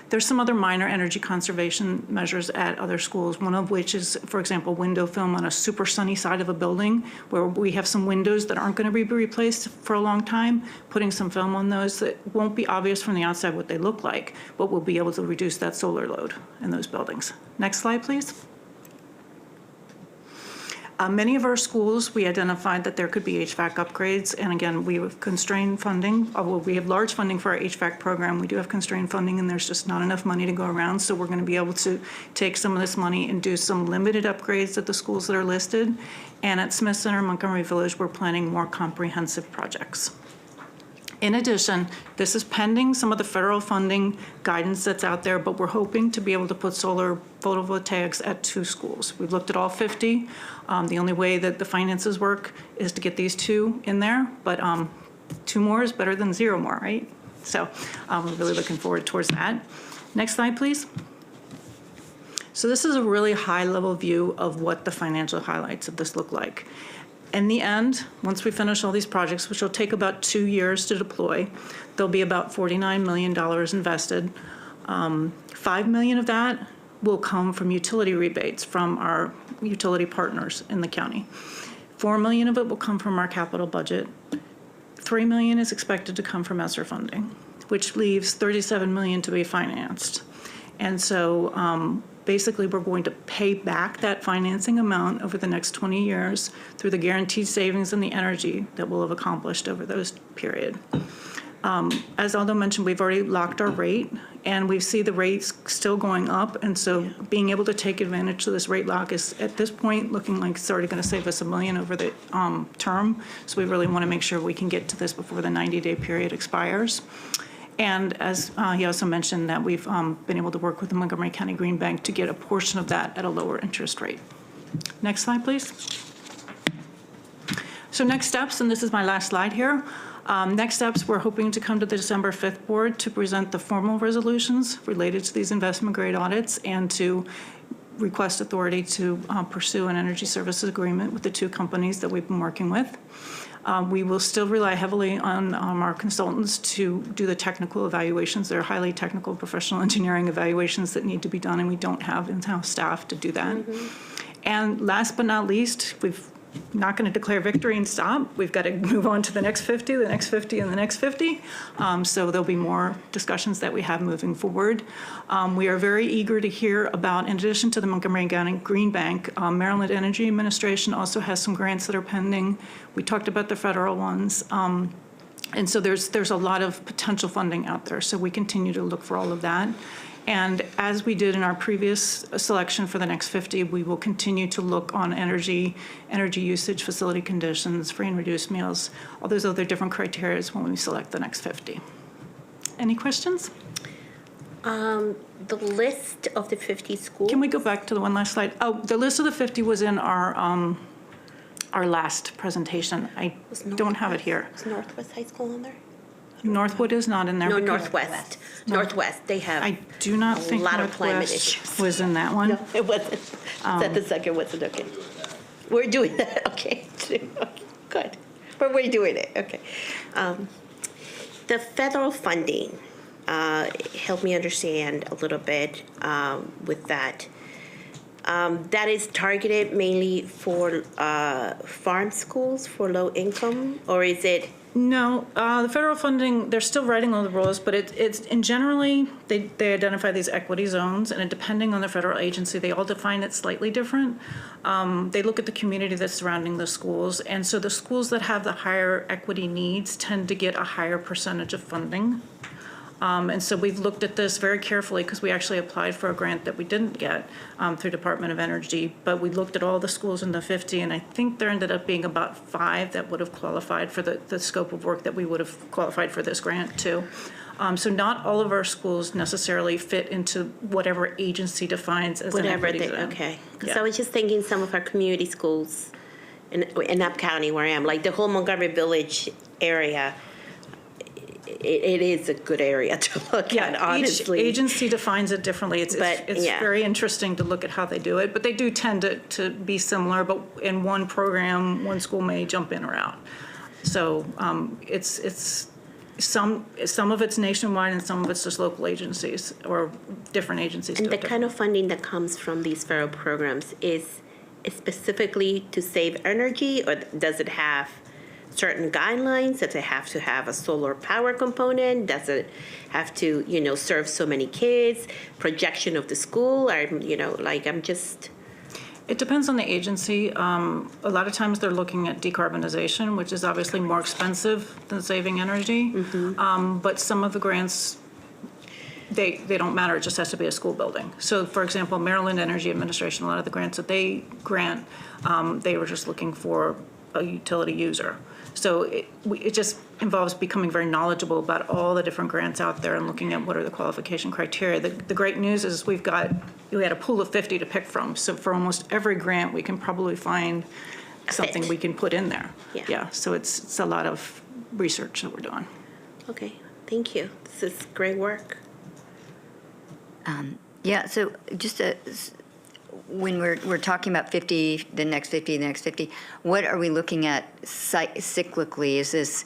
There's some other minor energy conservation measures at other schools, one of which is, for example, window film on a super sunny side of a building where we have some windows that aren't going to be replaced for a long time, putting some film on those that won't be obvious from the outside what they look like, but we'll be able to reduce that solar load in those buildings. Next slide, please. Many of our schools, we identified that there could be HVAC upgrades, and again, we have constrained funding. Well, we have large funding for our HVAC program. We do have constrained funding, and there's just not enough money to go around, so we're going to be able to take some of this money and do some limited upgrades at the schools that are listed. And at Smith Center, Montgomery Village, we're planning more comprehensive projects. In addition, this is pending some of the federal funding guidance that's out there, but we're hoping to be able to put solar photovoltaics at 2 schools. We've looked at all 50. The only way that the finances work is to get these 2 in there, but 2 more is better than 0 more, right? So we're really looking forward towards that. Next slide, please. So this is a really high-level view of what the financial highlights of this look like. In the end, once we finish all these projects, which will take about 2 years to deploy, there'll be about $49 million invested. $5 million of that will come from utility rebates from our utility partners in the county. $4 million of it will come from our capital budget. $3 million is expected to come from ESSER funding, which leaves $37 million to be financed. And so basically, we're going to pay back that financing amount over the next 20 years through the guaranteed savings and the energy that we'll have accomplished over those period. As Aldo mentioned, we've already locked our rate, and we see the rates still going up, and so being able to take advantage of this rate lock is, at this point, looking like it's already going to save us $1 million over the term, so we really want to make sure we can get to this before the 90-day period expires. And as he also mentioned, that we've been able to work with the Montgomery County Green Bank to get a portion of that at a lower interest rate. Next slide, please. So next steps, and this is my last slide here. Next steps, we're hoping to come to the December 5th board to present the formal resolutions related to these investment grade audits and to request authority to pursue an energy services agreement with the two companies that we've been working with. We will still rely heavily on our consultants to do the technical evaluations. They're highly technical professional engineering evaluations that need to be done, and we don't have in-house staff to do that. And last but not least, we've not going to declare victory and stop. We've got to move on to the next 50, the next 50, and the next 50. So there'll be more discussions that we have moving forward. We are very eager to hear about, in addition to the Montgomery County Green Bank, Maryland Energy Administration also has some grants that are pending. We talked about the federal ones. And so there's a lot of potential funding out there. So we continue to look for all of that. And as we did in our previous selection for the next 50, we will continue to look on energy usage, facility conditions, free and reduced meals, all those other different criteria when we select the next 50. Any questions? The list of the 50 schools. Can we go back to the one last slide? Oh, the list of the 50 was in our last presentation. I don't have it here. Is Northwest High School on there? Northwood is not in there. No, Northwest. Northwest, they have I do not think lot of climate Northwest issues. was in that one. No, it wasn't. That the second wasn't, okay. We're doing that, okay. Good. But we're doing it, okay. The federal funding, help me understand a little bit with that. That is targeted mainly for farm schools for low income, or is it? No, the federal funding, they're still writing all the rules, but it's in generally, they identify these equity zones, and depending on the federal agency, they all define it slightly different. They look at the community that's surrounding the schools, and so the schools that have the higher equity needs tend to get a higher percentage of funding. And so we've looked at this very carefully because we actually applied for a grant that we didn't get through Department of Energy, but we looked at all the schools in the 50, and I think there ended up being about 5 that would have qualified for the scope of work that we would have qualified for this grant too. So not all of our schools necessarily fit into whatever agency defines as Whatever an equity zone. okay. Because Yeah. I was just thinking some of our community schools in Up County where I am, like the whole Montgomery Village area, it is a good area to look at, honestly. Each agency defines it differently. It's yeah. very interesting to look at how they do it, but they do tend to be similar, but in one program, one school may jump in or out. So it's some of it's nationwide and some of it's just local agencies or different agencies. And the kind of funding that comes from these federal programs is specifically to save energy, or does it have certain guidelines? Does it have to have a solar power component? Does it have to, serve so many kids? Projection of the school? Or, I'm just... It depends on the agency. A lot of times they're looking at decarbonization, which is obviously more expensive than saving energy. But some of the grants, they don't matter. It just has to be a school building. So, for example, Maryland Energy Administration, a lot of the grants that they grant, they were just looking for a utility user. So it just involves becoming very knowledgeable about all the different grants out there and looking at what are the qualification criteria. The great news is we had a pool of 50 to pick from. So for almost every grant, we can probably find something we can put in there. Yeah. So it's a lot of research that we're doing. Okay. Thank you. This is great work. Yeah. So just when we're talking about 50, the next 50, the next 50, what are we looking at cyclically? Is this,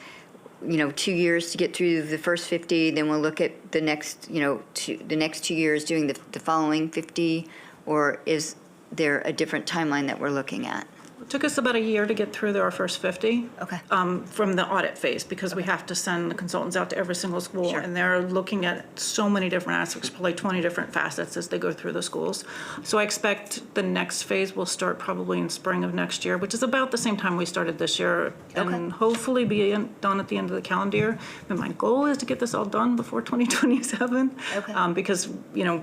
2 years to get through the first 50, then we'll look at the next, the next 2 years doing the following 50, or is there a different timeline that we're looking at? It took us about a year to get through our first 50. Okay. From the audit phase, because we have to send the consultants out to every single school, Sure. and they're looking at so many different aspects, probably 20 different facets as they go through the schools. So I expect the next phase will start probably in spring of next year, which is about the same time we started this year, and hopefully be done at the end of the calendar year. And my goal is to get this all done before 2027, because, you know,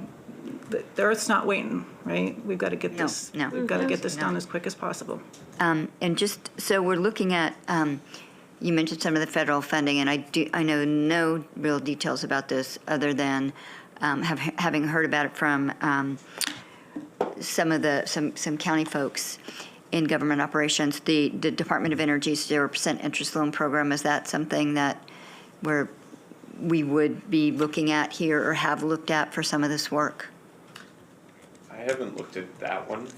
the Earth's not waiting, right? We've got to get this. No. We've got to get this done as quick as possible. And just, so we're looking at, you mentioned some of the federal funding, and I know no real details about this other than having heard about it from some county folks in government operations. The Department of Energy's 0% interest loan program, is that something that we would be looking at here or have looked at for some of this work? I haven't looked at that one.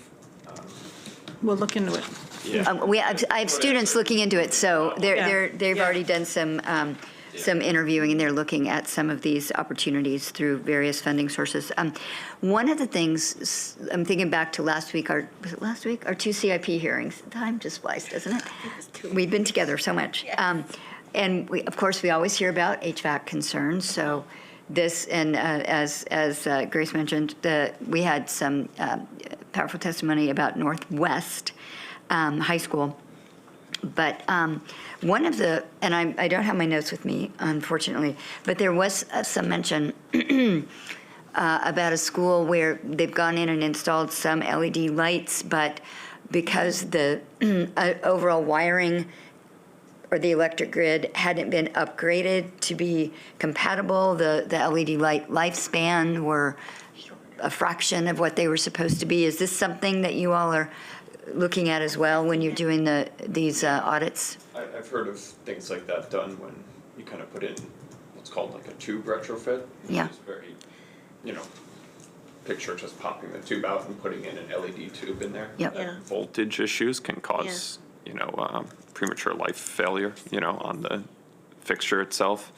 We'll look into it. Yeah. I have students looking into it, so they've already done some interviewing, and they're looking at some of these opportunities through various funding sources. One of the things, I'm thinking back to last week, was it last week? Our 2 CIP hearings. Time just flies, doesn't it? We've been together so much. And of course, we always hear about HVAC concerns, so this, and as Grace mentioned, we had some powerful testimony about Northwest High School. But one of the, and I don't have my notes with me, unfortunately, but there was some mention about a school where they've gone in and installed some LED lights, but because the overall wiring or the electric grid hadn't been upgraded to be compatible, the LED light lifespan were a fraction of what they were supposed to be. Is this something that you all are looking at as well when you're doing these audits? I've heard of things like that done when you kind of put in what's called like a tube retrofit. Yeah. It's very, picture just popping the tube out and putting in an LED tube in there. Yep. Yeah. Voltage issues can cause, premature life failure, on the fixture itself.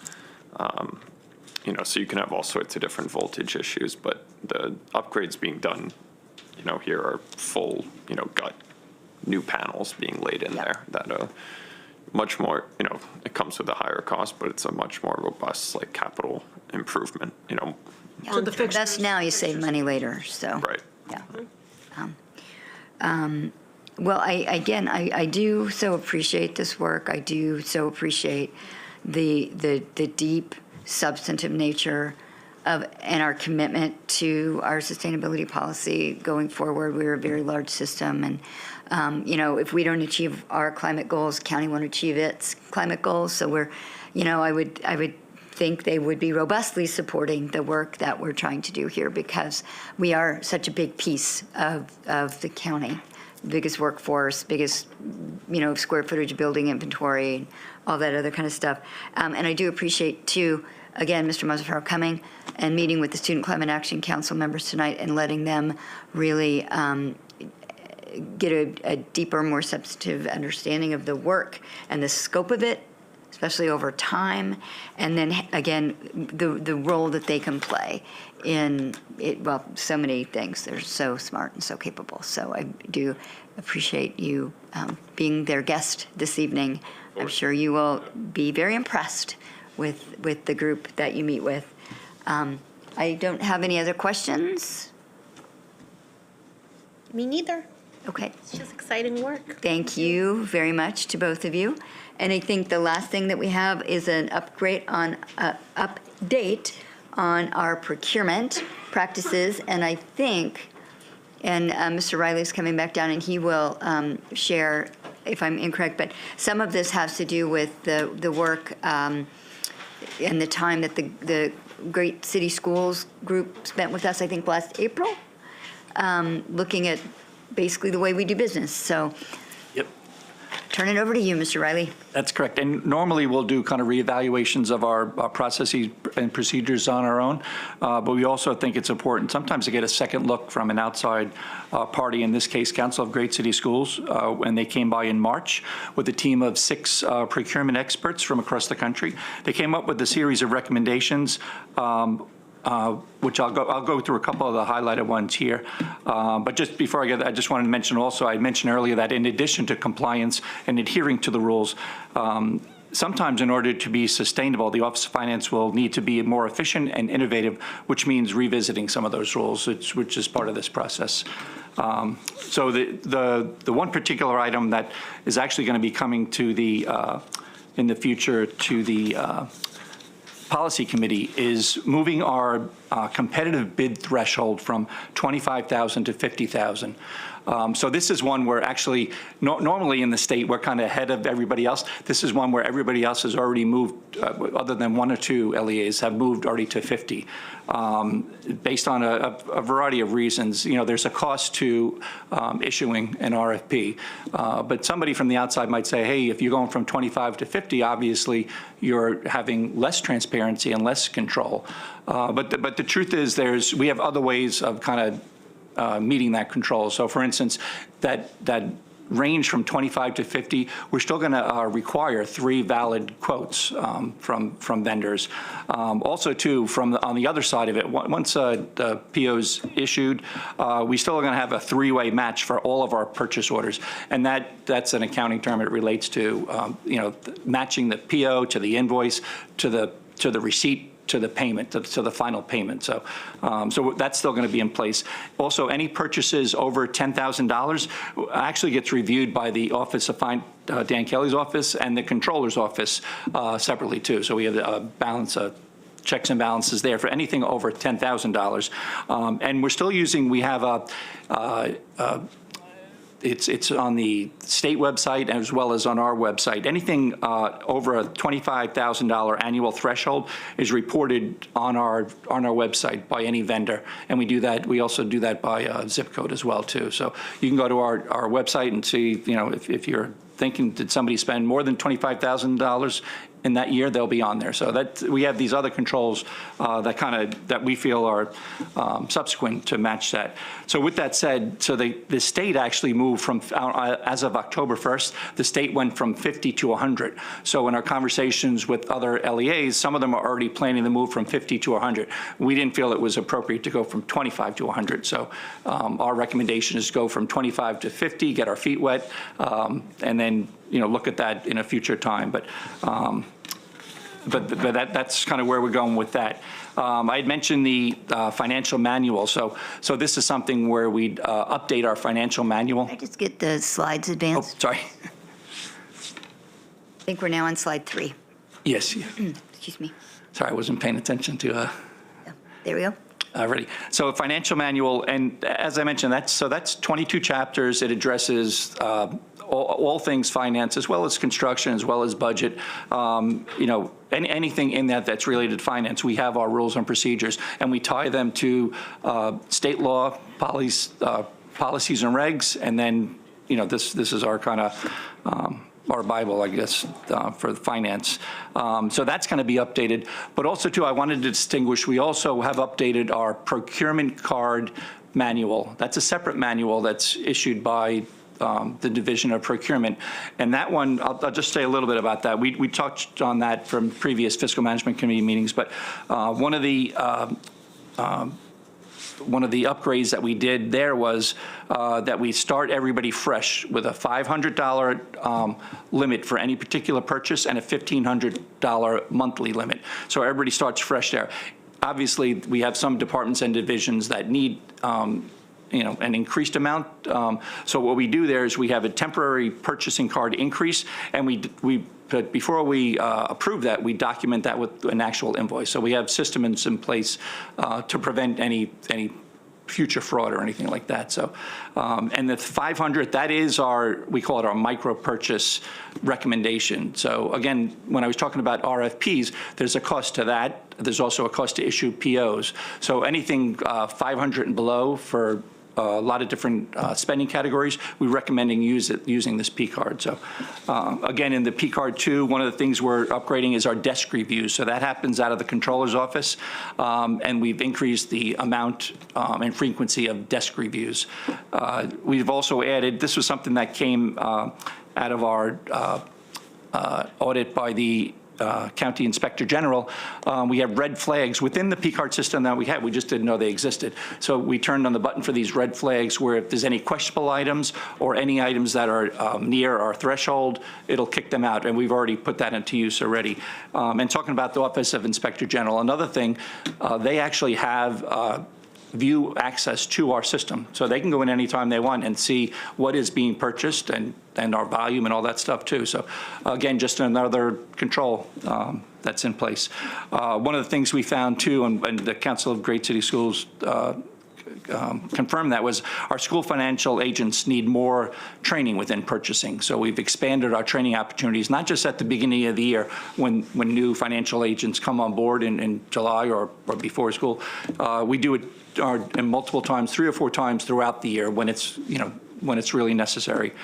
So you can have all sorts of different voltage issues, but the upgrades being done, here are full, got new panels being laid in there that much more, it comes with a higher cost, but it's a much more robust, like, capital improvement, So the fixtures now, you save money later, so. Right. Yeah. Well, I do so appreciate this work. I do so appreciate the deep substantive nature and our commitment to our sustainability policy going forward. We're a very large system, and if we don't achieve our climate goals, county won't achieve its climate goals. So we're, I would think they would be robustly supporting the work that we're trying to do here, because we are such a big piece of the county, biggest workforce, biggest square footage building inventory, all that other kind of stuff. And I do appreciate too, again, Mr. Mazzaferro coming and meeting with the Student Climate Action Council members tonight and letting them really get a deeper, more substantive understanding of the work and the scope of it, especially over time, and then again the role that they can play in it. Well, so many things. They're so smart and so capable. So I do appreciate you being their guest this evening. I'm sure you will be very impressed with the group that you meet with. I don't have any other questions. Me neither. Okay. It's just exciting work. Thank you very much to both of you. And I think the last thing that we have is an update on our procurement practices. And I think, and Mr. Riley's coming back down and he will share if I'm incorrect, but some of this has to do with the work and the time that the Great City Schools group spent with us, I think last April, looking at basically the way we do business. So Yep. turn it over to you, Mr. Riley. That's correct. And normally we'll do kind of reevaluations of our processes and procedures on our own, but we also think it's important sometimes to get a second look from an outside party, in this case, Council of Great City Schools, when they came by in March with a team of 6 procurement experts from across the country. They came up with a series of recommendations which I'll go through a couple of the highlighted ones here. But just before I get there, I just wanted to mention also, I mentioned earlier that in addition to compliance and adhering to the rules, sometimes in order to be sustainable, the Office of Finance will need to be more efficient and innovative, which means revisiting some of those rules, which is part of this process. So the one particular item that is actually going to be coming to the, in the future to the Policy Committee is moving our competitive bid threshold from 25,000 to 50,000. So this is one where actually, normally in the state, we're kind of ahead of everybody else. This is one where everybody else has already moved, other than one or two LEAs, have moved already to 50, based on a variety of reasons. You know, there's a cost to issuing an RFP, but somebody from the outside might say, hey, if you're going from 25 to 50, obviously you're having less transparency and less control. But the truth is, we have other ways of kind of meeting that control. So for instance, that range from 25 to 50, we're still going to require 3 valid quotes from vendors. Also, too, on the other side of it, once the PO's issued, we still are going to have a 3-way match for all of our purchase orders, and that's an accounting term. It relates to matching the PO to the invoice to the receipt to the payment, to the final payment. So that's still going to be in place. Also, any purchases over $10,000 actually gets reviewed by the Office of Dan Kelly's office and the Controller's office separately too. So we have a balance of checks and balances there for anything over $10,000. And we're still using, we have it's on the state website as well as on our website. Anything over a $25,000 annual threshold is reported on our website by any vendor, and we do that. We also do that by zip code as well too. So you can go to our website and see, if you're thinking, did somebody spend more than $25,000 in that year, they'll be on there. So that we have these other controls that we feel are subsequent to match that. So with that said, so the state actually moved from, as of October 1st, the state went from 50 to 100. So in our conversations with other LEAs, some of them are already planning to move from 50 to 100. We didn't feel it was appropriate to go from 25 to 100. So our recommendation is to go from 25 to 50, get our feet wet, and then look at that in a future time. But that's kind of where we're going with that. I had mentioned the financial manual. So this is something where we'd update our financial manual. Can I just get the slides advanced? Oh, sorry. I think we're now on slide 3. Yes. Excuse me. Sorry, I wasn't paying attention to. There we go. Already. So a financial manual, and as I mentioned, that's 22 chapters. It addresses all things finance, as well as construction, as well as budget. Anything in that's related to finance. We have our rules and procedures, and we tie them to state law, policies and regs, and then this is our kind of our Bible, I guess, for finance. So that's going to be updated. But also, too, I wanted to distinguish, we also have updated our procurement card manual. That's a separate manual that's issued by the Division of Procurement. And that one, I'll just say a little bit about that. We touched on that from previous Fiscal Management Committee meetings, but one of the upgrades that we did there was that we start everybody fresh with a $500 limit for any particular purchase and a $1,500 monthly limit. So everybody starts fresh there. Obviously, we have some departments and divisions that need an increased amount. So what we do there is we have a temporary purchasing card increase, and but before we approve that, we document that with an actual invoice. So we have systems in place to prevent any future fraud or anything like that. So, and the 500, that is we call it our micro purchase recommendation. So again, when I was talking about RFPs, there's a cost to that. There's also a cost to issue POs. So anything 500 and below for a lot of different spending categories, we're recommending using this P card. So again, in the P card 2, one of the things we're upgrading is our desk reviews. So that happens out of the Controller's office, and we've increased the amount and frequency of desk reviews. We've also added, this was something that came out of our audit by the County Inspector General, we have red flags within the P-card system that we had. We just didn't know they existed. So we turned on the button for these red flags where if there's any questionable items or any items that are near our threshold, it'll kick them out. And we've already put that into use already. And talking about the Office of Inspector General, another thing, they actually have view access to our system. So they can go in anytime they want and see what is being purchased and our volume and all that stuff too. So again, just another control that's in place. One of the things we found too, and the Council of Great City Schools confirmed that, was our school financial agents need more training within purchasing. So we've expanded our training opportunities, not just at the beginning of the year when new financial agents come on board in July or before school. We do it and multiple times, 3 or 4 times throughout the year when it's, when it's really necessary.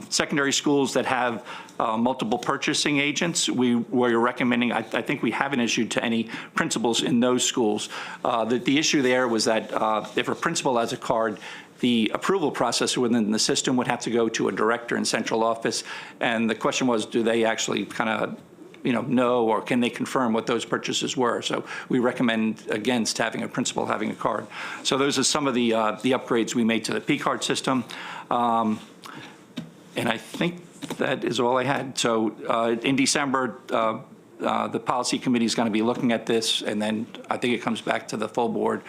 Secondary schools that have multiple purchasing agents, we're recommending, I think we haven't issued to any principals in those schools. The issue there was that if a principal has a card, the approval process within the system would have to go to a director in central office. And the question was, do they actually kind of know, or can they confirm what those purchases were? So we recommend against having a principal having a card. So those are some of the upgrades we made to the P-card system. And I think that is all I had. So in December, the policy committee is going to be looking at this, and then I think it comes back to the full board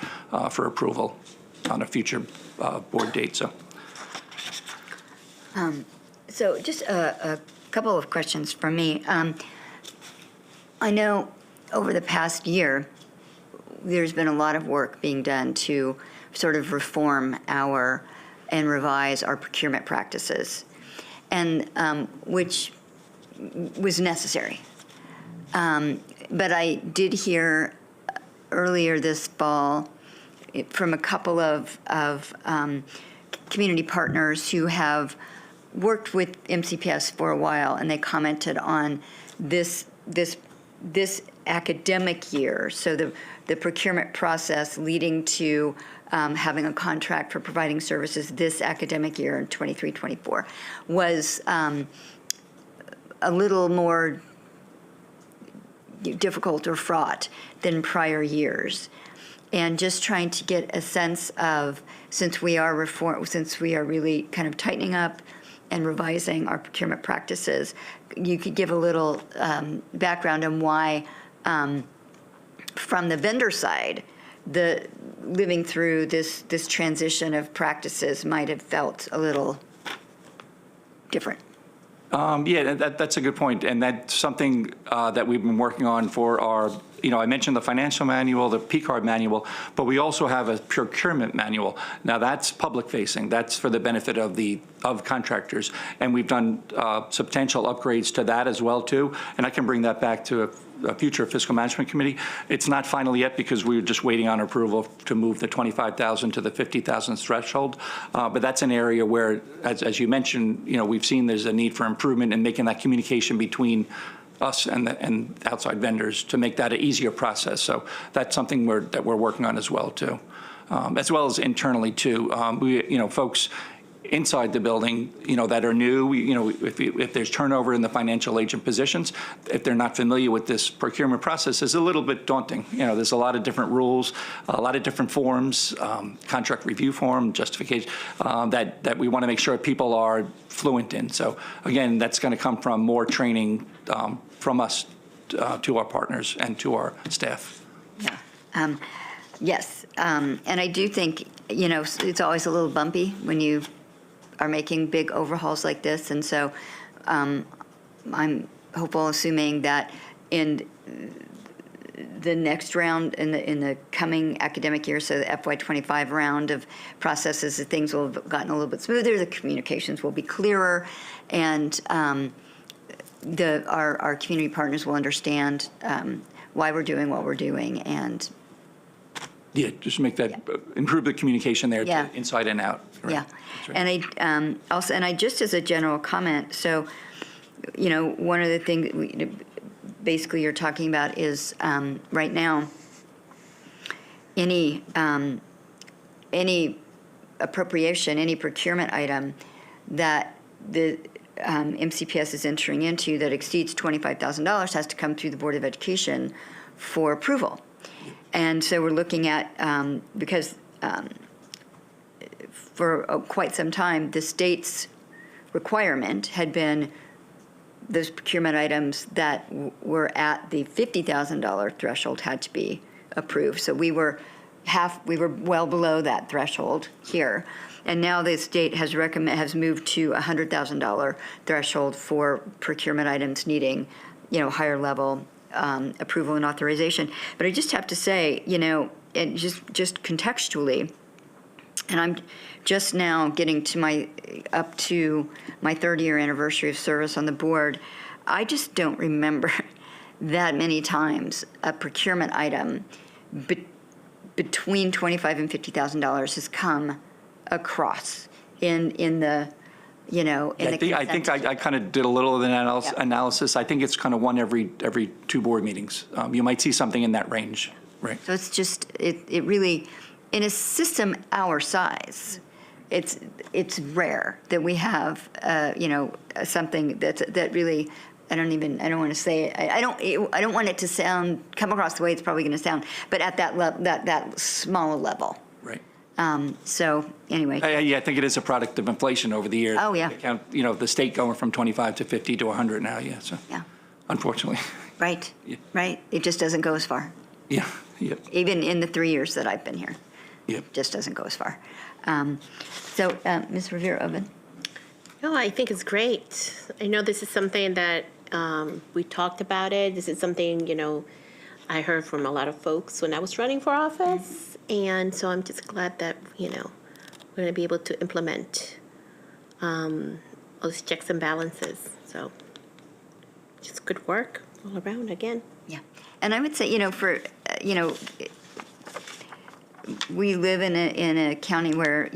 for approval on a future board date. So just a couple of questions from me. I know over the past year, there's been a lot of work being done to sort of reform and revise our procurement practices, and which was necessary. But I did hear earlier this fall from a couple of community partners who have worked with MCPS for a while, and they commented on this academic year, so the procurement process leading to having a contract for providing services this academic year in 23-24 was a little more difficult or fraught than prior years. And just trying to get a sense of, since we are really kind of tightening up and revising our procurement practices, you could give a little background on why, from the vendor side, the living through this transition of practices might have felt a little different. Yeah, that's a good point, and that's something that we've been working on for our, I mentioned the financial manual, the P-card manual, but we also have a procurement manual. Now that's public-facing. That's for the benefit of contractors, and we've done substantial upgrades to that as well too. And I can bring that back to a future fiscal management committee. It's not final yet because we're just waiting on approval to move the 25,000 to the 50,000 threshold. But that's an area where, as you mentioned, we've seen there's a need for improvement in making that communication between us and outside vendors to make that an easier process. So that's something that we're working on as well too, as well as internally too. Folks inside the building, that are new, if there's turnover in the financial agent positions, if they're not familiar with this procurement process, is a little bit daunting. There's a lot of different rules, a lot of different forms, contract review form, justification, that we want to make sure people are fluent in. So again, that's going to come from more training from us to our partners and to our staff. Yeah. Yes. And I do think, it's always a little bumpy when you are making big overhauls like this. And so I'm hopeful, assuming that in the next round, in the coming academic year, so the FY25 round of processes, that things will have gotten a little bit smoother, the communications will be clearer, and our community partners will understand why we're doing what we're doing, and just make that, improve the communication there, to inside and out. Right. Yeah, Right. and I just as a general comment, so, one of the things basically you're talking about is right now, any appropriation, any procurement item that the MCPS is entering into that exceeds $25,000 has to come through the Board of Education for approval. And so we're looking at, because for quite some time, the state's requirement had been those procurement items that were at the $50,000 threshold had to be approved. So we were well below that threshold here. And now the state has moved to a $100,000 threshold for procurement items needing, higher level approval and authorization. But I just have to say, and just contextually, and I'm just now getting up to my 3rd-year anniversary of service on the board. I just don't remember that many times a procurement item between $25,000 and $50,000 has come across in the. I think I kind of did a little of the analysis. I think it's kind of one every 2 board meetings. You might see something in that range, right? So it's just it really, in a system our size, it's rare that we have something that really. I don't want to say it. I don't want it to come across the way it's probably going to sound, but at that smaller level. Right. So anyway. I think it is a product of inflation over the years. Oh, yeah. The state going from 25 to 50 to 100 now, yeah. So, yeah. Unfortunately. Right. Yeah. Right. It just doesn't go as far. Yeah. Yep. Even in the 3 years that I've been here. Yep. It just doesn't go as far. Ms. Rivera-Oven. No, I think it's great. I know this is something that we talked about it. This is something, I heard from a lot of folks when I was running for office. And so I'm just glad that, we're going to be able to implement those checks and balances. So just good work all around again. Yeah. And I would say, we live in a county where,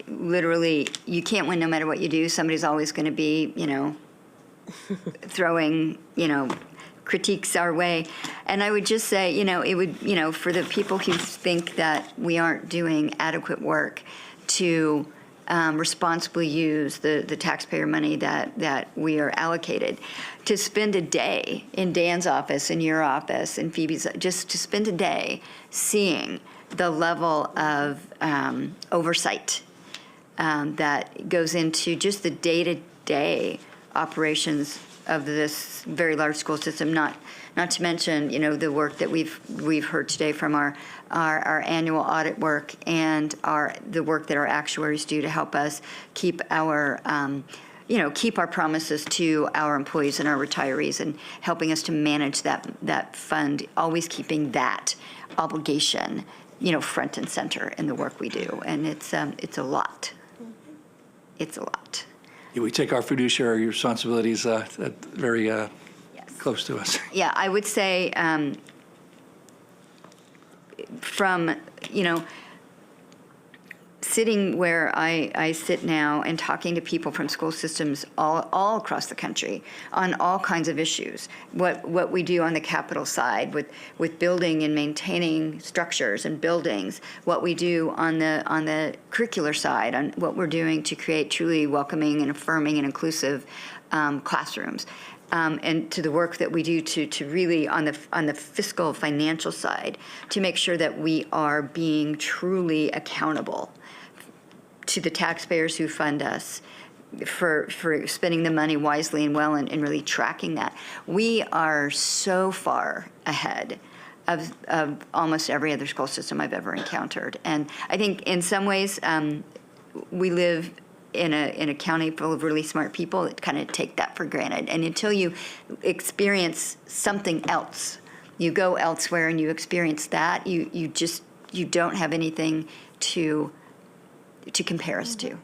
literally you can't win no matter what you do. Somebody's always going to be, throwing, critiques our way. And I would just say, it would, for the people who think that we aren't doing adequate work to responsibly use the taxpayer money that we are allocated, to spend a day in Dan's office, in your office, in Phoebe's, just to spend a day seeing the level of oversight that goes into just the day-to-day operations of this very large school system, not to mention, the work that we've heard today from our annual audit work and the work that our actuaries do to help us keep our keep our promises to our employees and our retirees, and helping us to manage that fund, always keeping that obligation front and center in the work we do. And it's a lot. It's a lot. Yeah, we take our fiduciary responsibilities very close to us. Yeah, I would say from, sitting where I sit now and talking to people from school systems all across the country on all kinds of issues, what we do on the capital side with building and maintaining structures and buildings, what we do on the curricular side, on what we're doing to create truly welcoming and affirming and inclusive classrooms. And to the work that we do to really on the fiscal financial side to make sure that we are being truly accountable to the taxpayers who fund us for spending the money wisely and well, and really tracking that. We are so far ahead of almost every other school system I've ever encountered. And I think in some ways we live in a county full of really smart people that kind of take that for granted. And until you experience something else, you go elsewhere and you experience that, you don't have anything to compare us to.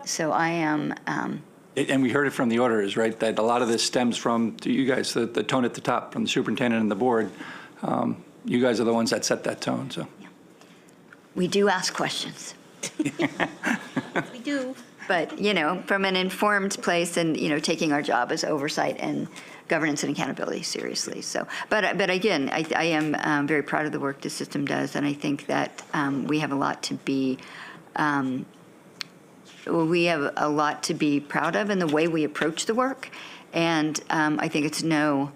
So I am. And we heard it from the auditors, right? That a lot of this stems from you guys, the tone at the top, from the superintendent and the board. You guys are the ones that set that tone. So we do ask questions. We do. But, from an informed place and, taking our job as oversight and governance and accountability seriously. So, but again, I am very proud of the work the system does, and I think that we have a lot to be we have a lot to be proud of in the way we approach the work, and I think it's no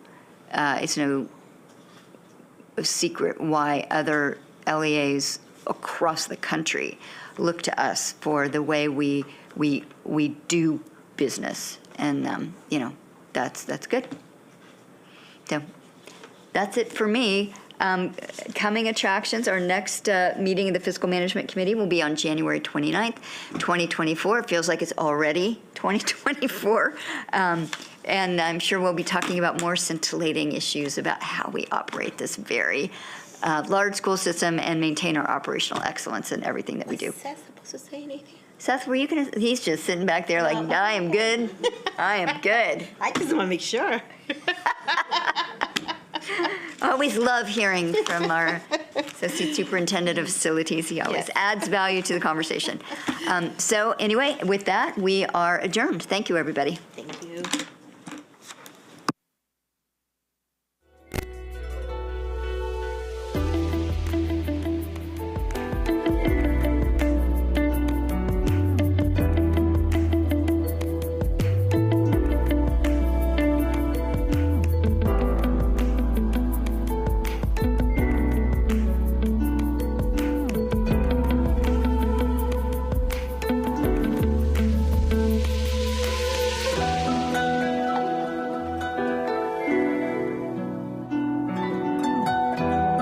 secret why other LEAs across the country look to us for the way we do business, and that's good. So that's it for me. Coming attractions, our next meeting of the Fiscal Management Committee will be on January 29th, 2024. It feels like it's already 2024. And I'm sure we'll be talking about more scintillating issues about how we operate this very large school system and maintain our operational excellence in everything that we do. Was Seth supposed to say anything? Seth, were you going to? He's just sitting back there like, I am good. I am good. I just want to make sure. Always love hearing from our Associate Superintendent of Facilities. He always adds value to the conversation. So anyway, with that, we are adjourned. Thank you, everybody. Thank